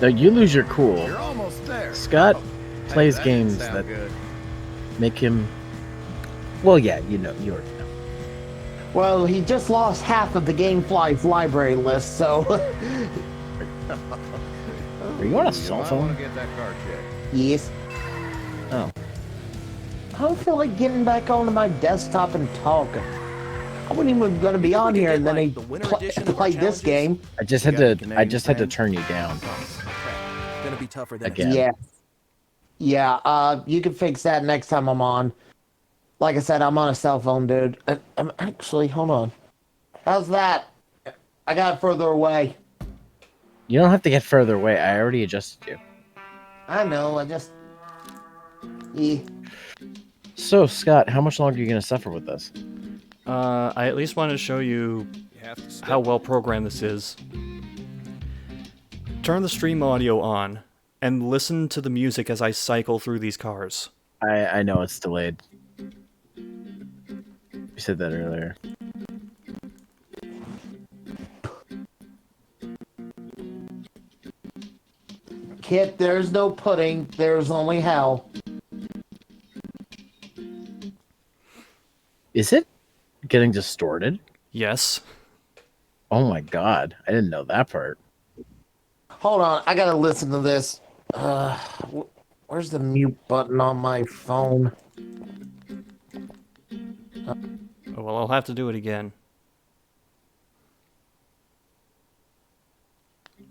No, you lose your cool. You're almost there. Scott Oh, plays that didn't games sound that good. make him. Well, yeah, you already know. Well, he just lost half of the GameFly's library list, so Are you on a You cell might want phone? to get that car checked. yes. Oh, I don't feel like getting back onto my desktop and talking. I wasn't even going to be Think we on could here, get, and then like, he the winter edition of our played this challenges? game. I just You had got the to. I Canadian just had to plan? turn you down Crap. Gonna be tougher than again. Yeah. Yeah, you can fix that next time I'm on. Like I said, I'm on a cell phone, dude. I'm actually, hold on. How's that? I got it further away. You don't have to get further away. I already adjusted you. I know, I just... Yeah. So, Scott, how much longer are you gonna suffer with this? I at least want to show you You have to step how well programmed this is. Turn the stream audio on and listen to the music as I cycle through these cars. I know it's delayed. You said that earlier. Kit, there's no pudding. There's only hell. Is it getting distorted? Yes. Oh my god, I didn't know that part. Hold on, I gotta listen to this. Where's the mute button on my phone? Oh, well, I'll have to do it again.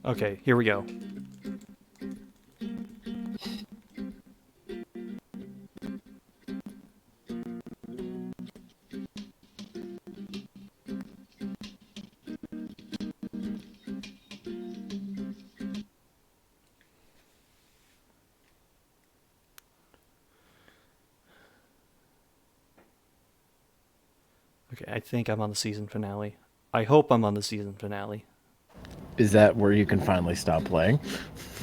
Okay, here we go. Okay, I think I'm on the season finale. I hope I'm on the season finale. Is that where you can finally stop playing?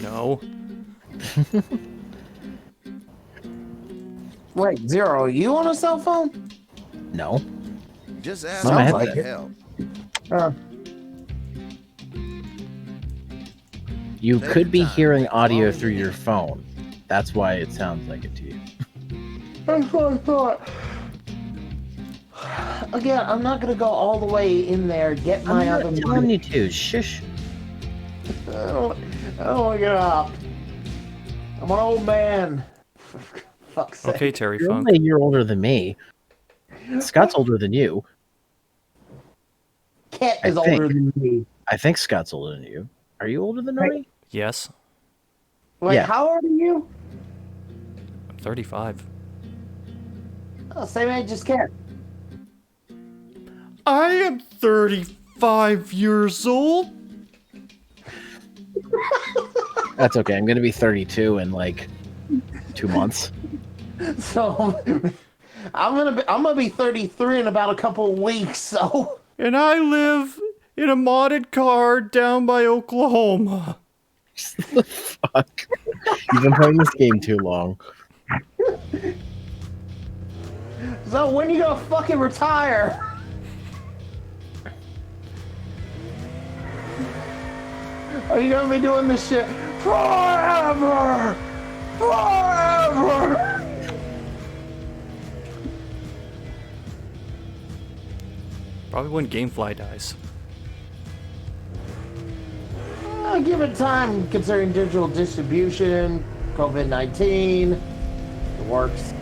No. Wait, Zero, are you on a cell phone? No. Just ask Mama, him I for had the to- help. Uh, You Take could your be time. hearing audio Long as through you your need. phone. That's why it sounds like it to you. that's what I thought. Again, I'm not gonna go all the way in there, get my other I'm not telling money. you to. Shush. I don't want to get up. I'm an old man. For fuck's sake. Okay, Terry You're Funk. only a year older than me. Scott's older than you. Kit I is think. older than me. I think Scott's older than you. Are you older than Right. me? Yes, Wait, Yeah. how old are you? I'm 35. Oh, same age as Kit. I am 35 years old. That's okay. I'm gonna be 32 in like 2 months. So I'm gonna be 33 in about a couple of weeks. So And I live in a modded car down by Oklahoma. Fuck. You've been playing this game too long. when you gonna fucking retire? Are you gonna be doing this shit forever? Forever! Probably when GameFly dies. Give it time considering digital distribution, COVID-19, the works.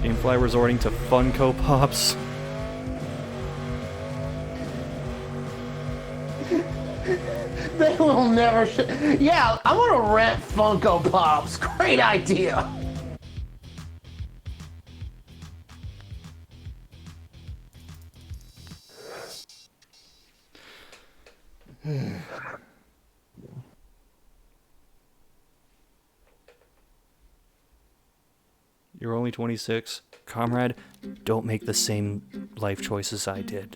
GameFly resorting to Funko Pops. They will never. Yeah, I'm gonna rent Funko Pops. Great idea. You're only 26. Comrade, don't make the same life choices I did.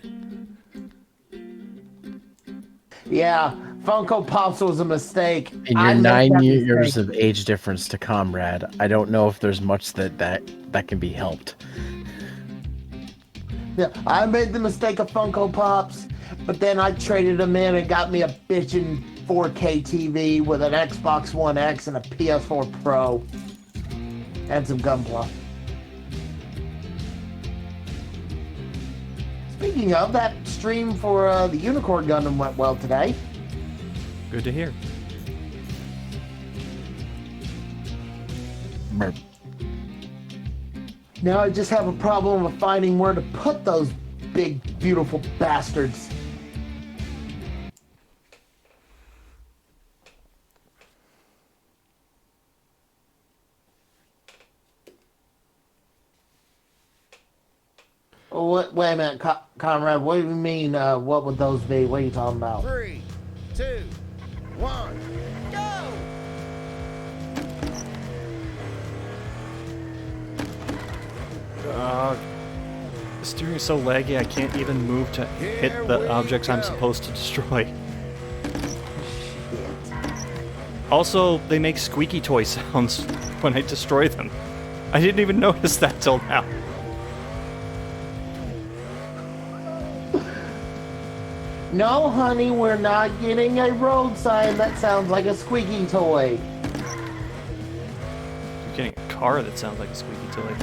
Yeah, Funko Pops was a mistake. And you're I made 9 that years mistake. of age difference to Comrade. I don't know if there's much that can be helped. Yeah, I made the mistake of Funko Pops, but then I traded them in and got me a bitchin' 4K TV with an Xbox One X and a PS4 Pro. And some Gunpla. Speaking of, that stream for the Unicorn Gundam went well today. Good to hear. Burp. Now I just have a problem with finding where to put those big, beautiful bastards. Oh, wait a minute, Conrad. What do you mean? What would those be? What are you talking about? 3, 2, 1, go! The steering is so laggy I can't even move to hit Here the we objects I'm go. supposed to destroy. Also, they make squeaky toy sounds when I destroy them. I didn't even notice that till now. No, honey, we're not getting a road sign that sounds like a squeaky toy. You're getting a car that sounds like a squeaky toy.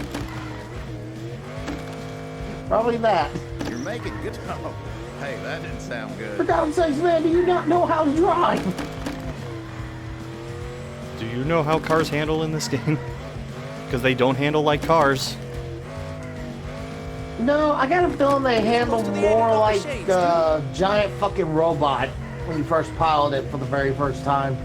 Probably that. You're making good. Oh, hey, that didn't sound For good. God's sakes, man, do you not know how to drive? Do you know how cars handle in this game? Because they don't handle like cars. No, I got a feeling they handle more like a giant fucking robot when you first pilot it for the very first time.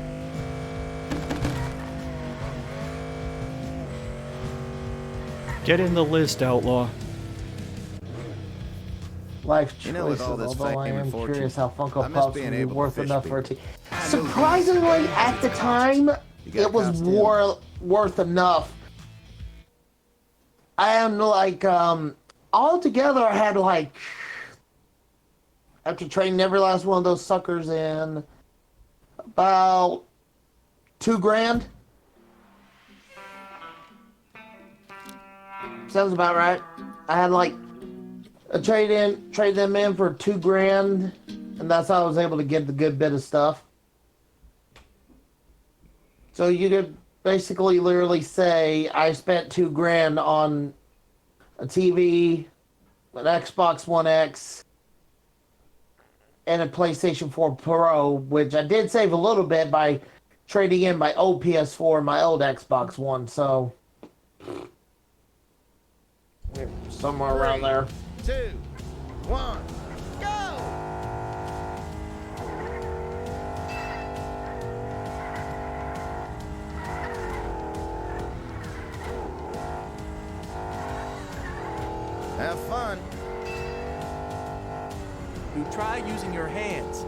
Get in the list, outlaw. Life You know, with choices, all this although I fame and am fortune, curious how I Funko miss Pops being would be able to worth fish enough for a people. team. Surprisingly, at the time, You got it was a costume? worth enough. I am like, altogether I had like, after trading every last one of those suckers in, about $2,000. Sounds about right. I had like a trade them in for $2,000, and that's how I was able to get the good bit of stuff. So you could basically literally say I spent $2,000 on a TV, an Xbox One X, and a PlayStation 4 Pro, which I did save a little bit by trading in my old PS4 and my old Xbox One, so somewhere around there. 2, 1, go! Have fun. You try using your hands.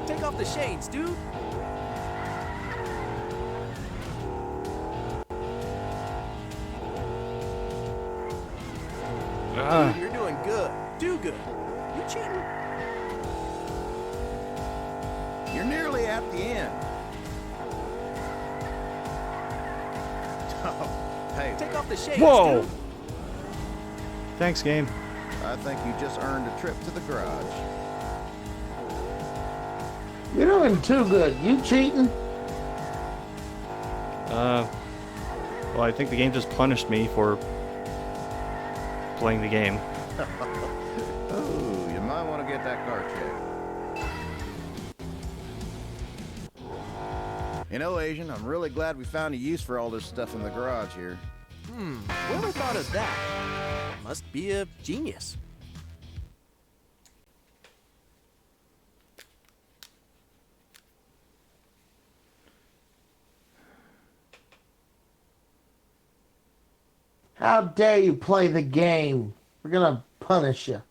Take off the shades, dude. Ah, You're doing good. Do good. You cheating? You're nearly at the end. Oh, hey, Take off the shades, whoa! dude. Thanks, game. I think you just earned a trip to the garage. You're doing too good. You cheating? Well, I think the game just punished me for playing the game. Oh, you might want to get that car checked. You know, Asian, I'm really glad we found a use for all this stuff in the garage here. Whoever thought of that must be a genius. How dare you play the game? We're gonna punish you.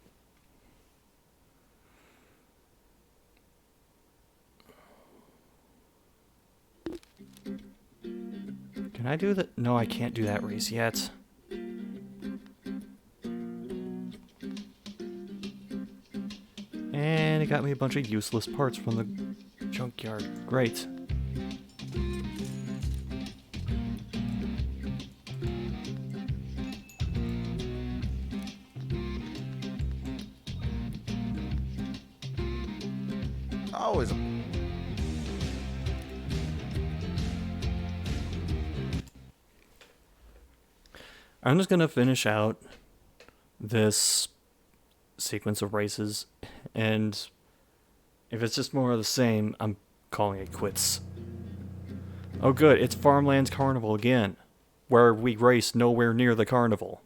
Can I do that? No, I can't do that race yet. And it got me a bunch of useless parts from the junkyard. Great. Always. I'm just gonna finish out this sequence of races, and if it's just more of the same, I'm calling it quits. Oh good, it's Farmlands Carnival again, where we race nowhere near the carnival.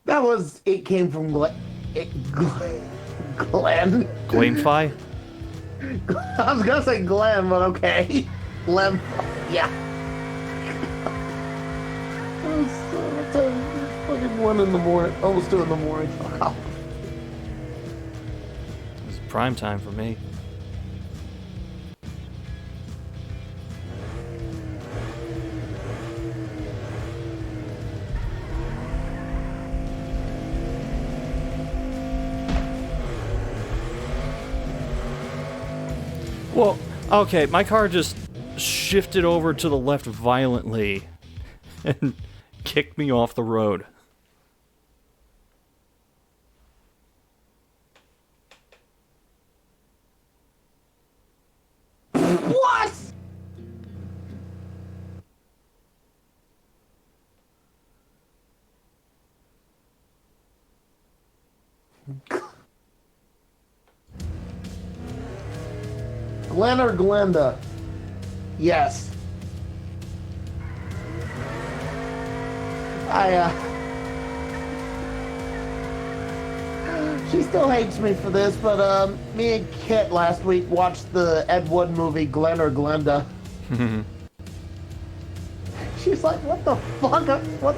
That was. It came from Glenn. Glenn. GameFly? I was gonna say Glenn, but okay. Glenn. Yeah. It's fucking 1 in the morning. Almost 2 in the morning. Wow. It's prime time for me. Well, okay, my car just shifted over to the left violently and kicked me off the road. What? Glenn or Glenda? Yes. She still hates me for this, but me and Kit last week watched the Ed Wood movie Glenn or Glenda. She's like, what the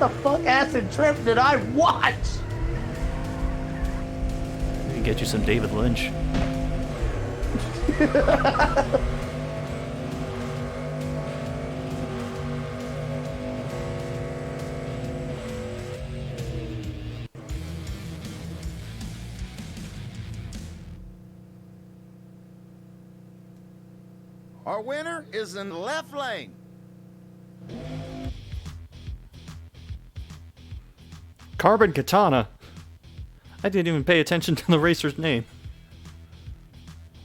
fuck acid trip did I watch? We can get you some David Lynch. Our winner is in the left lane. Carbon Katana. I didn't even pay attention to the racer's name.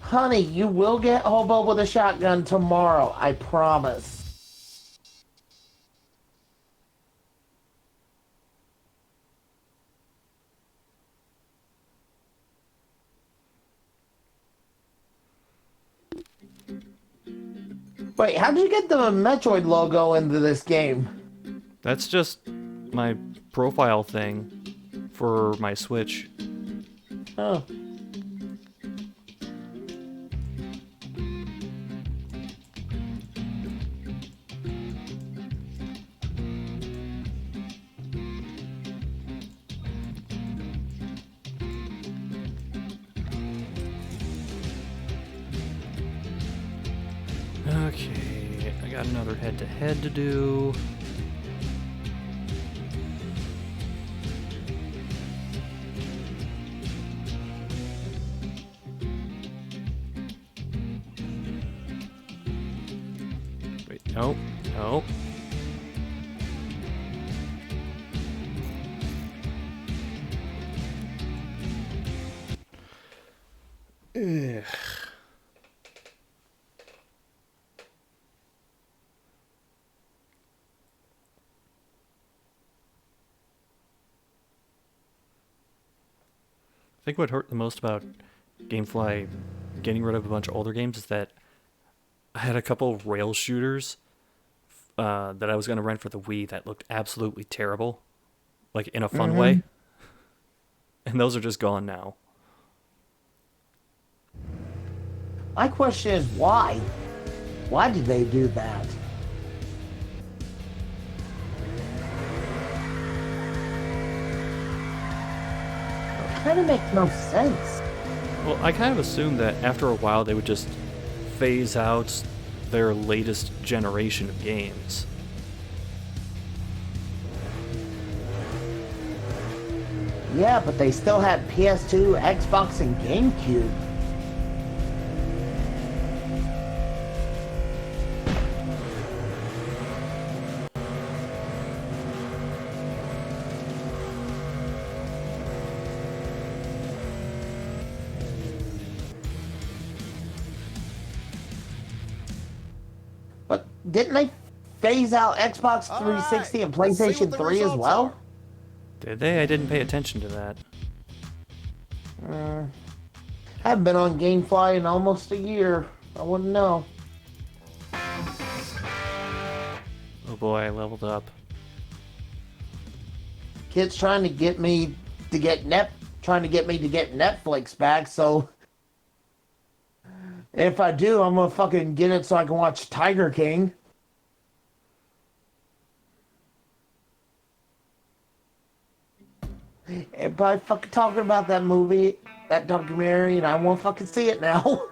Honey, you will get hobo with a shotgun tomorrow, I promise. Wait, how did you get the Metroid logo into this game? That's just my profile thing for my Switch. Oh. Okay, I got another head-to-head to do. Wait, no, no. Ugh. I think what hurt the most about GameFly getting rid of a bunch of older games is that I had a couple rail shooters that I was going to rent for the Wii that looked absolutely terrible, like in a fun way. And those are just gone now. My question is why? Why did they do that? Kind of makes no sense. Well, I kind of assumed that after a while they would just phase out their latest generation of games. Yeah, but they still had PS2, Xbox, and GameCube. But didn't they phase out Xbox 360 and PlayStation 3 as well? Did they? I didn't pay attention to that. I haven't been on GameFly in almost a year. I wouldn't know. Oh boy, I leveled up. Kid's trying to get me to get Netflix back, so if I do, I'm gonna fucking get it so I can watch Tiger King. Everybody fucking talking about that movie, that documentary, and I won't fucking see it now.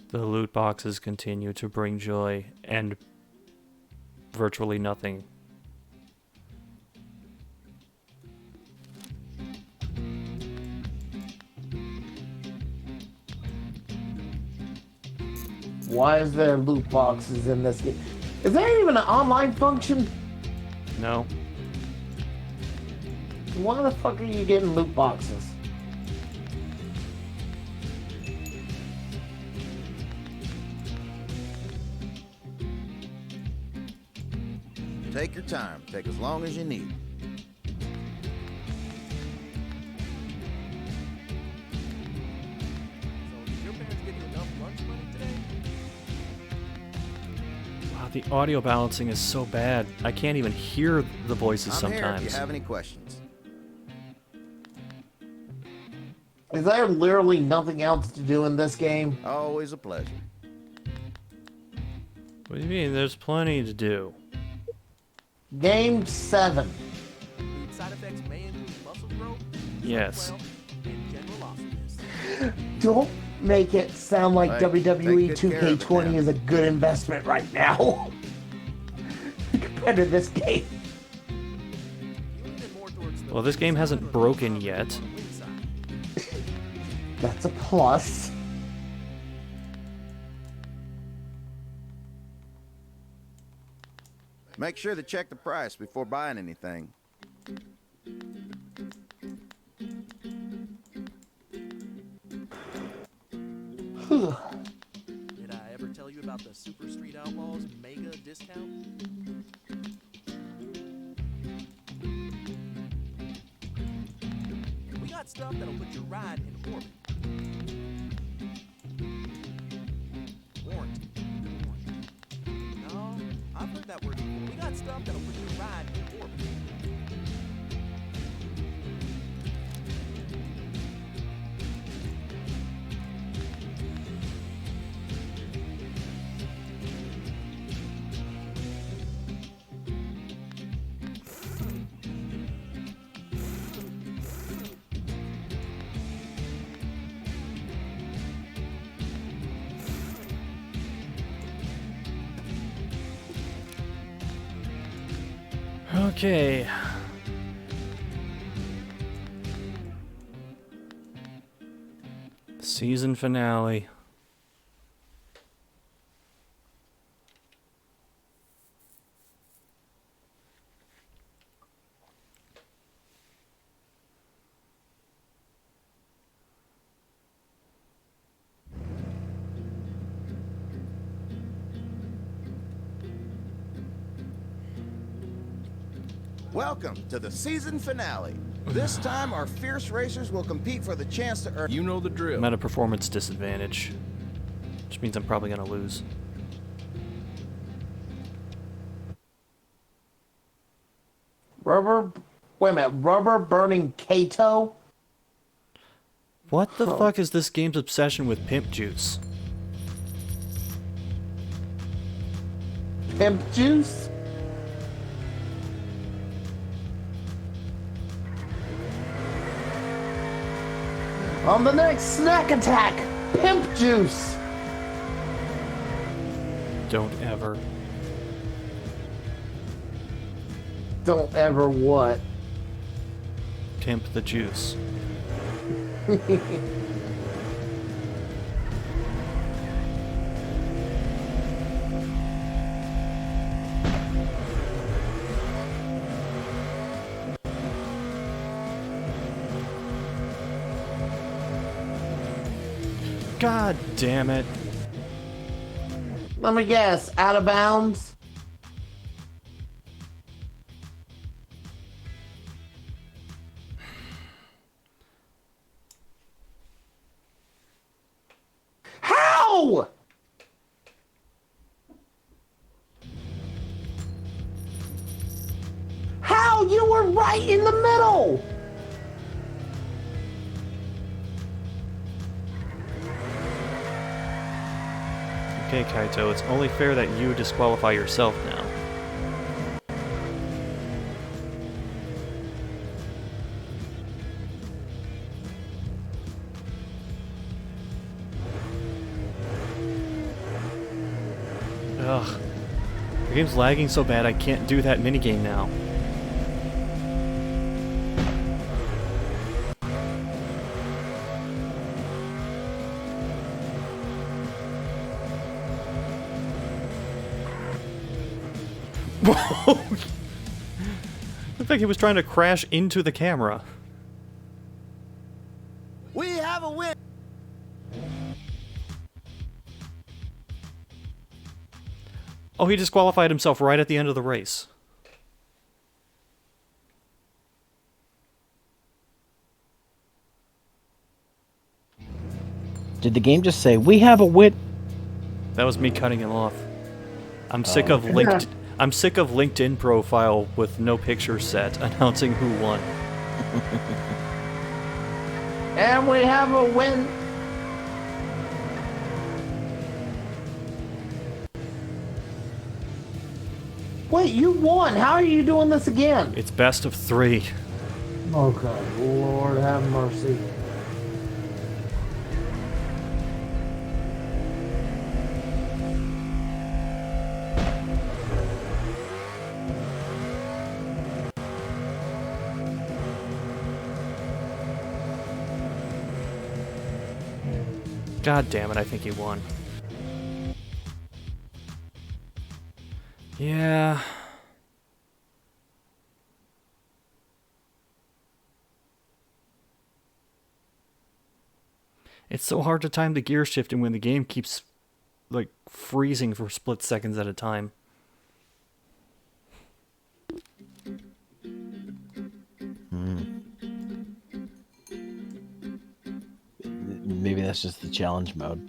The loot boxes continue to bring joy and virtually nothing. Why is there loot boxes in this game? Is there even an online function? No. Why the fuck are you getting loot boxes? Take your time. Take as long as you need. So, did your parents give you enough lunch money today? Wow, the audio balancing is so bad. I can't even hear the voices I'm here if sometimes. you have any questions. Is there literally nothing else to do in this game? Always a pleasure. What do you mean? There's plenty to do. Game 7. Food side effects may include muscle growth, Yes. well, and general awesomeness. Don't make it sound like Hey, WWE take good care of it 2K20 now. is a good investment right now. Compared to this game. You leaning more towards the Well, this game hasn't broken yet. win side. That's a plus. Make sure to check the price before buying anything. Did I ever tell you about the Super Street Outlaws mega discount? We got stuff that'll put your ride in orbit. Warranty. No, I've heard that word before. We got stuff that'll put your ride in orbit. Okay. Season finale. Welcome to the season finale. This time, our fierce racers will compete for the chance to earn. You know the drill. I'm at a performance disadvantage, which means I'm probably gonna lose. Wait a minute, rubber burning Kato? What the fuck is this game's obsession with pimp juice? Pimp juice? On the next snack attack, pimp juice. Don't ever. Don't ever what? Pimp the juice. God damn it. Let me guess, out of bounds? How? How? You were right in the middle! Okay, Kaito, it's only fair that you disqualify yourself now. Ugh. The game's lagging so bad I can't do that minigame now. Looked like he was trying to crash into the camera. We have a win. Oh, he disqualified himself right at the end of the race. Did the game just say, we have a wit? That was me cutting him off. I'm sick of LinkedIn profile with no picture set announcing who won. And we have a win. Wait, you won. How are you doing this again? It's best of 3. Oh, God. Lord have mercy. God damn it, I think he won. Yeah. It's so hard to time the gear shifting when the game keeps, like, freezing for split seconds at a time. Maybe that's just the challenge mode.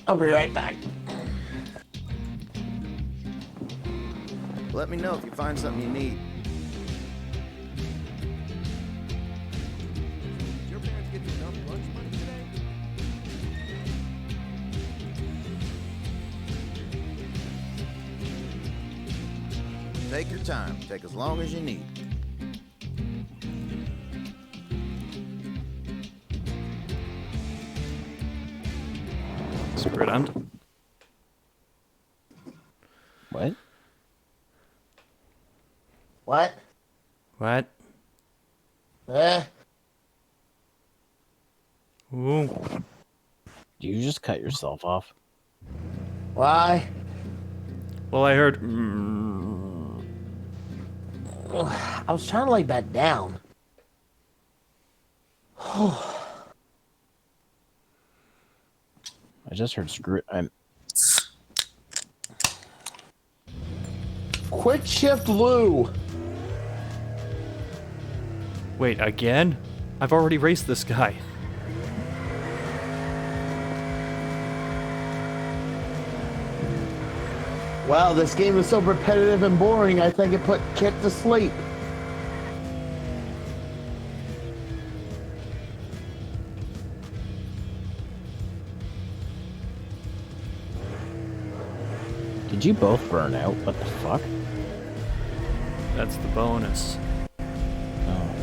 I'll be right back. Let me know if you find something you need. Your parents give you enough lunch money today? Take your time. Take as long as you need. Screw it, I'm... What? What? What? Eh? Ooh. You just cut yourself off. Why? Well, I heard... I was trying to lay that down. I just heard screw. I'm. Quick shift Lou. Wait, again? I've already raced this guy. Wow, this game is so repetitive and boring, I think it put Kit to sleep. Did you both burn out? What the fuck? That's the bonus. Oh.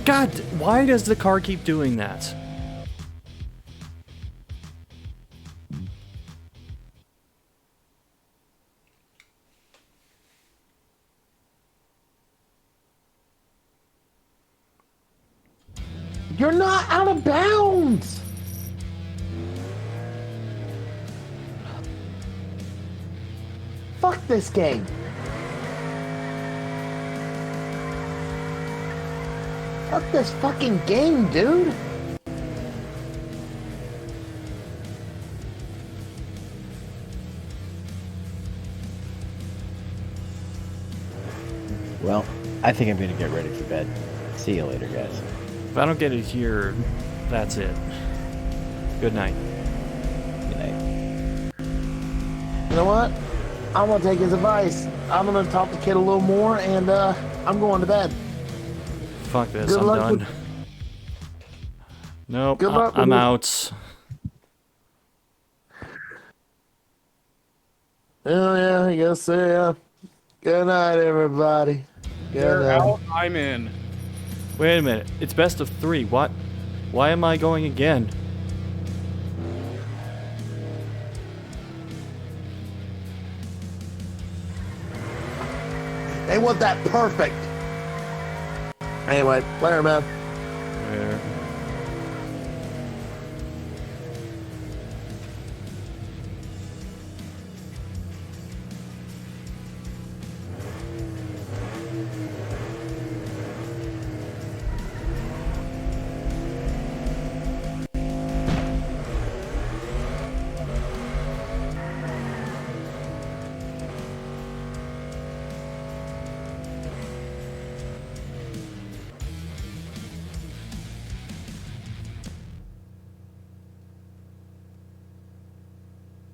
God, why does the car keep doing that? You're not out of bounds! Fuck this game. Fuck this fucking game, dude. Well, I think I'm gonna get ready for bed. See you later, guys. If I don't get it here, that's it. Good night. Good night. You know what? I'm gonna take his advice. I'm gonna talk to Kid a little more, and I'm going to bed. Fuck this, Good I'm luck done. with- Nope, Good luck I'm with it. out. Oh yeah, I guess so, yeah. Good night, everybody. Good They're night. out, I'm in. Wait a minute, it's best of 3. What? Why am I going again? They want that perfect. Anyway, later, man. Where?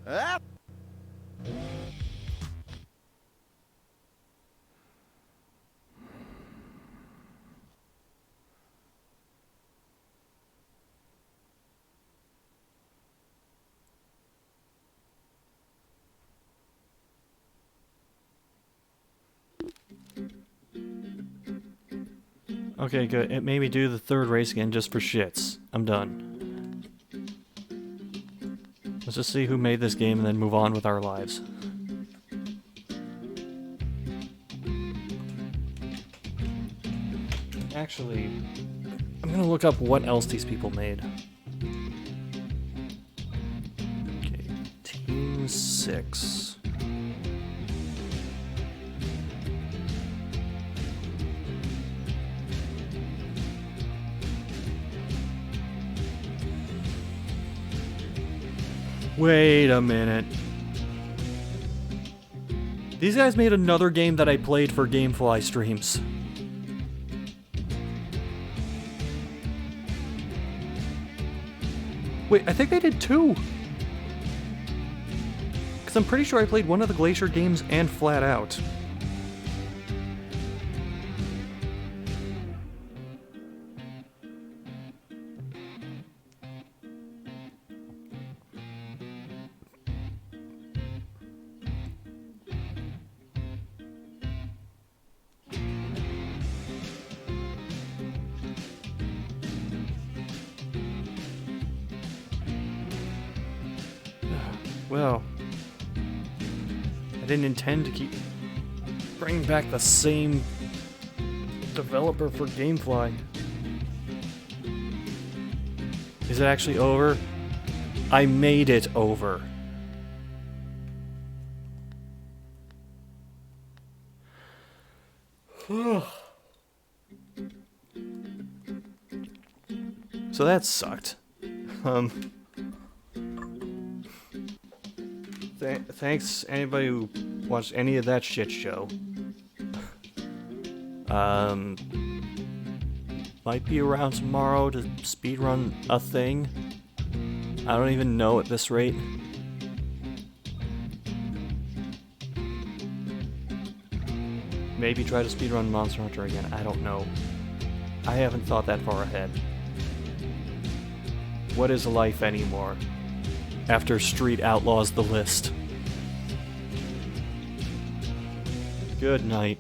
Ah! Okay, good. It made me do the 3rd race again just for shits. I'm done. Let's just see who made this game and then move on with our lives. Actually, I'm gonna look up what else these people made. Okay, Team 6. Wait a minute. These guys made another game that I played for GameFly streams. Wait, I think they did 2. Because I'm pretty sure I played one of the Glacier games and Flat Out. Well, I didn't intend to keep bringing back the same developer for GameFly. Is it actually over? I made it over. So that sucked. Thanks anybody who watched any of that shit show. Might be around tomorrow to speedrun a thing. I don't even know at this rate. Maybe try to speedrun Monster Hunter again. I don't know. I haven't thought that far ahead. What is life anymore? After Street Outlaws the list. Good night.